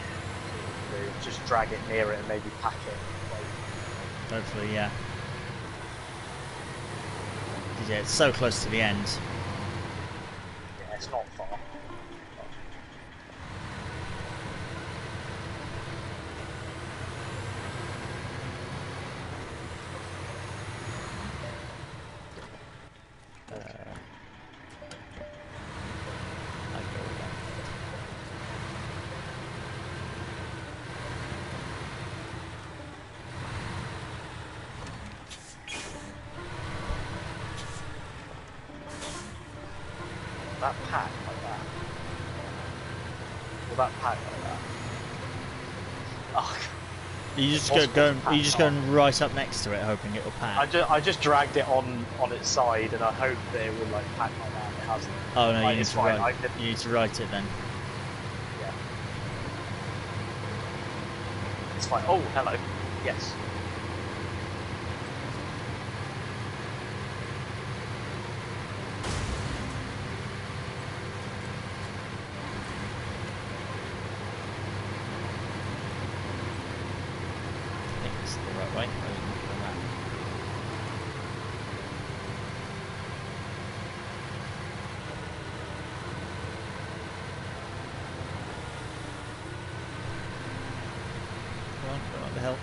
Just drag it near it and maybe pack it.
Hopefully, yeah. Yeah, it's so close to the end.
Yeah, it's not far. That pack like that. Will that pack like that? Oh,
You just going right up next to it, hoping it'll pack.
I just dragged it on its side, and I hope that it will like pack like that. It hasn't.
Oh no,
Like,
you need to write it then.
Yeah. It's fine. Oh, hello. Yes.
Right. Come on, what the hell?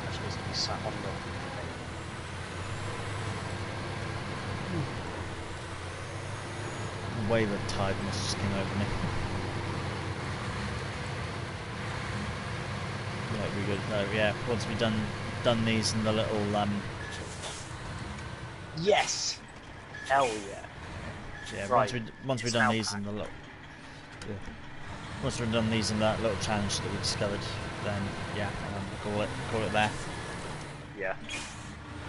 Actually, it's to be sat on
The wave of tide must just came over me. Yeah, we good. Yeah, once we've done these in the little
Yes. Hell yeah.
Yeah,
Right.
once we've done these in the little. Yeah. Once we've done these in that little challenge that we discovered, then yeah, call it there.
Yeah.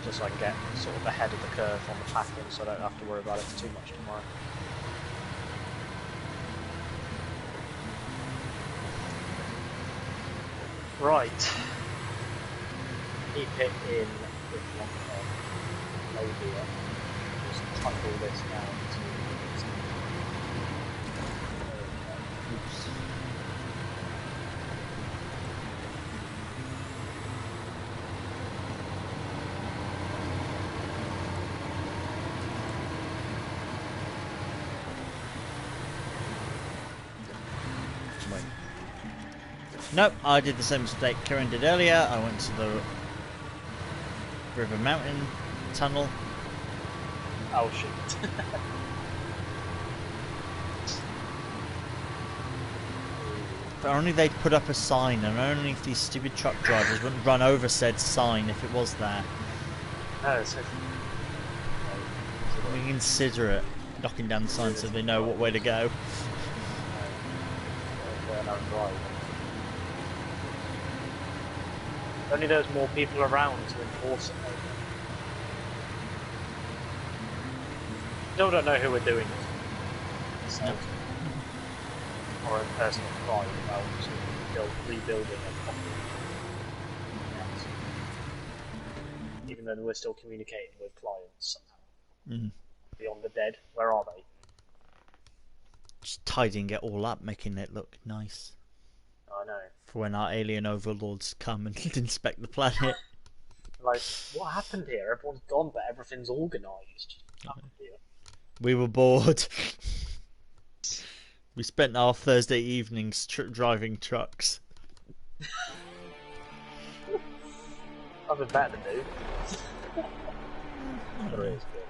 Just so I can get sort of ahead of the curve on the packing, so I don't have to worry about it too much tomorrow. Right. Keep it in with one maybe just tuck all this down to
Oops. Wait. Nope, I did the same mistake Karen did earlier. I went to the River Mountain tunnel.
oh shit.
if only they'd put up a sign, and only if these stupid truck drivers wouldn't run over said sign if it was there.
No, it's
Consider it. Knocking down the sign so they know what way to go.
Only there's more people around to enforce it. Still don't know who we're doing this.
No.
Or a personal crime about rebuilding a property. Even though we're still communicating with clients somehow. Beyond the dead, where are they?
Just tidying it all up, making it look nice.
I know.
For when our alien overlords come and inspect the planet.
Like, what happened here? Everyone's gone, but everything's organised.
We were bored. We spent our Thursday evenings driving trucks.
Nothing better to do. There is, but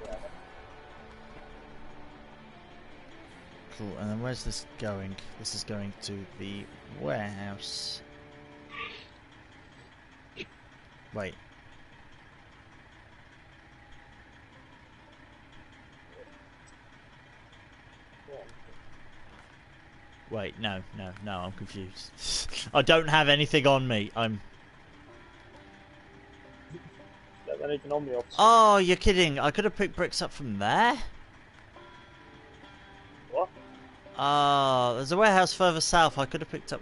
Cool, and then where's this going? This is going to the warehouse. Wait. Wait, no, I'm confused. I don't have anything on me. I'm...
Don't have anything on me, officer.
Oh, you're kidding. I could have picked bricks up from there?
What?
There's a warehouse further south. I could have picked up...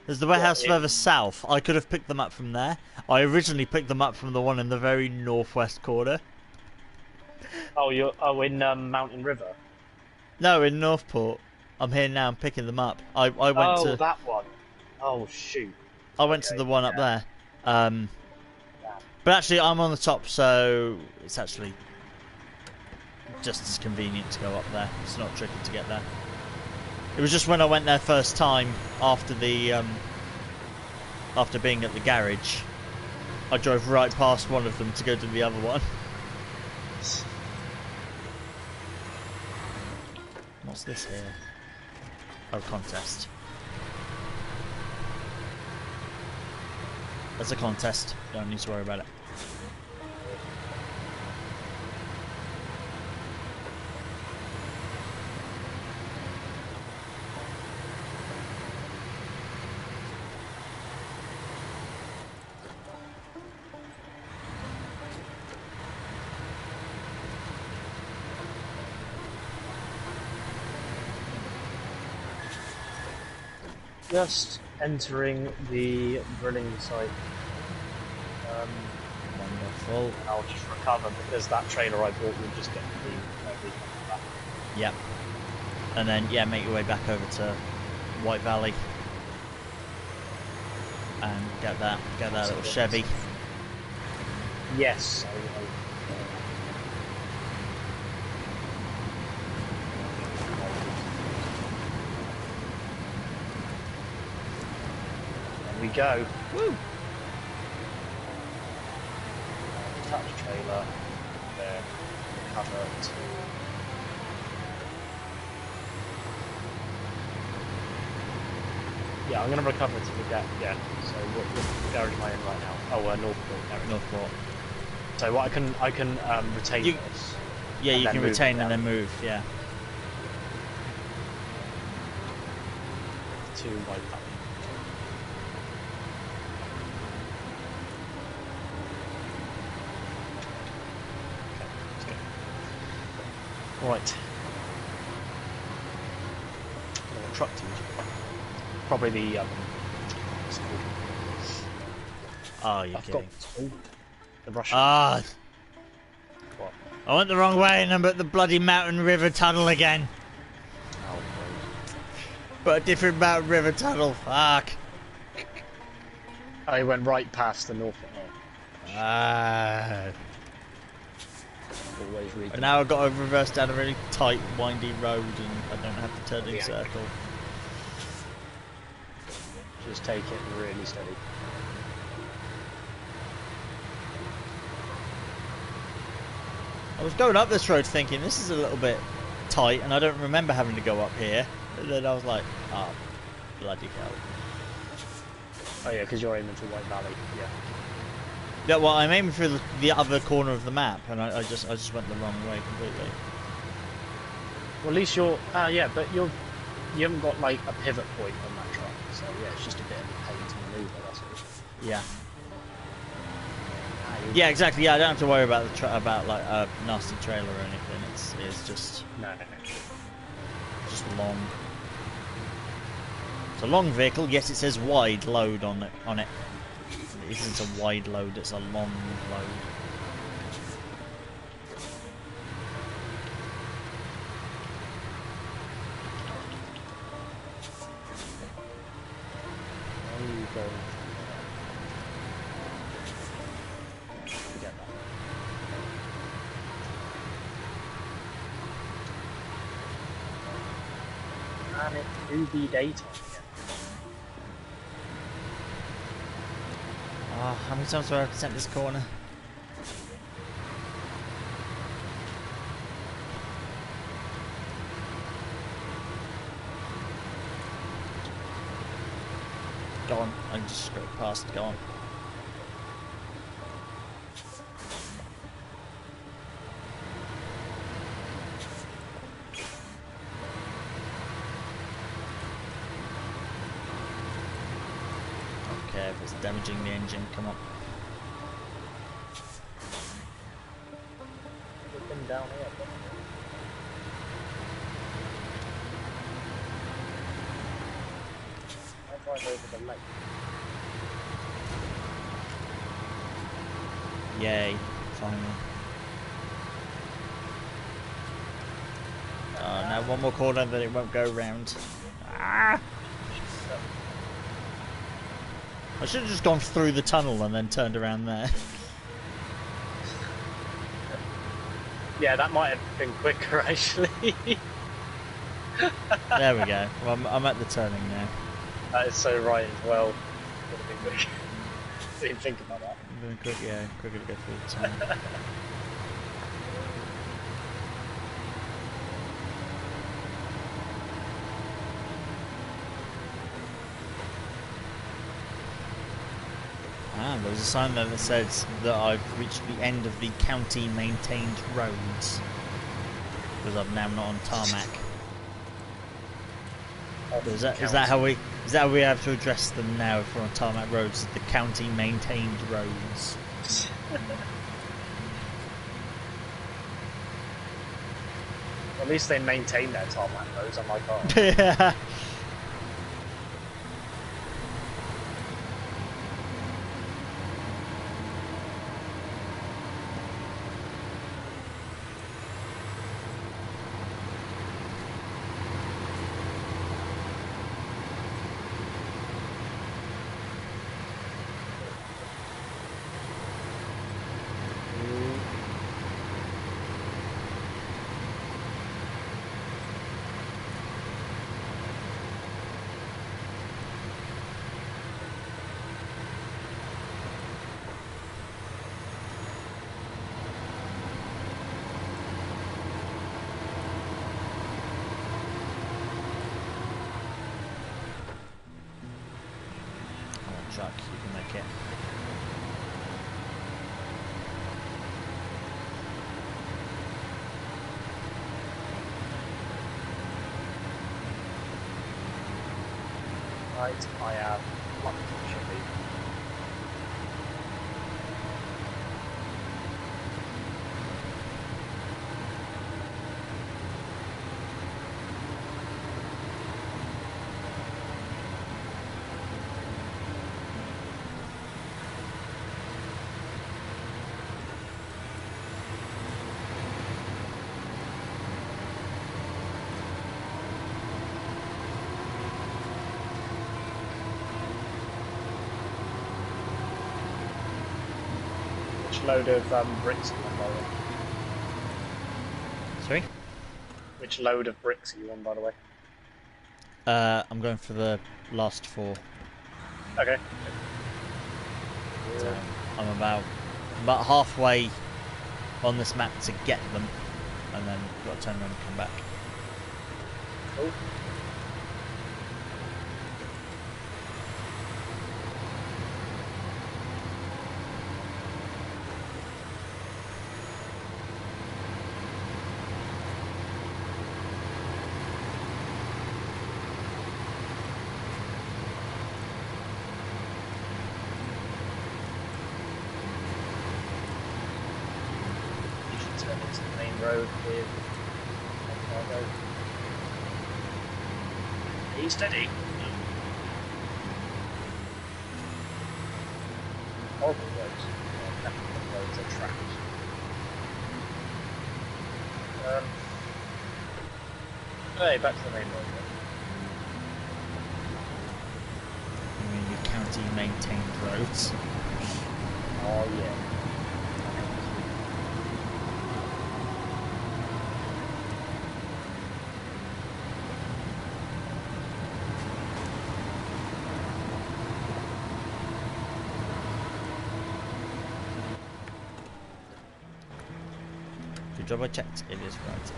There's the warehouse further south. I could have picked them up from there. I originally picked them up from the one in the very northwest corner.
Oh, you're in Mountain River?
No, in Northport. I'm here now. I'm picking them up. I went to...
Oh, that one. Oh, shoot.
I went to the one up there. But actually, I'm on the top, so it's actually just as convenient to go up there. It's not tricky to get there. It was just when I went there first time after the after being at the garage, I drove right past one of them to go to the other one. What's this here? Oh, contest. There's a contest. Don't need to worry about it.
Just entering the drilling site.
Wonderful.
I'll just recover because that trailer I bought will just get the back.
Yep. And then, yeah, make your way back over to White Valley. And get that little Chevy.
Yes. There we go. Woo! Touch trailer. There. Recover to... Yeah, I'm going to recover to the gap. Yeah. So what garage am I in right now? Oh, Northport garage.
Northport.
So what I can retain this.
Yeah, you can retain and then move. Yeah.
To White Valley. Right. What truck to use? Probably the what's it called?
Oh, you're
I've
kidding.
got the Russian. What?
I went the wrong way and I'm at the bloody Mountain River Tunnel again.
Oh, no.
But a different Mountain River Tunnel. Fuck.
I went right past the North. Always read.
And now I've got to reverse down a really tight, windy road and I don't have to turn in circle.
Just take it really steady.
I was going up this road thinking this is a little bit tight and I don't remember having to go up here. And then I was like, oh, bloody hell.
Oh yeah, because you're aiming for White Valley. Yeah.
Yeah, well, I'm aiming for the other corner of the map, and I just went the wrong way completely.
Well, at least you're. Yeah, but you haven't got like a pivot point on that truck, so yeah, it's just a bit of a pain to manoeuvre. That's all.
Yeah. Yeah, exactly. Yeah, I don't have to worry about about like a nasty trailer or anything. It's just
No.
just long. It's a long vehicle. Yes, it says wide load on it. It isn't a wide load. It's a long load.
Where are you going? Forget that. And it do be daytime again.
Ah, how many times do I have to take this corner? Go on, I just screwed past. Go on. Okay, if it's damaging the engine, come on.
We've been down here. I'll drive over the lake.
Yay, finally. Now one more corner, then it won't go round. Ah! I should have just gone through the tunnel and then turned around there.
Yeah, that might have been quicker actually.
There we go. Well, I'm at the turning now.
That is so right as well. Would have been quick. Didn't think about that.
I'm going quick, yeah, quicker to go through the tunnel. Ah, there was a sign there that says that I've reached the end of the county maintained roads. Because I'm now not on tarmac. Is that how we have to address them now if we're on tarmac roads? The county maintained roads.
At least they maintain their tarmac roads, unlike ours.
Yeah. Truck, you can make it.
Right, I have luck, should be. Which load of bricks are you on, by the way?
Sorry?
Which load of bricks are you on, by the way?
I'm going for the last 4.
Okay.
So I'm about halfway on this map to get them, and then got to turn around and come back.
Cool.
road with cargo. Are you steady? Horrible roads. Roads are trapped. Hey, back to the main road.
You mean the county maintained roads?
Oh yeah.
Good job I checked. It is right.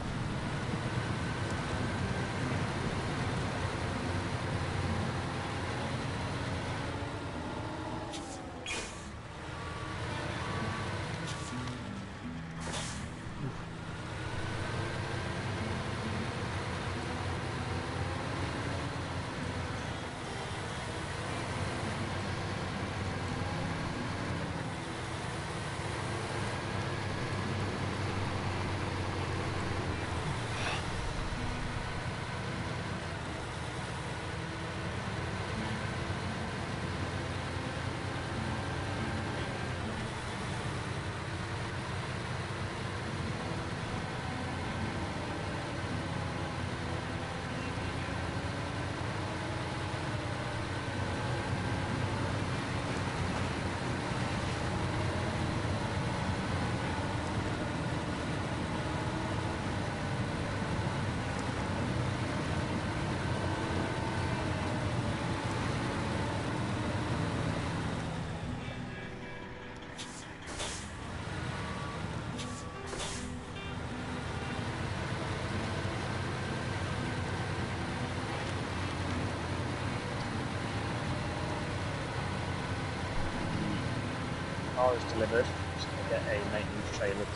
Car is delivered. Just going to get a maintenance trailer to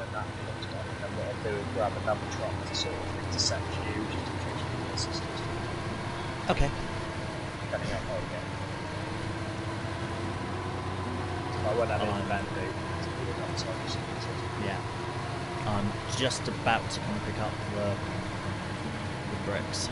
and that looks like. And what I'll do is grab another truck to sort of intercept you just in case you need assistance.
Okay.
Depending on how you get. I won't have any van do.
Yeah. I'm just about to come pick up the bricks.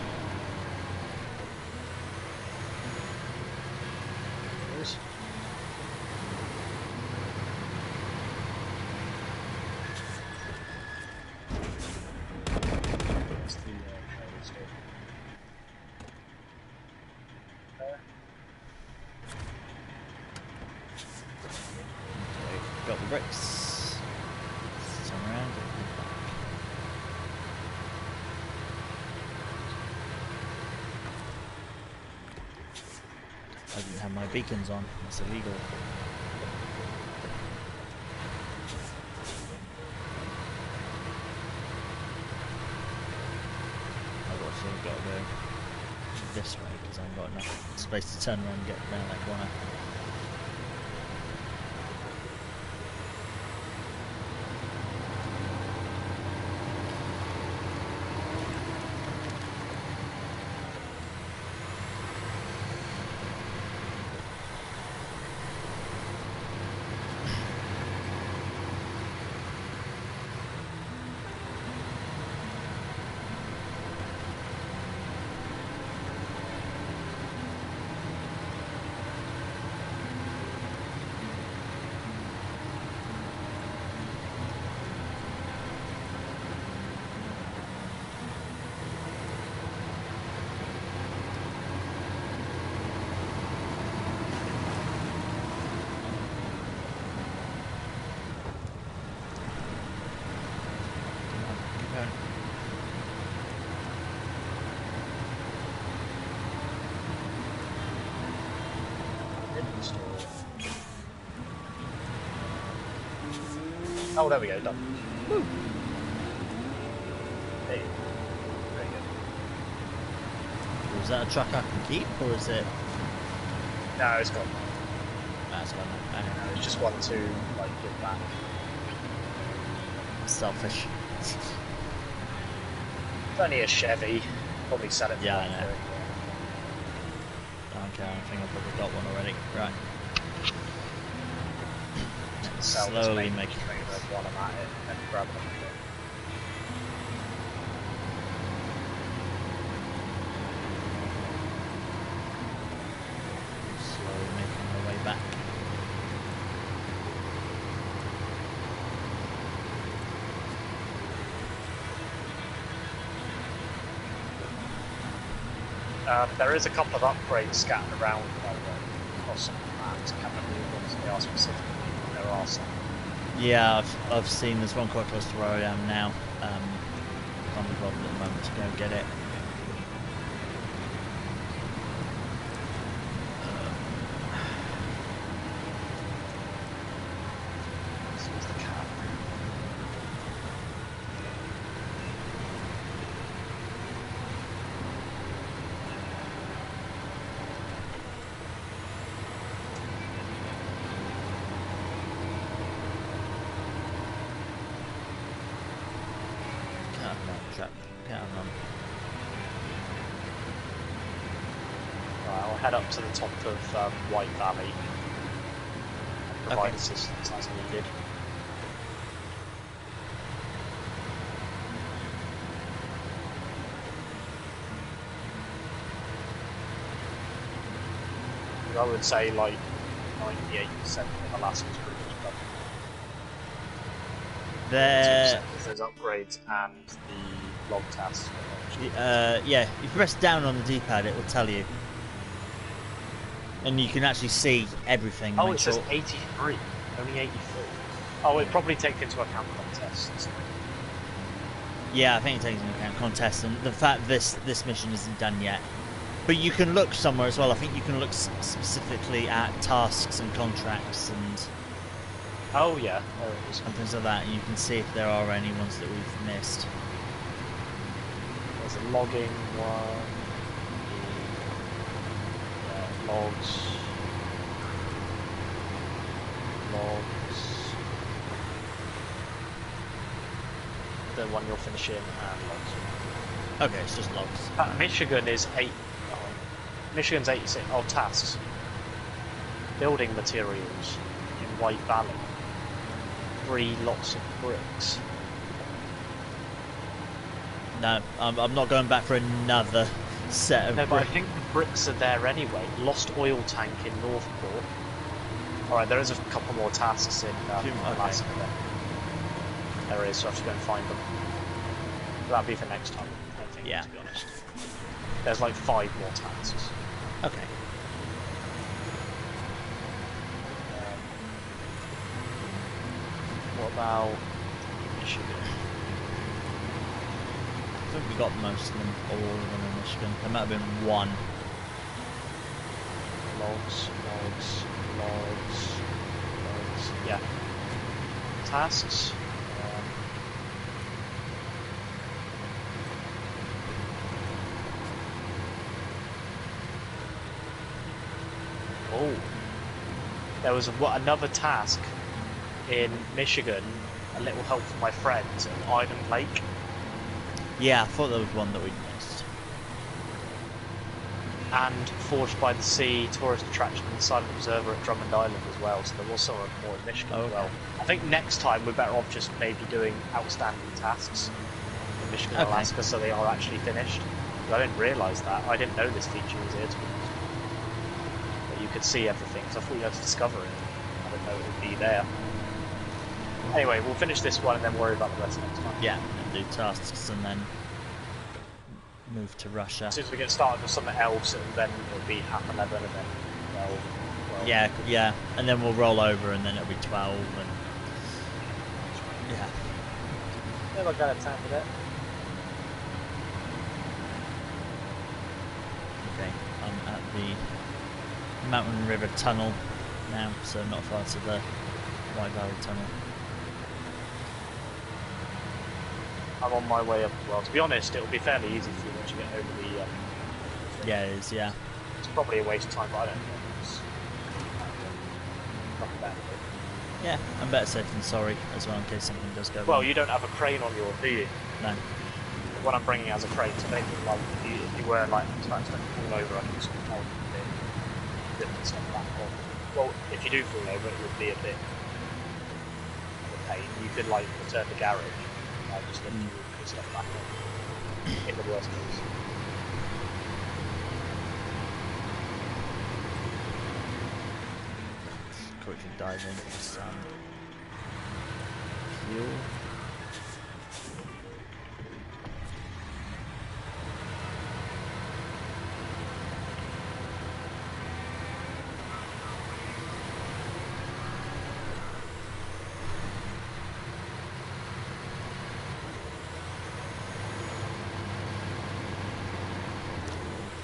Got the bricks. Turn around and come back. I didn't have my beacons on. That's illegal. I've also got to go this way because I haven't got enough space to turn around and get around that corner.
Oh, there we go, done.
Woo.
Hey. Very good.
Was that a truck I can keep, or is it?
No, it's gone.
That's gone.
It's just one to like give back.
Selfish.
It's only a Chevy. Probably sell it.
Yeah, I know. I don't care. I think I've probably got one already. Right.
sell this
slowly
main
make.
trailer while I'm at it and grab another truck.
Slowly making my way back.
There is a couple of upgrades scattered around across some maps. I can't remember which ones they are specifically, but there are some.
Yeah, I've seen there's one quite close to where I am now. Can't be bothered at the moment to go and get it.
This is the cap.
Can't run.
Right, I'll head up to the top of White Valley and provide
Okay.
assistance as needed. I would say like 98% of Alaska's pretty much done.
There.
Those upgrades and the log tasks.
Yeah, if you press down on the D-pad, it will tell you, and you can actually see everything.
Oh,
make
it says
sure-
83, only 84. Oh, it probably takes into account contests.
Yeah, I think it takes into account contests and the fact this mission isn't done yet. But you can look somewhere as well. I think you can look specifically at tasks and contracts and
Oh yeah, there it is.
things like that, and you can see if there are any ones that we've missed.
There's a logging one. Logs. The one you're finishing and logs.
Okay, it's just logs.
Michigan is 8. Oh, Michigan's 86. Oh, tasks. Building materials in White Valley. 3 lots of bricks.
No, I'm not going back for another set of
No, but I
bricks.
think the bricks are there anyway. Lost oil tank in Northport. Alright, there is a couple more tasks in Alaska then. There is, so I have to go and find them. That'll be for next time, I think,
Yeah.
to be honest. There's like 5 more tasks.
Okay.
What about Michigan?
I think we got most of them, all of them in Michigan. There might have been one.
Logs. Yeah. Tasks. Oh. There was another task in Michigan, a little help from my friends at Island Lake.
Yeah, I thought there was one that we'd missed.
And Forged by the Sea, tourist attraction and silent observer at Drummond Island as well, so there was some more in Michigan as well. I think next time we're better off just maybe doing outstanding tasks in Michigan and Alaska so they are actually finished. I didn't realise that. I didn't know this feature was here, to be honest. But you could see everything, so I thought you had to discover it. I didn't know it would be there. Anyway, we'll finish this one and then worry about the rest next time.
Yeah, and do tasks and then move to Russia.
As soon as we get started with something else, and then it'll be 11:30 and then 12.
Yeah, and then we'll roll over and then it'll be 12 and... Yeah.
Never got a time for that.
Okay, I'm at the Mountain River Tunnel now, so not far to the White Valley Tunnel.
I'm on my way up as well. To be honest, it'll be fairly easy for you once you get over the...
Yeah, it is, yeah.
It's probably a waste of time, but I don't know. It's not bad.
Yeah, I'm better safe than sorry as well in case something does go
Well,
wrong.
you don't have a crane on yours, do you?
No.
What I'm bringing as a crane, so maybe like, if you were like to fall over, I can sort of hold it a bit, lift and stuff back on. Well, if you do fall over, it would be a bit pain, you could like return the garage, like just let you put stuff back on. In the worst case.
Quickly dive in for some fuel.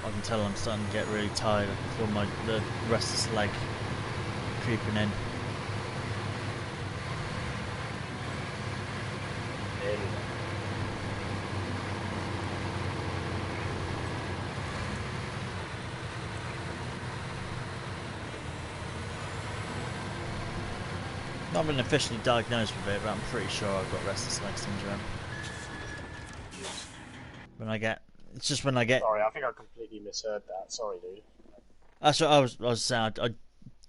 I can tell I'm starting to get really tired. I can feel the restless leg creeping in. Not been officially diagnosed with it, but I'm pretty sure I've got restless leg syndrome. It's just when I get.
Sorry, I think I completely misheard that. Sorry, dude.
That's what I was saying. I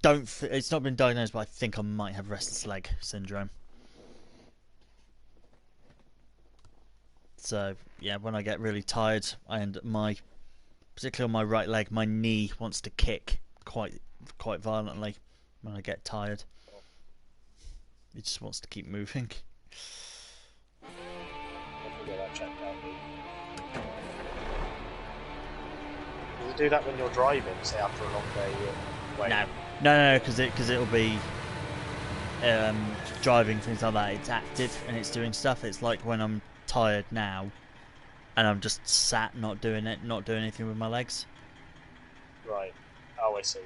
don't. It's not been diagnosed, but I think I might have restless leg syndrome. So yeah, when I get really tired, particularly on my right leg, my knee wants to kick quite violently when I get tired. It just wants to keep moving.
Hopefully get that checked out, dude. Does it do that when you're driving, say after a long day away?
No, because it'll be driving, things like that. It's active and it's doing stuff. It's like when I'm tired now, and I'm just sat, not doing anything with my legs.
Right. Oh, I see.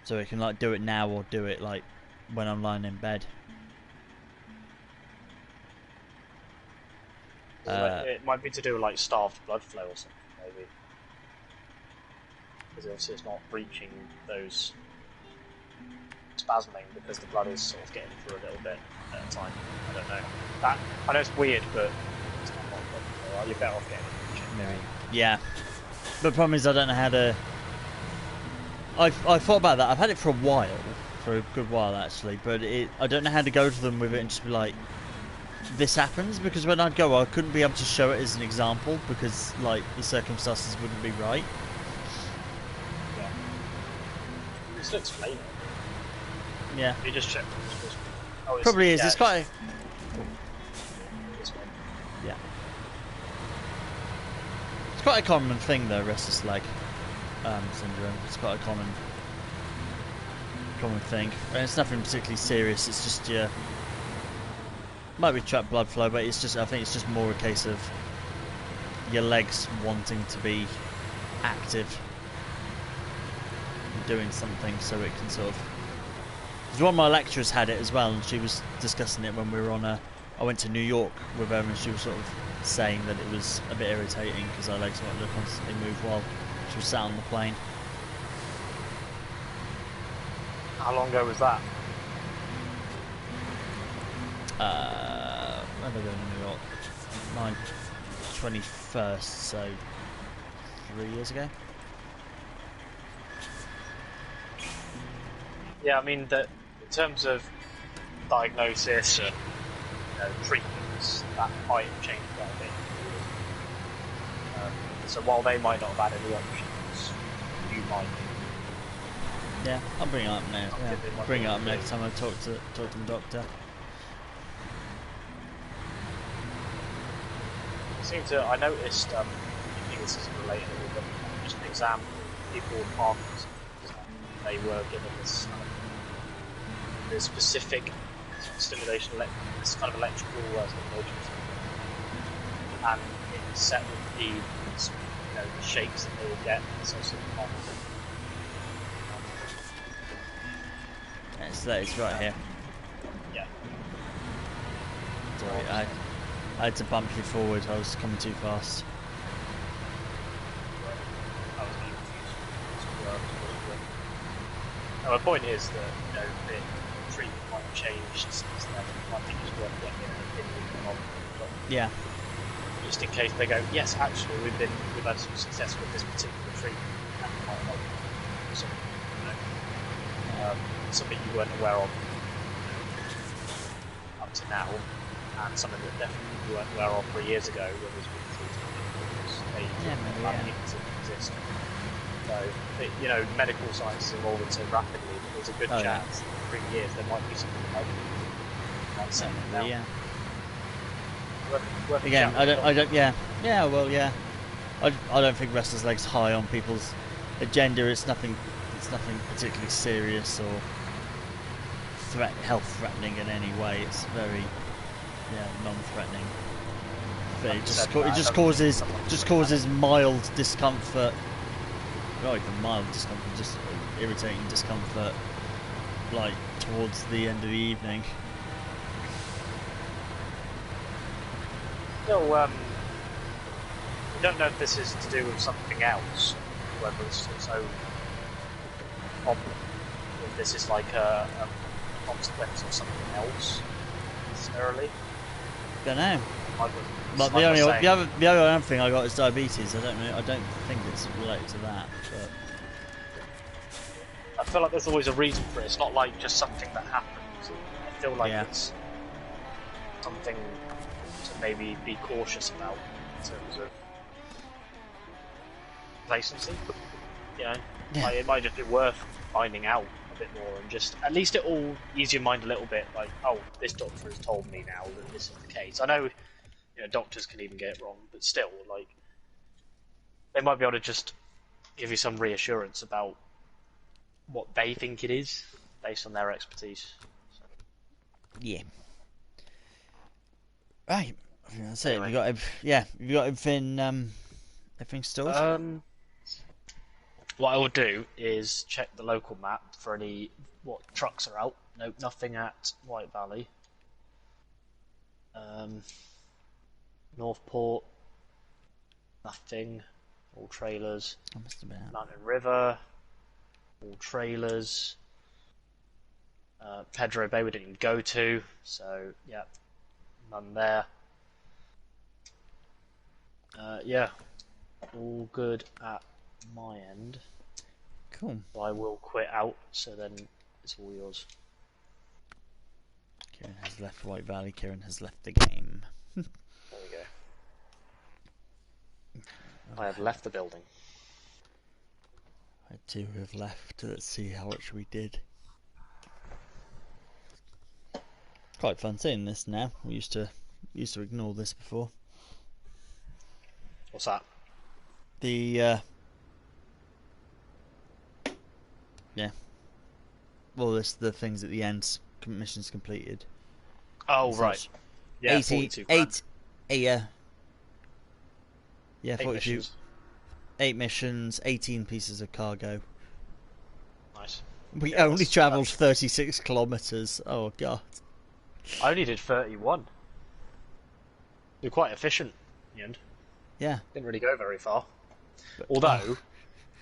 So it can like do it now or do it like when I'm lying in bed.
It might be to do with like starved blood flow or something, maybe. Because obviously it's not reaching those spasming because the blood is sort of getting through a little bit at a time. I don't know. I know it's weird, but it's not my problem. You're better off getting it checked.
Maybe. Yeah. But the problem is I don't know how to. I thought about that. I've had it for a good while actually, but I don't know how to go to them with it and just be like, this happens, because when I'd go I couldn't be able to show it as an example because like the circumstances wouldn't be right.
Yeah. You still explain it.
Yeah.
You just check.
Probably is. It's quite. Yeah. It's quite a common thing though, restless leg syndrome. It's quite a common thing, and it's nothing particularly serious. It's just might be trapped blood flow, but I think it's just more a case of your legs wanting to be active, and doing something, so it can sort of. Because one of my lecturers had it as well, and she was discussing it when we were on I went to New York with her, and she was sort of saying that it was a bit irritating because her legs wanted to constantly move while she was sat on the plane.
How long ago was that?
When did I go to New York? My 21st, so 3 years ago.
Yeah, I mean that in terms of diagnosis and treatments, that might have changed quite a bit. So while they might not have had any options, you might.
Yeah, I'll bring it up now. Yeah. Bring it up next time I talk to the doctor.
I noticed, I think this is related a little bit, just an example, people with Parkinson's, they were given this specific stimulation, this kind of electrical stimulation, and it was set with the shapes that they would get associated with Parkinson's.
It's right here.
Yeah.
Sorry, I had to bump you forward, I was coming too fast.
My point is that the treatment might have changed since then. I think it's worth getting an opinion on it.
Yeah.
Just in case they go, yes, actually we've had some success with this particular treatment, and it might help something, something you weren't aware of. to now, and something that definitely we weren't aware of 3 years ago when this was they didn't exist. So, you know, medical science is evolving so rapidly that there's a good chance in 3 years there might be something like that.
Yeah.
Worth
Again, I don't think Restless Legs high on people's agenda. It's nothing particularly serious or health threatening in any way. It's very non-threatening. But it just causes mild discomfort. Not even mild discomfort, just irritating discomfort, like towards the end of the evening.
Still, we don't know if this is to do with something else, whether it's also a problem, if this is like a consequence of something else necessarily.
Don't know. But the other thing I got is diabetes. I don't think it's related to that. But
I feel like there's always a reason for it. It's not like just something that happens. I feel like it's something to maybe be cautious about in terms of complacency. You know, like, it might just be worth finding out a bit more, and just at least it will ease your mind a little bit. Like, oh, this doctor has told me now that this is the case. I know, you know, doctors can even get it wrong, but still, like, they might be able to just give you some reassurance about what they think it is based on their expertise. So.
Yeah. Right. That's it. Anyway. Have you got everything stored?
What I will do is check the local map for what trucks are out. Nope, nothing at White Valley. Northport, nothing. All trailers. Mountain River, all trailers. Pedro Bay we didn't even go to, so yeah, none there. All good at my end.
Cool.
So I will quit out, so then it's all yours.
Kieran has left White Valley. Kieran has left the game.
There we go. I have left the building.
I too have left. Let's see how much we did. Quite fun seeing this now. We used to ignore this before.
What's that?
Well, it's the things at the end. Missions completed.
Oh, so right. Yeah, 42 grand.
Yeah,
8
42.
missions.
8 missions, 18 pieces of cargo.
Nice.
We only travelled 36 kilometres. Oh, God.
I only did 31. You're quite efficient in the end.
Yeah.
Didn't really go very far. Although,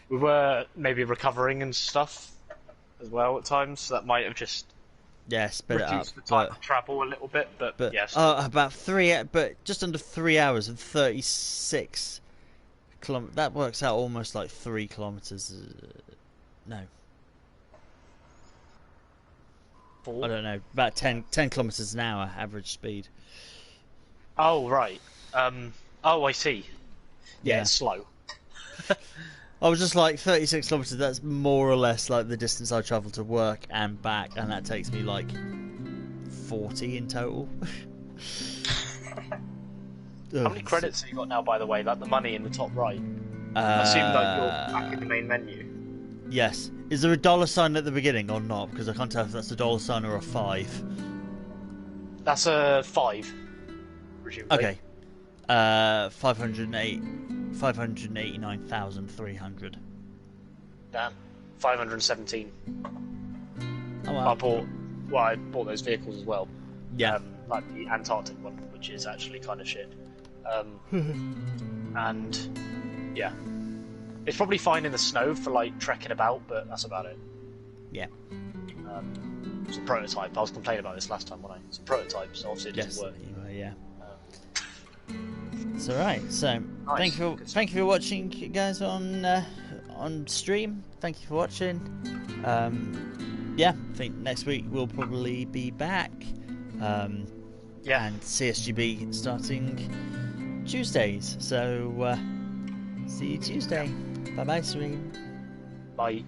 we were maybe recovering and stuff as well at times, so that might have just
sped it up.
Reduced the time of travel a little bit, but yes.
About just under 3 hours and 36 kilometers. That works out almost like 3 kilometers. No.
4?
I don't know. About 10 kilometers an hour average speed.
Oh, right. I see. Yeah, it's slow.
I was just like 36 kilometers. That's more or less like the distance I travel to work and back, and that takes me like 40 in total.
How many credits have you got now, by the way? Like the money in the top right. I assume that you're back in the main menu.
Yes. Is there a dollar sign at the beginning or not? Because I can't tell if that's a dollar sign or a 5.
That's a 5. Presumably.
Okay. 589,300.
Damn. 517.
Oh, wow.
I bought those vehicles as well.
Yeah.
Like the Antarctic one, which is actually kind of shit. And yeah, it's probably fine in the snow for like trekking about, but that's about it.
Yeah.
It's a prototype. I was complaining about this last time when it's a prototype, so obviously it doesn't work.
Yeah. It's alright. So
nice.
thank you for watching, guys, on stream. Thank you for watching. I think next week we'll probably be back.
Yeah.
And CSGB starting Tuesdays. So see you Tuesday. Bye bye, stream.
Bye.